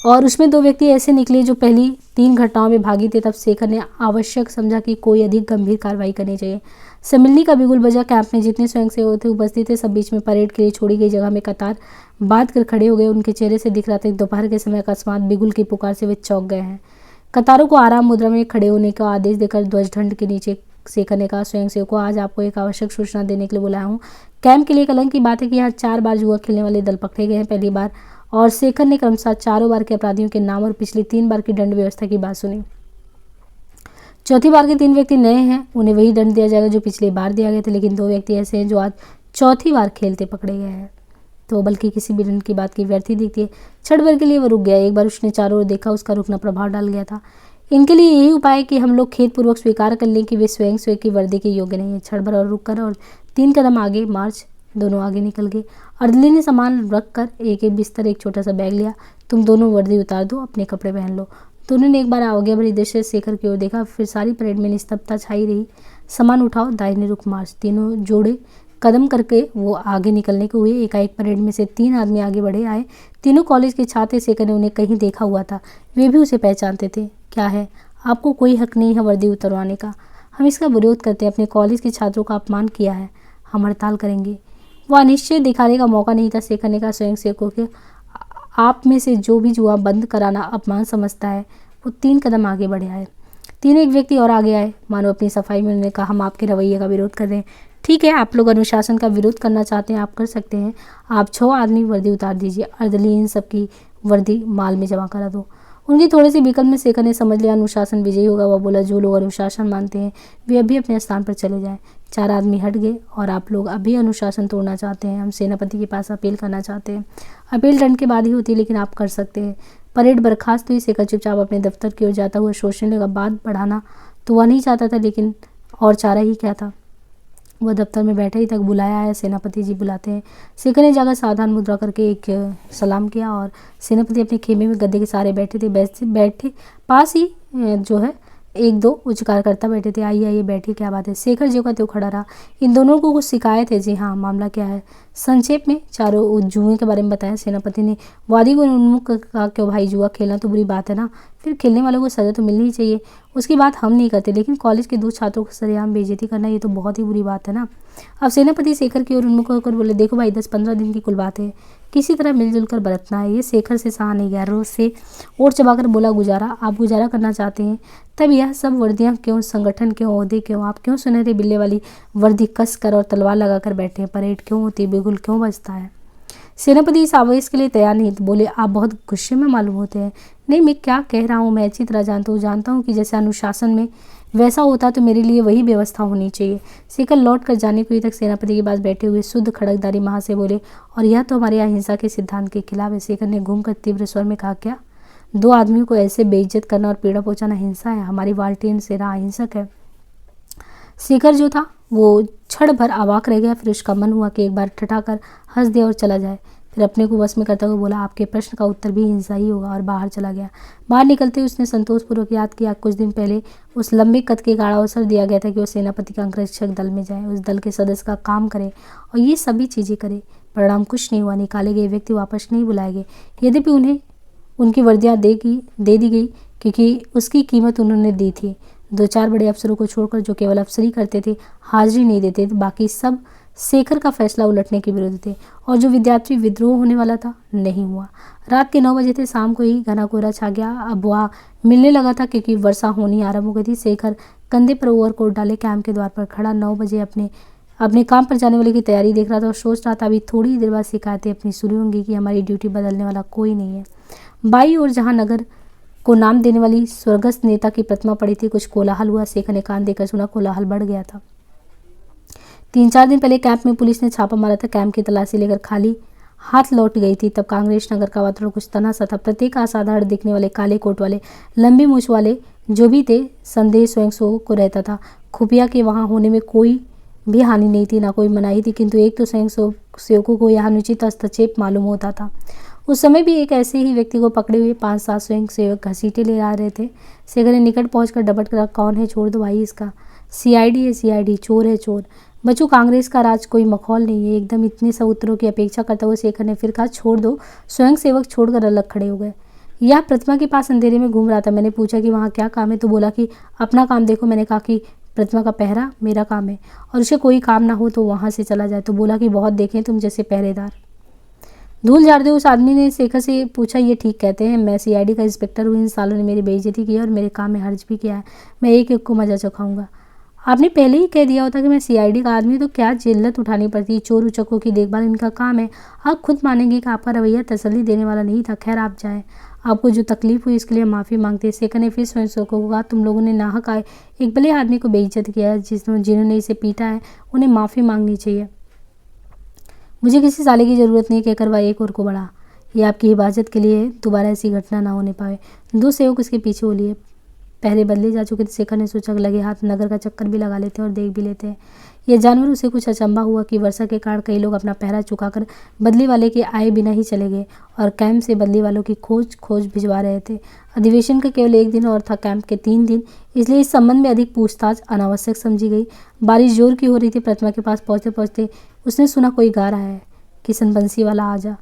और उसमें 2 व्यक्ति ऐसे निकले जो पहली 3 घटनाओं में भागी थे, तब शेखर ने आवश्यक समझा कि कोई अधिक गंभीर कार्रवाई करनी चाहिए। सम्मिलनी का बिगुल बजा। कैंप में जितने स्वयंसेवक थे उपस्थित थे, सब बीच में परेड के लिए छोड़ी गई जगह में कतार बांध कर खड़े हो गए। उनके चेहरे से दिख रहा था कि दोपहर के समय अकस्मात बिगुल की पुकार से वे चौंक गए हैं। कतारों को आराम मुद्रा में खड़े होने का आदेश देकर ध्वजदंड के नीचे शेखर ने कहा, स्वयंसेवकों, आज आपको एक आवश्यक सूचना देने के लिए बुलाया हूँ। कैंप के लिए कलंक की बात है कि यहाँ 4 बार जुआ खेलने वाले दल पकड़े गए हैं पहली बार, और शेखर ने क्रमशः 4 बार के अपराधियों के नाम और पिछली 3 बार की दंड व्यवस्था की बात सुनी। चौथी बार के 3 व्यक्ति नए हैं, उन्हें वही दंड दिया जाएगा जो पिछली बार दिया गया था, लेकिन 2 व्यक्ति ऐसे हैं जो आज चौथी बार खेलते पकड़े गए हैं। तो बल्कि किसी भी दंड की बात की व्यर्थी दिखती है। क्षण भर के लिए वह रुक गया। एक बार उसने चारों ओर देखा, उसका रुकना प्रभाव डाल गया था। इनके लिए यही उपाय है कि हम लोग खेदपूर्वक स्वीकार कर लें कि वे स्वयं की वर्दी के योग्य नहीं है। क्षण भर और रुक कर और 3 कदम आगे मार्च। दोनों आगे निकल गए। अर्दली ने सामान रख कर एक बिस्तर, एक छोटा सा बैग लिया। तुम दोनों वर्दी उतार दो, अपने कपड़े पहन लो। दोनों ने एक बार आगे भरी दृश्य शेखर की ओर देखा, फिर सारी परेड में निस्तब्धता छाई रही। सामान उठाओ, दाहिने रुख मार्च। तीनों जोड़े कदम करके वो आगे निकलने को हुए। एकाएक परेड में से 3 आदमी आगे बढ़े आए। तीनों कॉलेज के छात्र। शेखर ने उन्हें कहीं देखा हुआ था, वे भी उसे पहचानते थे। क्या है, आपको कोई हक नहीं है वर्दी उतरवाने का। हम इसका विरोध करते हैं। अपने कॉलेज के छात्रों का अपमान किया है, हम हड़ताल करेंगे। वह अनिश्चय दिखाने का मौका नहीं था। शेखर ने कहा, स्वयंसेवकों के आप में से जो भी जुआ बंद कराना अपमान समझता है, वो 3 कदम आगे बढ़े आए। 3 एक व्यक्ति और आगे आए, मानो अपनी सफाई में। उन्होंने कहा, हम आपके रवैये का विरोध कर रहे हैं। ठीक है, आप लोग अनुशासन का विरोध करना चाहते हैं, आप कर सकते हैं। आप 6 आदमी वर्दी उतार दीजिए। अर्दली इन सब की वर्दी माल में जमा करा दो। उनकी थोड़ी सी बिकल में शेखर ने समझ लिया अनुशासन विजयी होगा। वह बोला, जो लोग अनुशासन मानते हैं वे अभी अपने स्थान पर चले जाएं। 4 आदमी हट गए। और आप लोग अभी अनुशासन तोड़ना चाहते हैं? हम सेनापति के पास अपील करना चाहते हैं। अपील दंड के बाद ही होती है, लेकिन आप कर सकते हैं। परेड बर्खास्त हुई। शेखर चुपचाप अपने दफ्तर की ओर जाता हुआ सोचने लगा। बात बढ़ाना तो वह नहीं चाहता था, लेकिन और चारा ही क्या था। वह दफ्तर में बैठे ही तक बुलाया है, सेनापति जी बुलाते हैं। शेखर ने जाकर सावधान मुद्रा करके एक सलाम किया और सेनापति अपने खेमे में गद्दे के सहारे बैठे थे। बैठे पास ही जो है 1-2 उच्चकारकर्ता बैठे थे। आइए आइए बैठिए, क्या बात है? शेखर जो का त्यों खड़ा रहा। इन दोनों को कुछ शिकायत है? जी हाँ। मामला क्या है? संक्षेप में चारों जुए के बारे में बताया। सेनापति ने वादी को उन्मुख कहा, क्यों भाई, जुआ खेलना तो बुरी बात है ना, फिर खेलने वालों को सजा तो मिलनी ही चाहिए। उसकी बात हम नहीं करते, लेकिन कॉलेज के 2 छात्रों को सरेआम बेइज्जती करना ये तो बहुत ही बुरी बात है ना। अब सेनापति शेखर की ओर उन्मुख होकर बोले, देखो भाई, 10-15 दिन की कुल बात है, किसी तरह मिलजुल कर बरतना है। ये शेखर से सहा नहीं गया। रोज से ओट चबाकर बोला, गुजारा? आप गुजारा करना चाहते हैं? तब यह सब वर्दियां क्यों, संगठन क्यों, ओहदे क्यों? आप क्यों सुनहरे बिल्ले वाली वर्दी कस कर और तलवार लगाकर बैठे हैं? परेड क्यों होती, बिगुल क्यों बजता है? सेनापति इस आवेश के लिए तैयार नहीं थे। बोले, आप बहुत गुस्से में मालूम होते हैं। नहीं, मैं क्या कह रहा हूँ मैं अच्छी तरह जानता हूँ कि जैसे अनुशासन में वैसा होता तो मेरे लिए वही व्यवस्था होनी चाहिए। शेखर लौट कर जाने को ही तक सेनापति के पास बैठे हुए शुद्ध खड़कदारी महा से बोले, और यह तो हमारे यहाँ हिंसा के सिद्धांत के खिलाफ है। शेखर ने घूमकर तीव्र स्वर में कहा, क्या 2 आदमियों को ऐसे बेइज्जत करना और पीड़ा पहुंचाना हिंसा है? हमारी वाल्टीन सेना अहिंसक है। शेखर जो था वो क्षण भर अवाक रह गया। फिर उसका मन हुआ कि एक बार ठठाकर हंस दे और चला जाए। फिर अपने को वश में करता हुआ बोला, आपके प्रश्न का उत्तर भी हिंसा ही होगा, और बाहर चला गया। बाहर निकलते ही उसने संतोषपूर्वक याद किया, कुछ दिन पहले उस लंबे कद के गाढ़ा अवसर दिया गया था कि वो सेनापति के अंगरक्षक दल में जाए, उस दल के सदस्य का काम करे और ये सभी चीज़ें करे। परिणाम कुछ नहीं हुआ। निकाले गए व्यक्ति वापस नहीं बुलाए गए, यद्यपि उन्हें उनकी वर्दियाँ दे दी गई, क्योंकि उसकी कीमत उन्होंने दी थी। 2-4 बड़े अफसरों को छोड़कर, जो केवल अफसरी करते थे, हाजिरी नहीं देते थे, बाकी सब शेखर का फैसला उलटने के विरुद्ध थे। और जो विद्यार्थी विद्रोह होने वाला था, नहीं हुआ। रात के 9 बजे थे। शाम को ही घना कोहरा छा गया। अब वह मिलने लगा था, क्योंकि वर्षा होनी आरंभ हो गई थी। शेखर कंधे पर ओवरकोट डाले कैंप के द्वार पर खड़ा 9 बजे अपने काम पर जाने वाले की तैयारी देख रहा था और सोच रहा था, अभी थोड़ी देर बाद शिकायतें अपनी शुरू होंगी कि हमारी ड्यूटी बदलने वाला कोई नहीं है। बाई और जहाँ नगर को नाम देने वाली स्वर्गस्थ नेता की प्रतिमा पड़ी थी, कुछ कोलाहल हुआ। शेखर ने कान देकर सुना, कोलाहल बढ़ गया था। 3-4 दिन पहले कैंप में पुलिस ने छापा मारा था। कैंप की तलाशी लेकर खाली हाथ लौट गई थी। तब कांग्रेस नगर का वातावरण कुछ तना सा था। प्रत्येक असाधारण दिखने वाले, काले कोट वाले, लंबी मूछ वाले जो भी थे, संदेह स्वयं को रहता था। खुफिया के वहाँ होने में कोई भी हानि नहीं थी, ना कोई मनाही थी, किंतु एक तो स्वयं सेवकों को यह अनुचित हस्तक्षेप मालूम होता था। उस समय भी एक ऐसे ही व्यक्ति को पकड़े हुए 5-7 स्वयं सेवक घसीटे ले आ रहे थे। शेखर ने निकट पहुंचकर डबट कर, कौन है, छोड़ दो भाई इसका। सीआईडी है, सीआईडी, चोर है चोर। बच्चों, कांग्रेस का राज कोई मखौल नहीं है। एकदम इतने सब उत्तरों की अपेक्षा करता हुआ शेखर ने फिर कहा, छोड़ दो। स्वयं सेवक छोड़कर अलग खड़े हो गए। यह प्रतिमा के पास अंधेरे में घूम रहा था। मैंने पूछा कि वहाँ क्या काम है, तो बोला कि अपना काम देखो। मैंने कहा कि प्रतिमा का पहरा मेरा काम है, और उसे कोई काम ना हो तो वहाँ से चला जाए। तो बोला कि बहुत देखें तुम जैसे पहरेदार। धूल झाड़ दे। उस आदमी ने शेखर से पूछा, ये ठीक कहते हैं? मैं सीआईडी का इंस्पेक्टर हूँ। इन सालों ने मेरी बेइज्जती की है और मेरे काम में हर्ज भी किया है। मैं एक एक को मजा चखाऊंगा। आपने पहले ही कह दिया होता कि मैं सीआईडी का आदमी, तो क्या जिल्लत उठानी पड़ती है? चोर उचक्कों की देखभाल इनका काम है। आप खुद मानेंगे कि आपका रवैया तसल्ली देने वाला नहीं था। खैर, आप जाएं। आपको जो तकलीफ हुई इसके लिए माफ़ी मांगते हैं। शेखर ने फिर स्वयं सेवकों को कहा, तुम लोगों ने नाहक आए एक भले आदमी को बेइज्जत किया है। जिन्होंने इसे पीटा है उन्हें माफ़ी मांगनी चाहिए। मुझे किसी साले की ज़रूरत नहीं, कहकर वह एक और को बढ़ा। ये आपकी हिफाजत के लिए दोबारा ऐसी घटना ना होने पाए। 2 सेवक उसके पीछे हो लिए। पहले बदले जा चुके थे। शेखर ने सोचा, लगे हाथ नगर का चक्कर भी लगा लेते और देख भी लेते हैं। यह जानवर उसे कुछ अचंभा हुआ कि वर्षा के कारण कई लोग अपना पहरा चुकाकर बदली वाले के आए बिना ही चले गए और कैंप से बदली वालों की खोज भिजवा रहे थे। अधिवेशन का केवल 1 दिन और था, कैंप के 3 दिन, इसलिए इस संबंध में अधिक पूछताछ अनावश्यक समझी गई। बारिश जोर की हो रही थी। प्रतिमा के पास पहुँचते पहुँचते उसने सुना, कोई गा रहा है, किशन बंसी वाला आजा।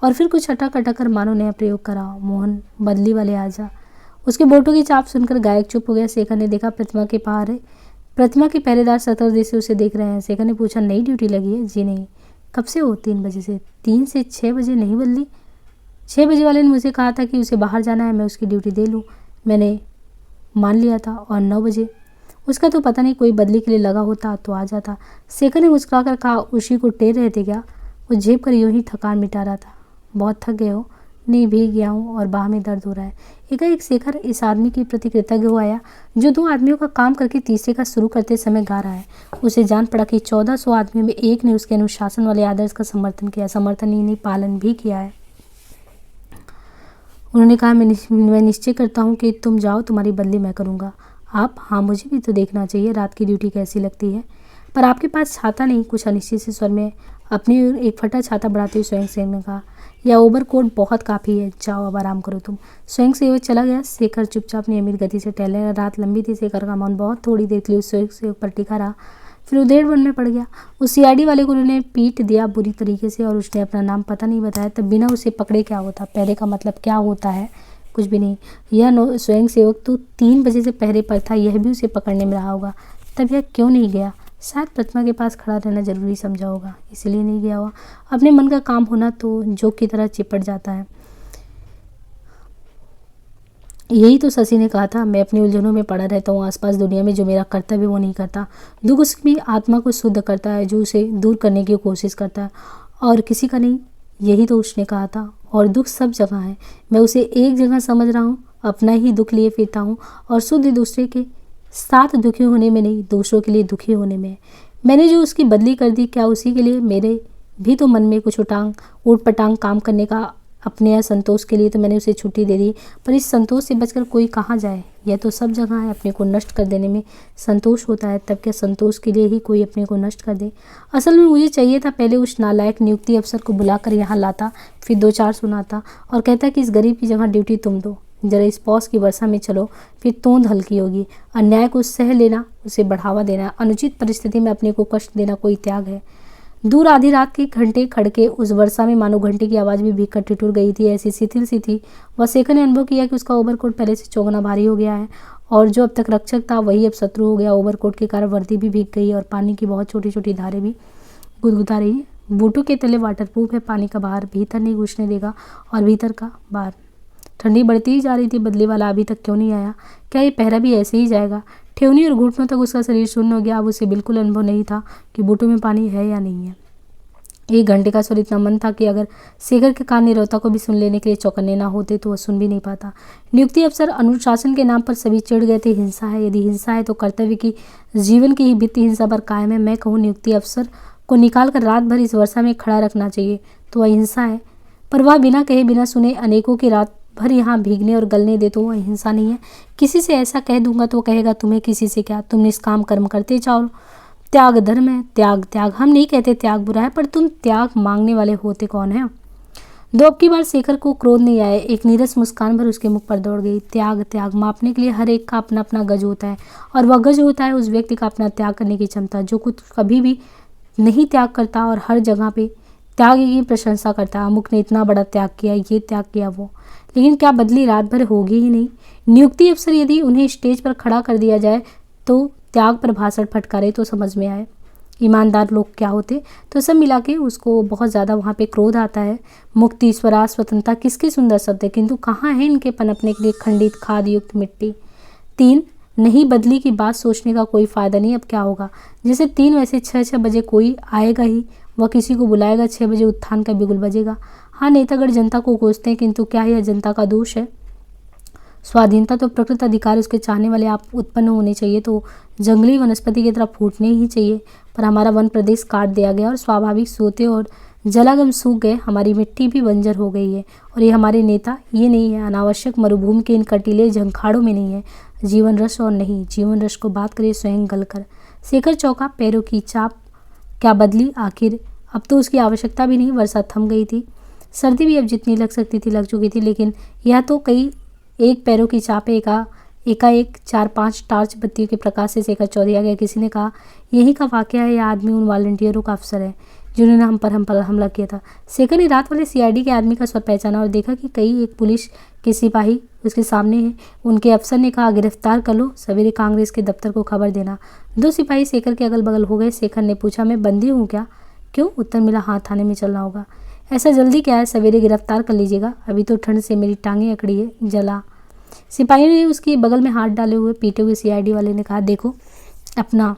और फिर कुछ अटक अटक कर मानो नया प्रयोग करा, मोहन बदली वाले आजा। उसके बोटों की चाप सुनकर गायक चुप हो गया। शेखर ने देखा प्रतिमा के पहरेदार सतर्क से उसे देख रहे हैं। शेखर ने पूछा, नई ड्यूटी लगी है? जी नहीं। कब से हो? 3 बजे से। 3 से 6 बजे नहीं बदली? 6 बजे वाले ने मुझे कहा था कि उसे बाहर जाना है, मैं उसकी ड्यूटी दे लूँ। मैंने मान लिया था। और 9 बजे उसका तो पता नहीं, कोई बदली के लिए लगा होता तो आ जाता। शेखर ने मुस्कुरा कर कहा, उसी को टेर रहे थे क्या? वो झेप कर यूं ही थकान मिटा रहा था। बहुत थक गए हो? नहीं, भीग गया हूँ और बाह में दर्द हो रहा है। एकाएक शेखर इस आदमी के प्रति कृतज्ञ हो आया जो 2 आदमियों का काम करके तीसरे का शुरू करते समय गा रहा है। उसे जान पड़ा कि 1400 आदमियों में एक ने उसके अनुशासन वाले आदर्श का समर्थन ही नहीं, पालन भी किया है। उन्होंने कहा, मैं निश्चय करता हूँ कि तुम जाओ, तुम्हारी बदली मैं करूँगा। आप? हाँ, मुझे भी तो देखना चाहिए रात की ड्यूटी कैसी लगती है। पर आपके पास छाता नहीं, कुछ अनिश्चित से स्वर में अपनी ओर एक फटा छाता बढ़ाते हुए स्वयंसेवक ने कहा, यह ओवरकोट बहुत काफ़ी है, जाओ अब आराम करो तुम। स्वयंसेवक चला गया। शेखर चुपचाप नियमित गति से टहलने लगा। रात लंबी थी। शेखर का मन बहुत थोड़ी देर के लिए उस स्वयंसेवक पर टिका रहा, फिर उधेड़ वन में पड़ गया। उस सीआईडी वाले को उन्होंने पीट दिया बुरी तरीके से और उसने अपना नाम पता नहीं बताया। तब बिना उसे पकड़े क्या होता? पहरे का मतलब क्या होता है? कुछ भी नहीं। यह स्वयंसेवक तो 3 बजे से पहरे पर था, यह भी उसे पकड़ने में रहा होगा। तब यह क्यों नहीं गया? शायद प्रतिमा के पास खड़ा रहना जरूरी समझा होगा, इसलिए नहीं गया हुआ। अपने मन का काम होना तो जोक की तरह चिपट जाता है। यही तो शशि ने कहा था, मैं अपनी उलझनों में पड़ा रहता हूँ, आसपास दुनिया में जो मेरा कर्तव्य वो नहीं करता। दुख उसकी आत्मा को शुद्ध करता है, जो उसे दूर करने की कोशिश करता है, और किसी का नहीं। यही तो उसने कहा था। और दुख सब जगह है, मैं उसे एक जगह समझ रहा हूँ, अपना ही दुख लिए फिरता हूँ, और शुद्ध दूसरे के साथ दुखी होने में नहीं, दूसरों के लिए दुखी होने में। मैंने जो उसकी बदली कर दी, क्या उसी के लिए? मेरे भी तो मन में कुछ ऊट पटांग काम करने का अपने असंतोष के लिए तो मैंने उसे छुट्टी दे दी, पर इस संतोष से बचकर कोई कहाँ जाए? यह तो सब जगह है, अपने को नष्ट कर देने में संतोष होता है, तब क्या संतोष के लिए ही कोई अपने को नष्ट कर दे? असल में मुझे चाहिए था पहले उस नालायक नियुक्ति अफसर को बुलाकर यहाँ लाता, फिर 2-4 सुनाता और कहता कि इस गरीब की जगह ड्यूटी तुम दो, जरा इस पौष की वर्षा में चलो, फिर तोंद हल्की होगी। अन्याय को सह लेना, उसे बढ़ावा देना, अनुचित परिस्थिति में अपने को कष्ट देना कोई त्याग है? दूर आधी रात के घंटे खड़के उस वर्षा में मानो घंटे की आवाज़ भी भीग कर ठिठुर गई थी, ऐसी शिथिल सी थी वह। शेखर ने अनुभव किया कि उसका ओवरकोट पहले से चौगुना भारी हो गया है, और जो अब तक रक्षक था वही अब शत्रु हो गया। ओवरकोट के कारण वर्दी भी भीग गई और पानी की बहुत छोटी छोटी धारें भी गुदगुदा रही है। बूटों के तले वाटरप्रूफ है, पानी का बाहर भीतर नहीं घुसने देगा और भीतर का बाहर। ठंडी बढ़ती ही जा रही थी। बदली वाला अभी तक क्यों नहीं आया? क्या ये पहरा भी ऐसे ही जाएगा? ठेवनी और घुटनों तक उसका शरीर शून्य हो गया। अब उसे बिल्कुल अनुभव नहीं था कि बूटों में पानी है या नहीं है। 1 घंटे का स्वर इतना मंद था कि अगर शेखर के कान निरवता को भी सुन लेने के लिए चौकन्ने ना होते तो वह सुन भी नहीं पाता। नियुक्ति अफसर अनुशासन के नाम पर सभी चिढ़ गए थे। हिंसा है, यदि हिंसा है तो कर्तव्य की, जीवन की ही वित्तीय हिंसा पर कायम है। मैं कहूँ नियुक्ति अफसर को निकाल कर रात भर इस वर्षा में खड़ा रखना चाहिए तो वह हिंसा है, पर वह बिना कहे बिना सुने अनेकों की रात भर यहाँ भीगने और गलने दे तो वह हिंसा नहीं है। किसी से ऐसा कह दूंगा तो कहेगा तुम्हें किसी से क्या, तुम निष्काम कर्म करते जाओ, त्याग धर्म है। त्याग हम नहीं कहते त्याग बुरा है, पर तुम त्याग मांगने वाले होते कौन है? 2 अब की बार शेखर को क्रोध नहीं आया। एक नीरस मुस्कान भर उसके मुख पर दौड़ गई। त्याग मापने के लिए हर एक का अपना अपना गज होता है, और वह गज होता है उस व्यक्ति का अपना त्याग करने की क्षमता, जो कुछ कभी भी नहीं त्याग करता और हर जगह पे त्याग की प्रशंसा करता है। अमुक ने इतना बड़ा त्याग किया, ये त्याग किया वो, लेकिन क्या बदली रात भर होगी ही नहीं? नियुक्ति अफसर यदि उन्हें स्टेज पर खड़ा कर दिया जाए तो त्याग पर भाषण फटकारे तो समझ में आए ईमानदार लोग क्या होते। तो सब मिला के उसको बहुत ज़्यादा वहाँ पे क्रोध आता है। मुक्ति, स्वराज, स्वतंत्रता किसके सुंदर शब्द है, किंतु कहाँ है इनके पनपने के लिए खंडित खाद युक्त मिट्टी। 3 नहीं बदली की बात सोचने का कोई फ़ायदा नहीं। अब क्या होगा? जैसे 3 वैसे 6 बजे कोई आएगा ही, वह किसी को बुलाएगा। 6 बजे उत्थान का बिगुल बजेगा। हाँ, नेतागढ़ जनता को कोसते हैं, किंतु क्या यह जनता का दोष है? स्वाधीनता तो प्रकृत अधिकार उसके चाहने वाले आप उत्पन्न होने चाहिए तो जंगली वनस्पति की तरह फूटने ही चाहिए, पर हमारा वन प्रदेश काट दिया गया और स्वाभाविक सोते और जलागम सूख गए। हमारी मिट्टी भी बंजर हो गई है, और ये हमारे नेता ये नहीं है। अनावश्यक मरुभूमि के इन कटीले झंखाड़ों में नहीं है जीवन रस, और नहीं जीवन रस को बात करे स्वयं गलकर। शेखर चौका, पैरों की चाप क्या बदली आखिर? अब तो उसकी आवश्यकता भी नहीं। वर्षा थम गई थी, सर्दी भी अब जितनी लग सकती थी लग चुकी थी, लेकिन यह तो कई एक पैरों की चाप एकाएक 4-5 टार्च बत्तियों के प्रकाश से शेखर चौधरी आ गया। किसी ने कहा, यही का वाकया है, यह आदमी उन वॉलंटियरों का अफसर है जिन्होंने हम पर हमला किया था। शेखर ने रात वाले सीआईडी के आदमी का स्वर पहचाना और देखा कि कई एक पुलिस के सिपाही उसके सामने हैं। उनके अफसर ने कहा, गिरफ्तार कर लो, सवेरे कांग्रेस के दफ्तर को खबर देना। 2 सिपाही शेखर के अगल बगल हो गए। शेखर ने पूछा, मैं बंदी हूँ क्या? क्यों? उत्तर मिला, हाँ, थाने में चलना होगा। ऐसा जल्दी क्या है? सवेरे गिरफ्तार कर लीजिएगा, अभी तो ठंड से मेरी टांगें अकड़ी है। जला। सिपाही ने उसके बगल में हाथ डाले हुए पीटे हुए सीआईडी वाले ने कहा, देखो, अपना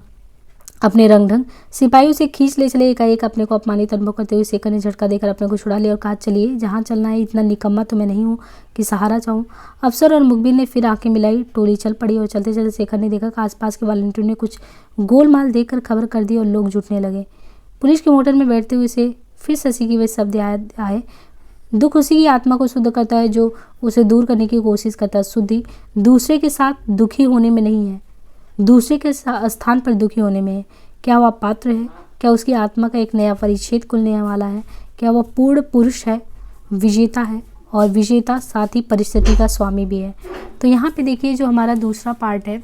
अपने रंग ढंग। सिपाही उसे खींच ले चले। एकाएक अपने को अपमानित अनुभव करते हुए शेखर ने झटका देकर अपने को छुड़ा लिया और कहा, चलिए जहाँ चलना है, इतना निकम्मा तो मैं नहीं हूँ कि सहारा चाहूँ। अफसर और मुखबिर ने फिर आंखें मिलाई। टोली चल पड़ी और चलते चलते शेखर ने देखा कि आसपास के वॉलंटियरों ने कुछ गोलमाल देखकर खबर कर दी और लोग जुटने लगे। पुलिस के मोटर में बैठते हुए उसे फिर शशि की वे शब्द याद आए, दुख उसी की आत्मा को शुद्ध करता है जो उसे दूर करने की कोशिश करता है। शुद्धि दूसरे के साथ दुखी होने में नहीं है, दूसरे के स्थान पर दुखी होने में है। क्या वह पात्र है? क्या उसकी आत्मा का एक नया परिच्छेद खुलने वाला है? क्या वह पूर्ण पुरुष है, विजेता है, और विजेता साथ ही परिस्थिति का स्वामी भी है? तो यहाँ पे देखिए जो हमारा दूसरा पार्ट है,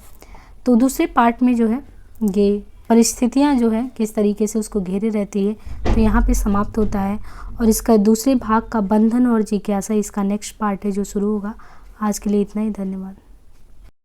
तो दूसरे पार्ट में जो है ये परिस्थितियाँ जो है किस तरीके से उसको घेरे रहती है, तो यहाँ पे समाप्त होता है। और इसका दूसरे भाग का बंधन और जिज्ञासा इसका नेक्स्ट पार्ट है जो शुरू होगा। आज के लिए इतना ही, धन्यवाद।